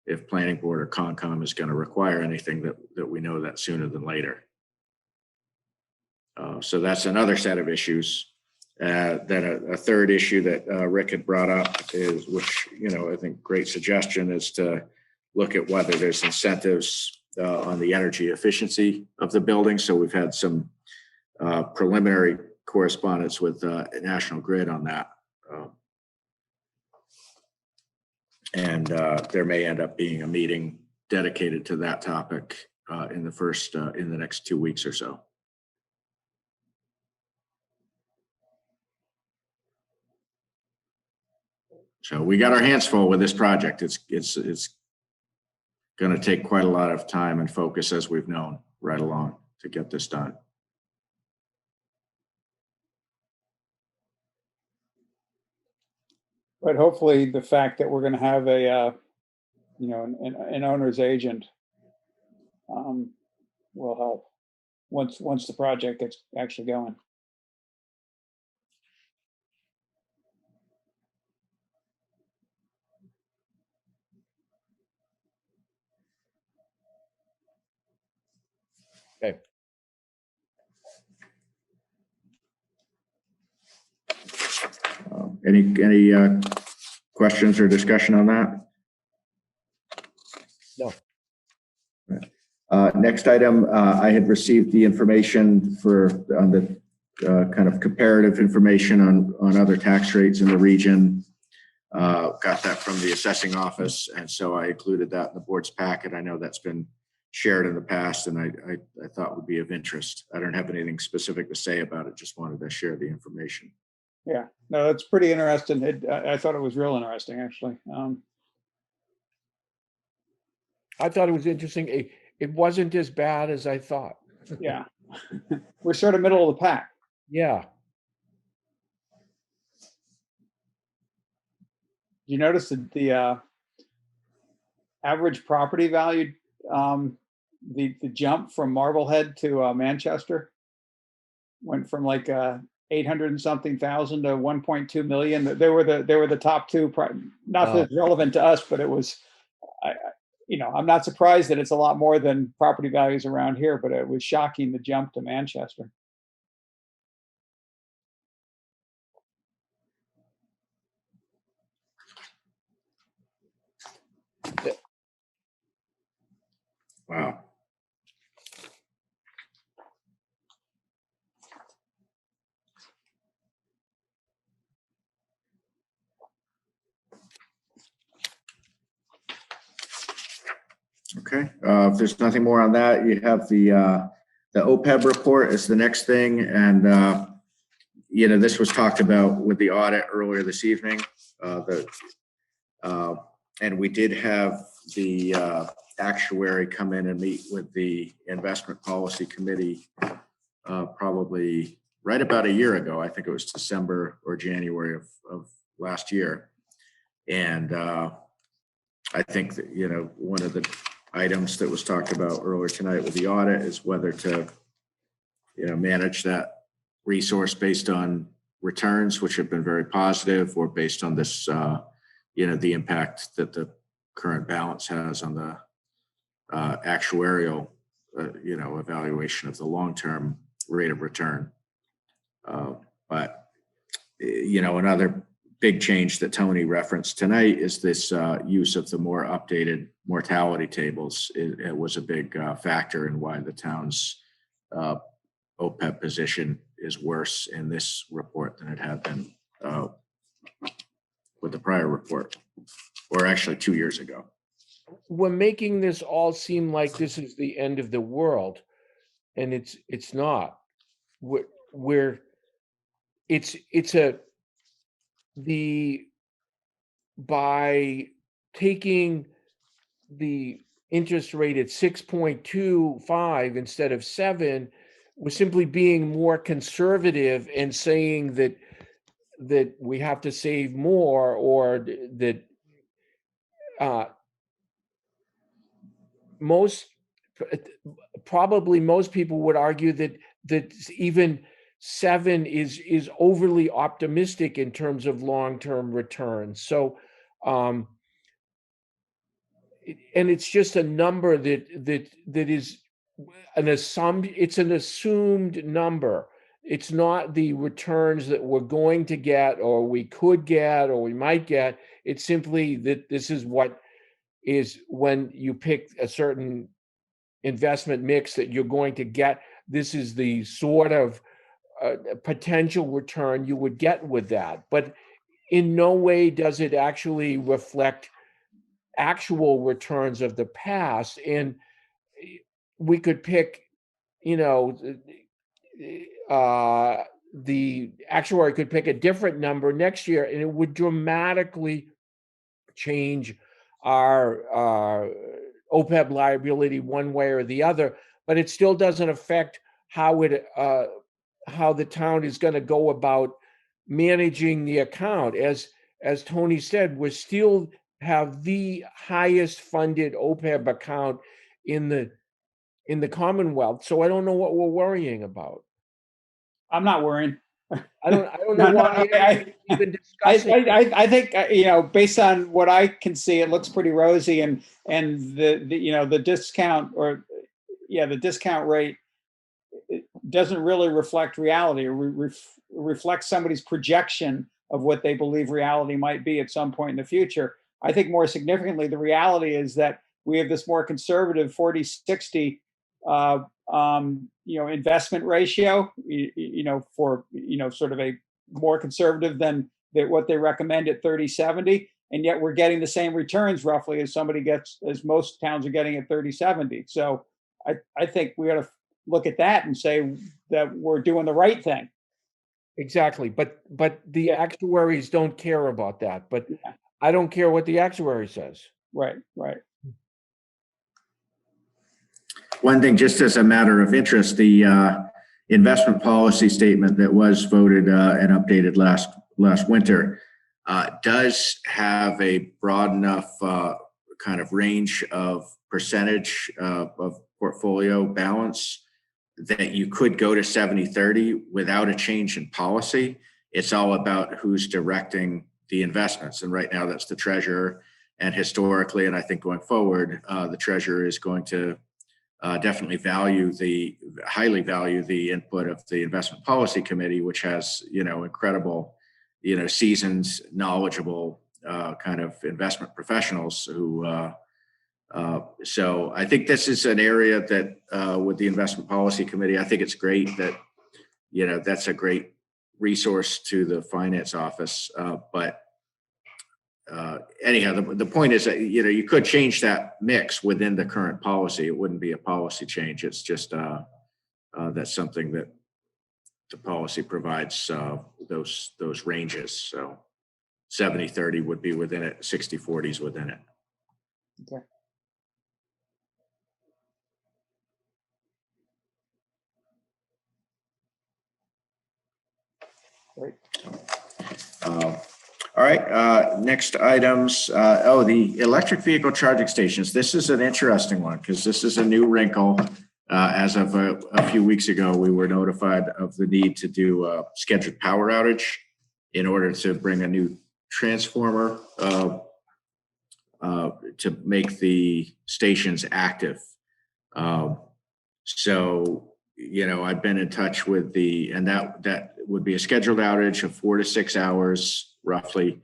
if Planning Board or Concom is going to require anything, that we know that sooner than later. So that's another set of issues. Then a third issue that Rick had brought up is, which, I think great suggestion, is to look at whether there's incentives on the energy efficiency of the building. So we've had some preliminary correspondence with National Grid on that. And there may end up being a meeting dedicated to that topic in the next 2 weeks or so. So we got our hands full with this project. It's going to take quite a lot of time and focus, as we've known right along, to get this done. But hopefully the fact that we're going to have an owner's agent will help once the project gets actually going. Okay. Any questions or discussion on that? No. Next item, I had received the information on the kind of comparative information on other tax rates in the region. Got that from the assessing office, and so I included that in the board's packet. I know that's been shared in the past, and I thought would be of interest. I don't have anything specific to say about it, just wanted to share the information. Yeah, no, that's pretty interesting. I thought it was real interesting, actually. I thought it was interesting. It wasn't as bad as I thought. Yeah, we're sort of middle of the pack. Yeah. You notice that the average property value, the jump from Marblehead to Manchester went from like 800 and something thousand to 1.2 million. They were the top two. Not that it's relevant to us, but it was. I'm not surprised that it's a lot more than property values around here, but it was shocking, the jump to Manchester. Wow. Okay, if there's nothing more on that, you have the OPEB report is the next thing. And, this was talked about with the audit earlier this evening. And we did have the actuary come in and meet with the investment policy committee probably right about a year ago. I think it was December or January of last year. And I think that, one of the items that was talked about earlier tonight with the audit is whether to, manage that resource based on returns, which have been very positive, or based on this, the impact that the current balance has on the actuarial, evaluation of the long-term rate of return. But another big change that Tony referenced tonight is this use of the more updated mortality tables. It was a big factor in why the town's OPEB position is worse in this report than it had been with the prior report, or actually 2 years ago. We're making this all seem like this is the end of the world, and it's not. By taking the interest rate at 6.25 instead of 7, we're simply being more conservative and saying that we have to save more, or that probably most people would argue that even 7 is overly optimistic in terms of long-term returns. So, and it's just a number that is it's an assumed number. It's not the returns that we're going to get, or we could get, or we might get. It's simply that this is what is when you pick a certain investment mix that you're going to get. This is the sort of potential return you would get with that. But in no way does it actually reflect actual returns of the past. And we could pick, the actuary could pick a different number next year, and it would dramatically change our OPEB liability one way or the other, but it still doesn't affect how the town is going to go about managing the account. As Tony said, we still have the highest funded OPEB account in the Commonwealth. So I don't know what we're worrying about. I'm not worrying. I don't know why I even discussing. I think based on what I can see, it looks pretty rosy, and the discount the discount rate, it doesn't really reflect reality. It reflects somebody's projection of what they believe reality might be at some point in the future. I think more significantly, the reality is that we have this more conservative 40-60 investment ratio, for sort of a more conservative than what they recommend at 30-70, and yet we're getting the same returns roughly as most towns are getting at 30-70. So I think we got to look at that and say that we're doing the right thing. Exactly, but the actuaries don't care about that. But I don't care what the actuary says. Right. One thing, just as a matter of interest, the investment policy statement that was voted and updated last winter does have a broad enough kind of range of percentage of portfolio balance that you could go to 70-30 without a change in policy. It's all about who's directing the investments. And right now that's the treasurer. And historically, and I think going forward, the treasurer is going to definitely highly value the input of the investment policy committee, which has, incredible, seasoned, knowledgeable kind of investment professionals who, so I think this is an area that with the investment policy committee, I think it's great that, that's a great resource to the finance office. But anyhow, the point is that, you could change that mix within the current policy. It wouldn't be a policy change. It's just that's something that the policy provides those ranges. So 70-30 would be within it, 60-40 is within it. Okay. Great. All right, next items. The electric vehicle charging stations. This is an interesting one because this is a new wrinkle. As of a few weeks ago, we were notified of the need to do a scheduled power outage in order to bring a new transformer to make the stations active. So, I've been in touch with and that would be a scheduled outage of 4 to 6 hours roughly.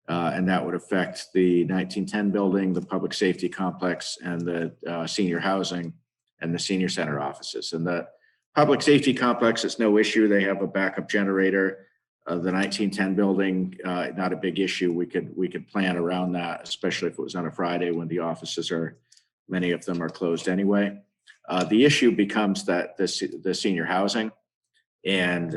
And that would affect the 1910 building, the public safety complex, and the senior housing and the senior center offices. And the public safety complex is no issue. They have a backup generator. The 1910 building, not a big issue. We could plan around that, especially if it was on a Friday when the offices many of them are closed anyway. The issue becomes that the senior housing. And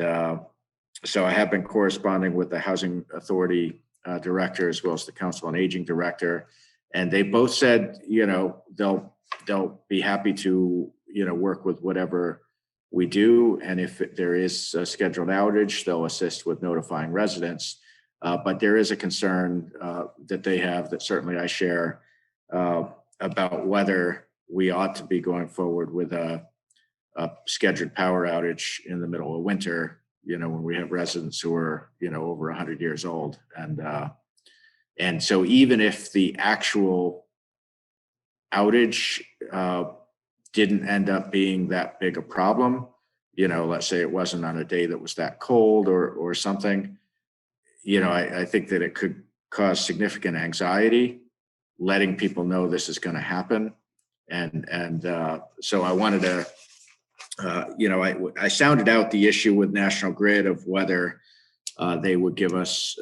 so I have been corresponding with the housing authority director as well as the council on aging director. And they both said, they'll be happy to, work with whatever we do. And if there is a scheduled outage, they'll assist with notifying residents. But there is a concern that they have that certainly I share about whether we ought to be going forward with a scheduled power outage in the middle of winter, when we have residents who are, over 100 years old. And so even if the actual outage didn't end up being that big a problem, let's say it wasn't on a day that was that cold or something, I think that it could cause significant anxiety, letting people know this is going to happen. And so I wanted to, I sounded out the issue with National Grid of whether they would give us,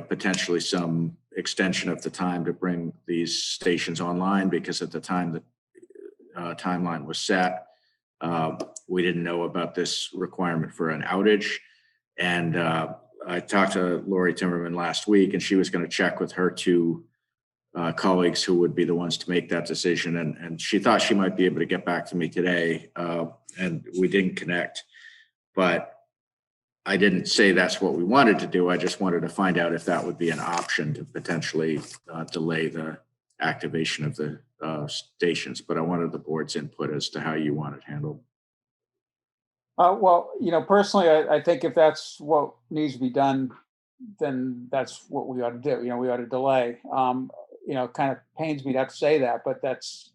potentially some extension of the time to bring these stations online, because at the time the timeline was set, we didn't know about this requirement for an outage. And I talked to Lori Timmerman last week, and she was going to check with her two colleagues who would be the ones to make that decision. And she thought she might be able to get back to me today, and we didn't connect. But I didn't say that's what we wanted to do. I just wanted to find out if that would be an option to potentially delay the activation of the stations. But I wanted the board's input as to how you want it handled. Well, personally, I think if that's what needs to be done, then that's what we ought to do. We ought to delay. Kind of pains me to have to say that, but that's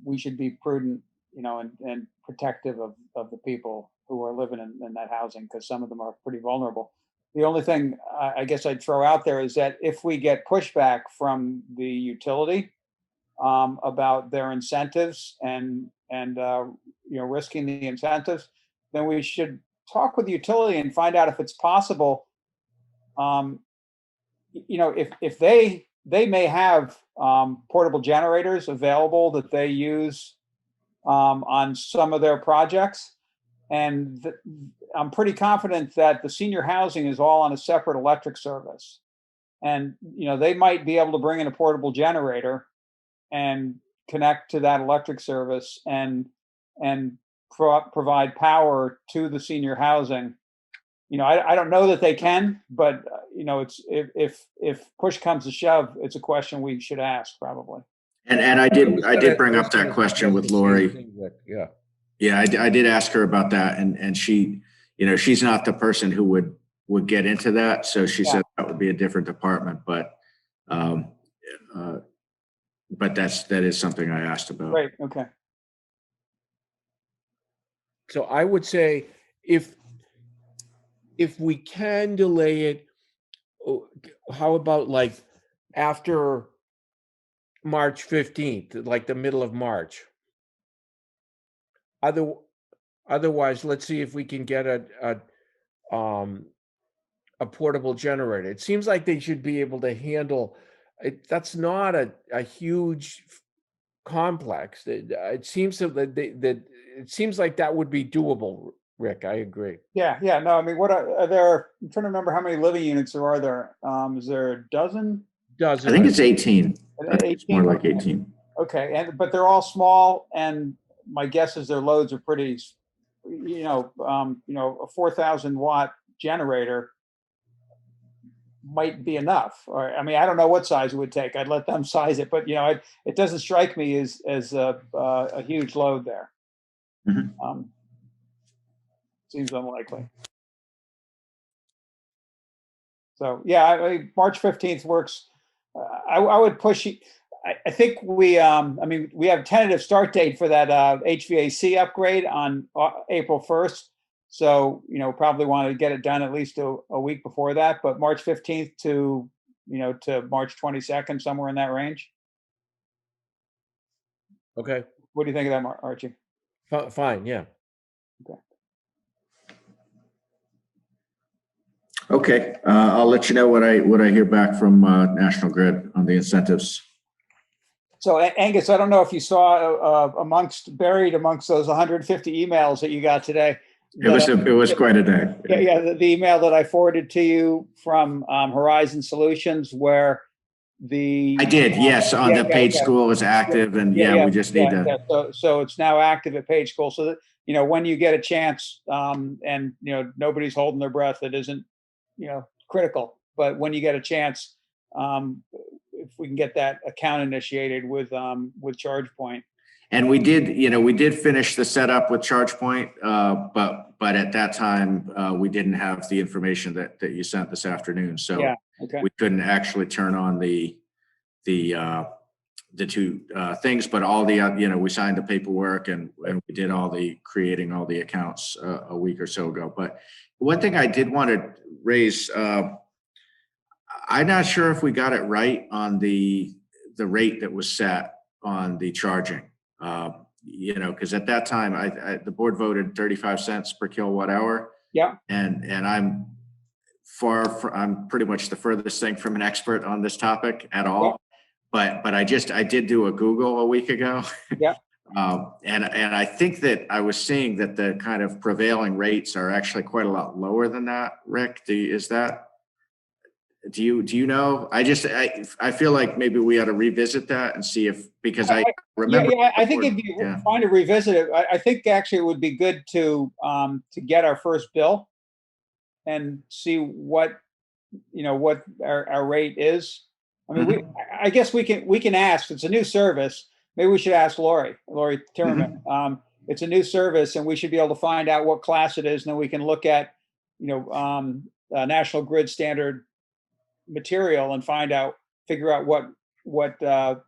we should be prudent, and protective of the people who are living in that housing, because some of them are pretty vulnerable. The only thing I guess I'd throw out there is that if we get pushback from the utility about their incentives and risking the incentives, then we should talk with the utility and find out if it's possible. If they may have portable generators available that they use on some of their projects. And I'm pretty confident that the senior housing is all on a separate electric service. And, they might be able to bring in a portable generator and connect to that electric service and provide power to the senior housing. I don't know that they can, but it's if push comes to shove, it's a question we should ask probably. And I did bring up that question with Lori. Yeah, I did ask her about that, and she, she's not the person who would get into that. So she said that would be a different department, but that is something I asked about. Right. Okay. So I would say if we can delay it, how about like after March 15th, like the middle of March? Otherwise, let's see if we can get a portable generator. It seems like they should be able to handle it. That's not a huge complex. It seems that it seems like that would be doable. Rick, I agree. Yeah. No, I mean, what are there? I'm trying to remember how many living units there are there. Is there a dozen? I think it's 18. It's more like 18. Okay, but they're all small, and my guess is their loads are pretty, a 4,000 watt generator might be enough. Or, I mean, I don't know what size it would take. I'd let them size it, but it doesn't strike me as a huge load there. Mhm. Seems unlikely. So yeah, March 15th works. I would push. I think we have tentative start date for that HVAC upgrade on April 1st. So, probably want to get it done at least a week before that, but March 15th to March 22nd, somewhere in that range. Okay, What do you think of that, Archie? fine, yeah. Okay. Okay, I'll let you know what I hear back from National Grid on the incentives. So Angus, I don't know if you saw buried amongst those 150 emails that you got today. It was quite a day. Yeah, the email that I forwarded to you from Horizon Solutions, where I did, yes, on the Page School is active, and we just need to. So it's now active at Page School, so that when you get a chance, and nobody's holding their breath, it isn't critical, but when you get a chance, if we can get that account initiated with ChargePoint. And we did finish the setup with ChargePoint, but at that time we didn't have the information that you sent this afternoon, so we couldn't actually turn on the two things. But all the we signed the paperwork and we did creating all the accounts a week or so ago. But one thing I did want to raise, I'm not sure if we got it right on the rate that was set on the charging. Because at that time, the board voted 35 cents per kilowatt hour. Yeah. And I'm I'm pretty much the furthest thing from an expert on this topic at all. Yeah. But I did do a Google a week ago. Yeah. And I think that I was seeing that the kind of prevailing rates are actually quite a lot lower than that. Rick, do you know? I feel like maybe we ought to revisit that and see because I remember. Yeah, I think if you find to revisit it, I think actually it would be good to get our first bill and see what our rate is. I mean, I guess we can ask. It's a new service. Maybe we should ask Lori Timmerman. It's a new service, and we should be able to find out what class it is, and then we can look at National Grid standard material and figure out what the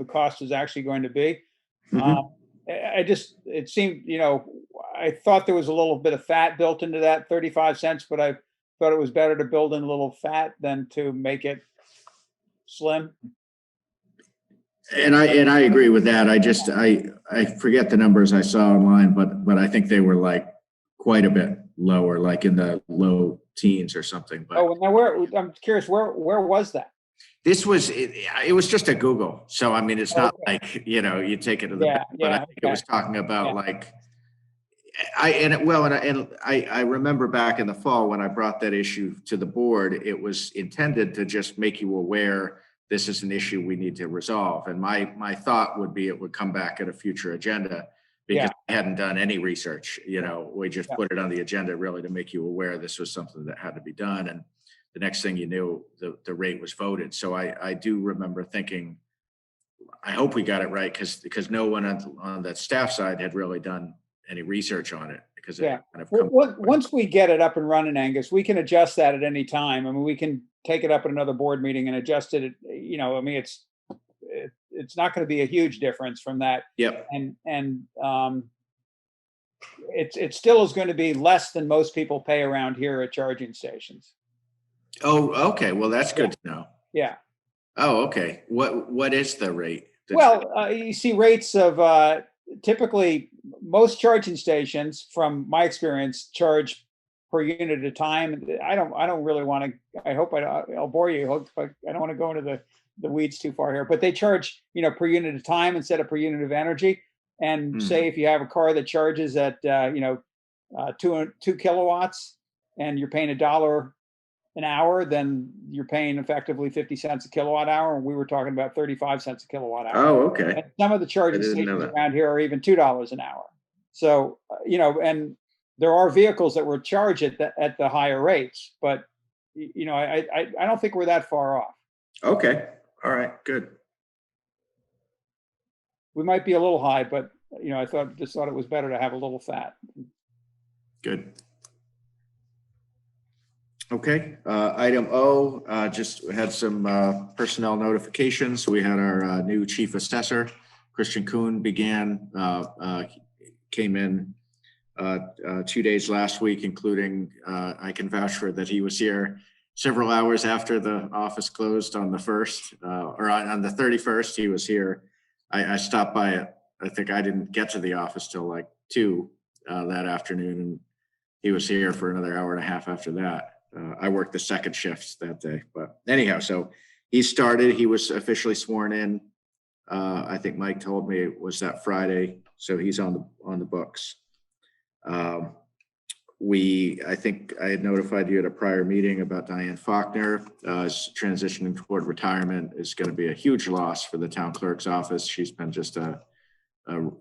cost is actually going to be. It seemed, I thought there was a little bit of fat built into that 35 cents, but I thought it was better to build in a little fat than to make it slim. And I agree with that. I forget the numbers I saw online, but I think they were like quite a bit lower, like in the low teens or something. But now I'm curious, where was that? This was it was just a Google, so I mean it's not like you take it to the bank, but I think it was talking about like I remember back in the fall when I brought that issue to the board, it was intended to just make you aware this is an issue we need to resolve. And my thought would be it would come back at a future agenda because I hadn't done any research. We just put it on the agenda really to make you aware this was something that had to be done. And the next thing you knew, the rate was voted. So I do remember thinking, I hope we got it right because no one on that staff side had really done any research on it. Because once we get it up and running, Angus, we can adjust that at any time. I mean, we can take it up at another board meeting and adjust it. I mean, it's not going to be a huge difference from that. Yep. And it still is going to be less than most people pay around here at charging stations. Oh, okay. Well, that's good to know. Yeah. Oh, okay. What is the rate? Well, you see rates of typically most charging stations, from my experience, charge per unit at a time. I don't really want to. I hope I'll bore you. But I don't want to go into the weeds too far here. But they charge per unit of time instead of per unit of energy. And say if you have a car that charges at 2 kilowatts and you're paying $1 an hour, then you're paying effectively 50 cents a kilowatt hour. And we were talking about 35 cents a kilowatt hour. Oh, okay. And some of the charging stations around here are even $2 an hour. So, and there are vehicles that will charge at the higher rates, but you know, I don't think we're that far off. Okay, all right, good. We might be a little high, but you know, just thought it was better to have a little fat. Good. Okay, item O, just had some personnel notifications. We had our new chief assessor, Christian Kuhn, came in 2 days last week, including I can vouch for that he was here several hours after the office closed on the 1st, or on the 31st. He was here. I stopped by it. I think I didn't get to the office till like 2 that afternoon, and he was here for another hour and a half after that. I worked the second shift that day, but anyhow, so he started. He was officially sworn in. I think Mike told me it was that Friday, so he's on the books. I think I had notified you at a prior meeting about Diane Faulkner transitioning toward retirement. Is going to be a huge loss for the town clerk's office. She's been just a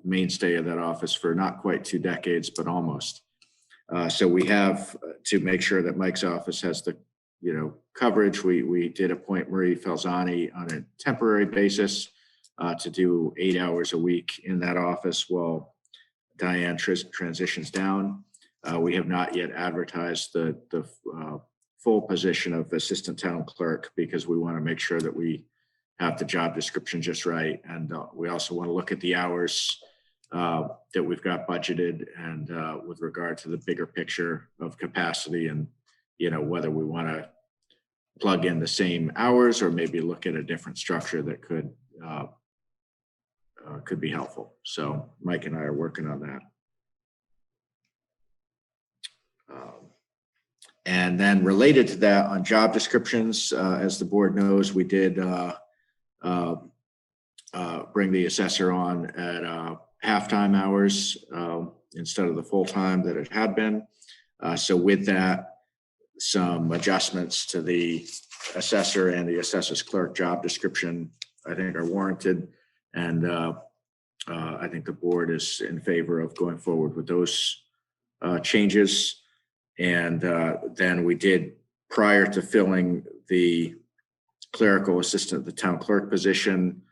mainstay of that office for not quite 2 decades, but almost. So we have to make sure that Mike's office has the, coverage. We did appoint Marie Falzani on a temporary basis to do 8 hours a week in that office while Diane transitions down. We have not yet advertised the full position of assistant town clerk because we want to make sure that we have the job description just right. And we also want to look at the hours that we've got budgeted and with regard to the bigger picture of capacity and, whether we want to plug in the same hours or maybe look at a different structure that could be helpful. So Mike and I are working on that. And then related to that, on job descriptions, as the board knows, we did bring the assessor on at half-time hours instead of the full-time that it had been. So with that, some adjustments to the assessor and the assessor's clerk job description, I think, are warranted. And I think the board is in favor of going forward with those changes. And then we did, prior to filling the clerical assistant, the town clerk position,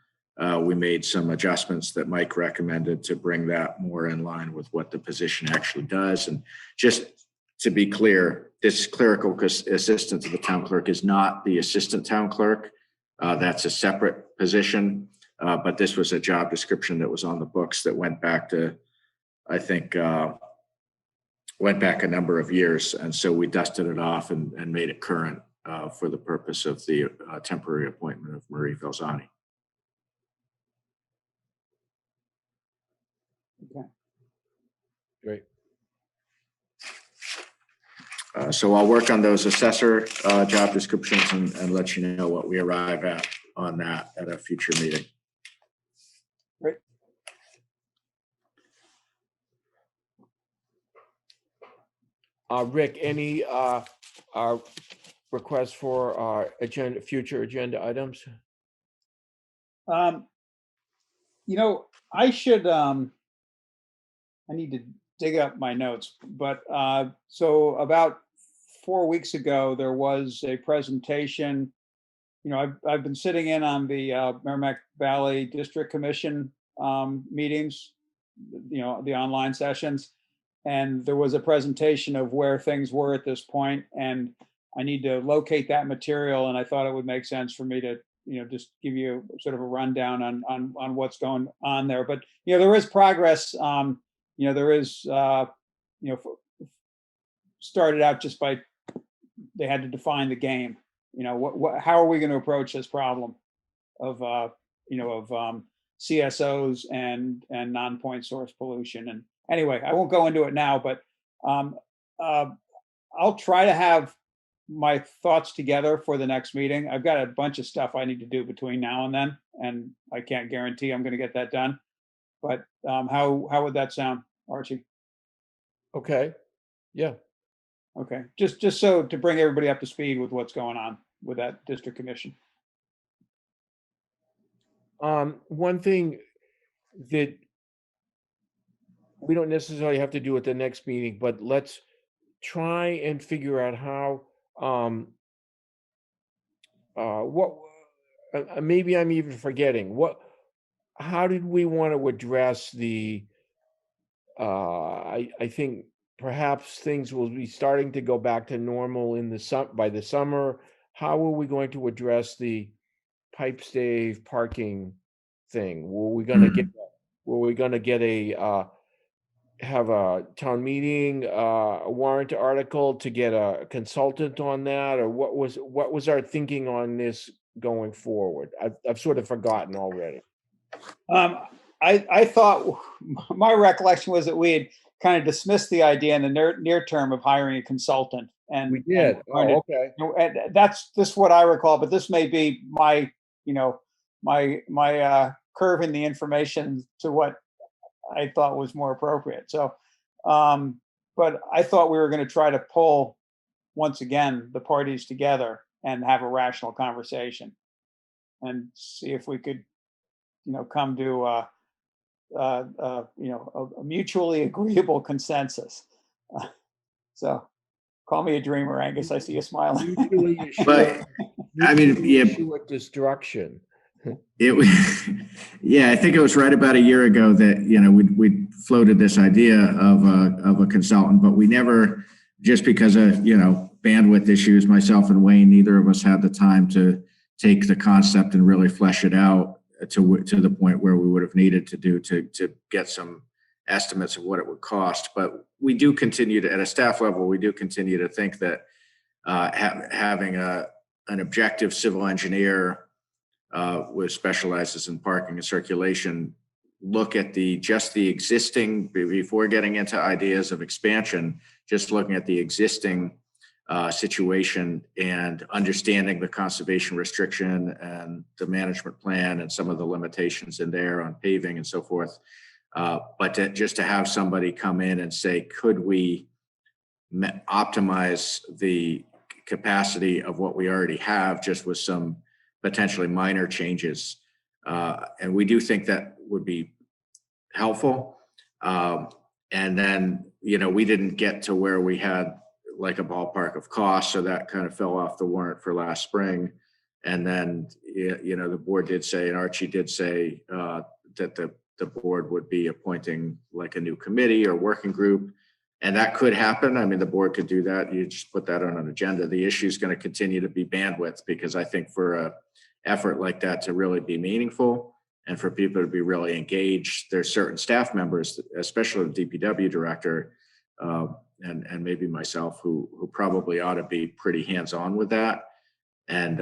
we made some adjustments that Mike recommended to bring that more in line with what the position actually does. And just to be clear, this clerical assistant to the town clerk is not the assistant town clerk. That's a separate position. But this was a job description that was on the books that went back to, I think, went back a number of years. And so we dusted it off and made it current for the purpose of the temporary appointment of Marie Falzani. Okay. Great. So I'll work on those assessor job descriptions and let you know what we arrive at on that at a future meeting. Great. Rick, any requests for our future agenda items? I should, I need to dig up my notes, but so about 4 weeks ago, there was a presentation. I've been sitting in on the Merrimack Valley District Commission meetings, the online sessions. And there was a presentation of where things were at this point, and I need to locate that material. And I thought it would make sense for me to, just give you sort of a rundown on what's going on there. But there is progress. There is, started out just by they had to define the game. How are we going to approach this problem of CSOs and non-point source pollution? And anyway, I won't go into it now, but I'll try to have my thoughts together for the next meeting. I've got a bunch of stuff I need to do between now and then, and I can't guarantee I'm going to get that done. But how would that sound, Archie? Okay. Yeah. Okay. Just so to bring everybody up to speed with what's going on with that district commission. One thing that we don't necessarily have to do at the next meeting, but let's try and figure out how what, maybe I'm even forgetting, how did we want to address the, I think perhaps things will be starting to go back to normal by the summer. How are we going to address the pipe stave parking thing? Were we gonna get have a town meeting, a warrant article to get a consultant on that? Or what was our thinking on this going forward? I've sort of forgotten already. I thought, my recollection was that we had kind of dismissed the idea in the near term of hiring a consultant. And We did. and Okay. and that's just what I recall, but this may be my, curve in the information to what I thought was more appropriate. So, but I thought we were going to try to pull, once again, the parties together and have a rational conversation and see if we could, come to a mutually agreeable consensus. So call me a dreamer, Angus. I see you smiling. Mutually But I mean, yeah, assured destruction. yeah, I think it was right about a year ago that, we floated this idea of a consultant, but we never, just because of, bandwidth issues, myself and Wayne, neither of us had the time to take the concept and really flesh it out to the point where we would have needed to get some estimates of what it would cost. But we do continue to, at a staff level, we do continue to think that having an objective civil engineer which specializes in parking and circulation, look at the existing, before getting into ideas of expansion, just looking at the existing situation and understanding the conservation restriction and the management plan and some of the limitations in there on paving and so forth. But just to have somebody come in and say, could we optimize the capacity of what we already have just with some potentially minor changes. And we do think that would be helpful. And then, we didn't get to where we had like a ballpark of costs. So that kind of fell off the warrant for last spring. And then, the board did say, and Archie did say that the board would be appointing like a new committee or working group. And that could happen. I mean, the board could do that. You just put that on an agenda. The issue is going to continue to be bandwidth, because I think for a effort like that to really be meaningful and for people to be really engaged, there's certain staff members, especially the DPW director, and maybe myself, who probably ought to be pretty hands-on with that. And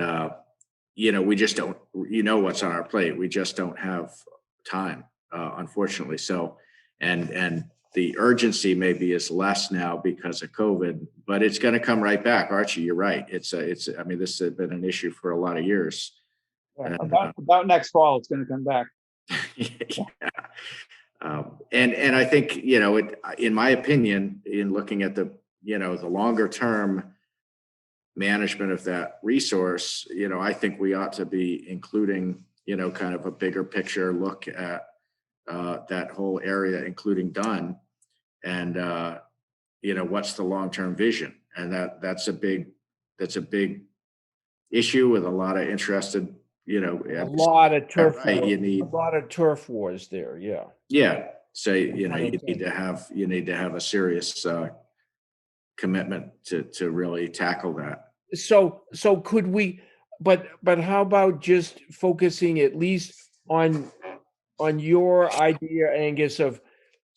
we just don't, what's on our plate. We just don't have time, unfortunately. So, and the urgency maybe is less now because of COVID, but it's going to come right back. Archie, you're right. This has been an issue for a lot of years. Yeah, about next fall, it's going to come back. Yeah. And I think, in my opinion, in looking at the longer term management of that resource, I think we ought to be including, kind of a bigger picture look at that whole area, including Dunn, and what's the long-term vision. And that's a big issue with a lot of interested, a lot of turf. Right, you need a lot of turf wars there. Yeah. Yeah. So, you need to have a serious commitment to really tackle that. So could we, but how about just focusing at least on your idea, Angus, of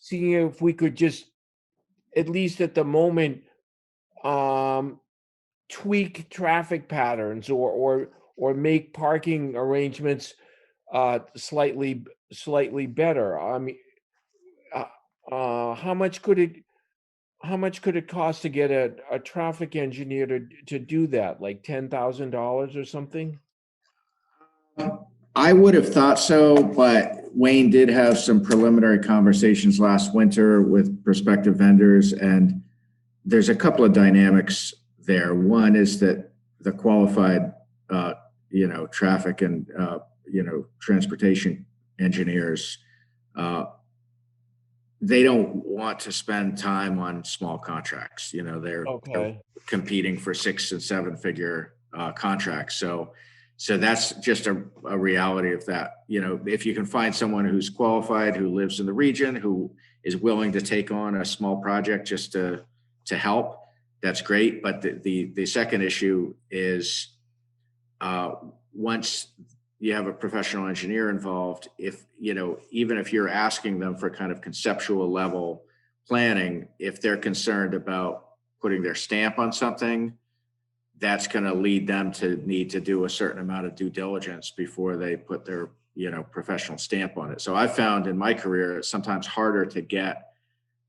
seeing if we could just, at least at the moment, tweak traffic patterns or make parking arrangements slightly better. I mean, how much could it cost to get a traffic engineer to do that? Like $10,000 or something? I would have thought so, but Wayne did have some preliminary conversations last winter with prospective vendors, and there's a couple of dynamics there. One is that the qualified, traffic and, transportation engineers, they don't want to spend time on small contracts. They're Okay. competing for 6 and 7 figure contracts. So that's just a reality of that. You know, if you can find someone who's qualified, who lives in the region, who is willing to take on a small project just to help, that's great. But the second issue is once you have a professional engineer involved, if, you know, even if you're asking them for kind of conceptual level planning, if they're concerned about putting their stamp on something, that's going to lead them to need to do a certain amount of due diligence before they put their, you know, professional stamp on it. So I found in my career, it's sometimes harder to get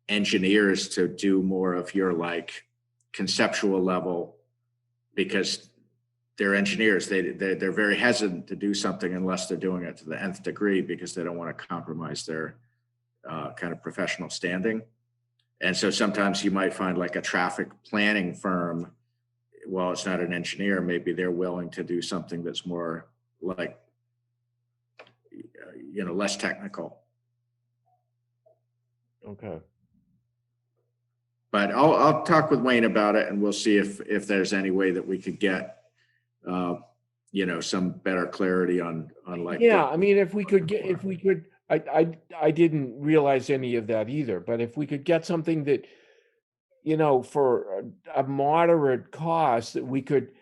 engineers to do more of your like conceptual level, because they're engineers. They're very hesitant to do something unless they're doing it to the nth degree, because they don't want to compromise their kind of professional standing. And so sometimes you might find like a traffic planning firm, well, it's not an engineer, maybe they're willing to do something that's more like, you know, less technical. Okay. But I'll talk with Wayne about it, and we'll see if there's any way that we could get, you know, some better clarity on like. Yeah, I mean, if we could, I didn't realize any of that either, but if we could get something that, you know, for a moderate cost, that we could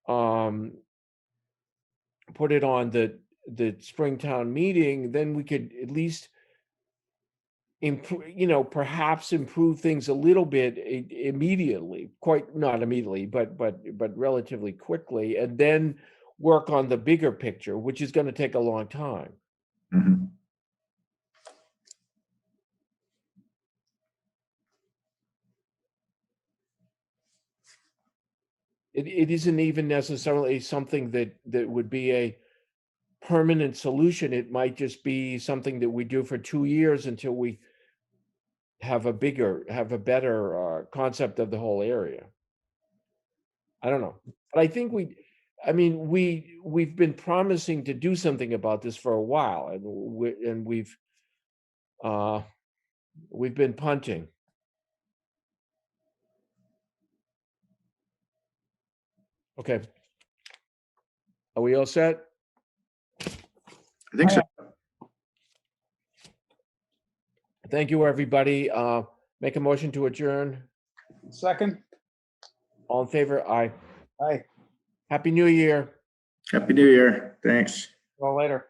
put it on the Springtown meeting, then we could at least improve, you know, perhaps improve things a little bit immediately, quite not immediately, but relatively quickly, and then work on the bigger picture, which is going to take a long time. Mhm. It isn't even necessarily something that would be a permanent solution. It might just be something that we do for 2 years until we have a better concept of the whole area. I don't know, but I think we've been promising to do something about this for a while, and we've been punting. Okay. Are we all set? I think so. Thank you, everybody. Make a motion to adjourn. Second? All in favor? Aye. Aye. Happy New Year. Happy New Year. Thanks. Well, later.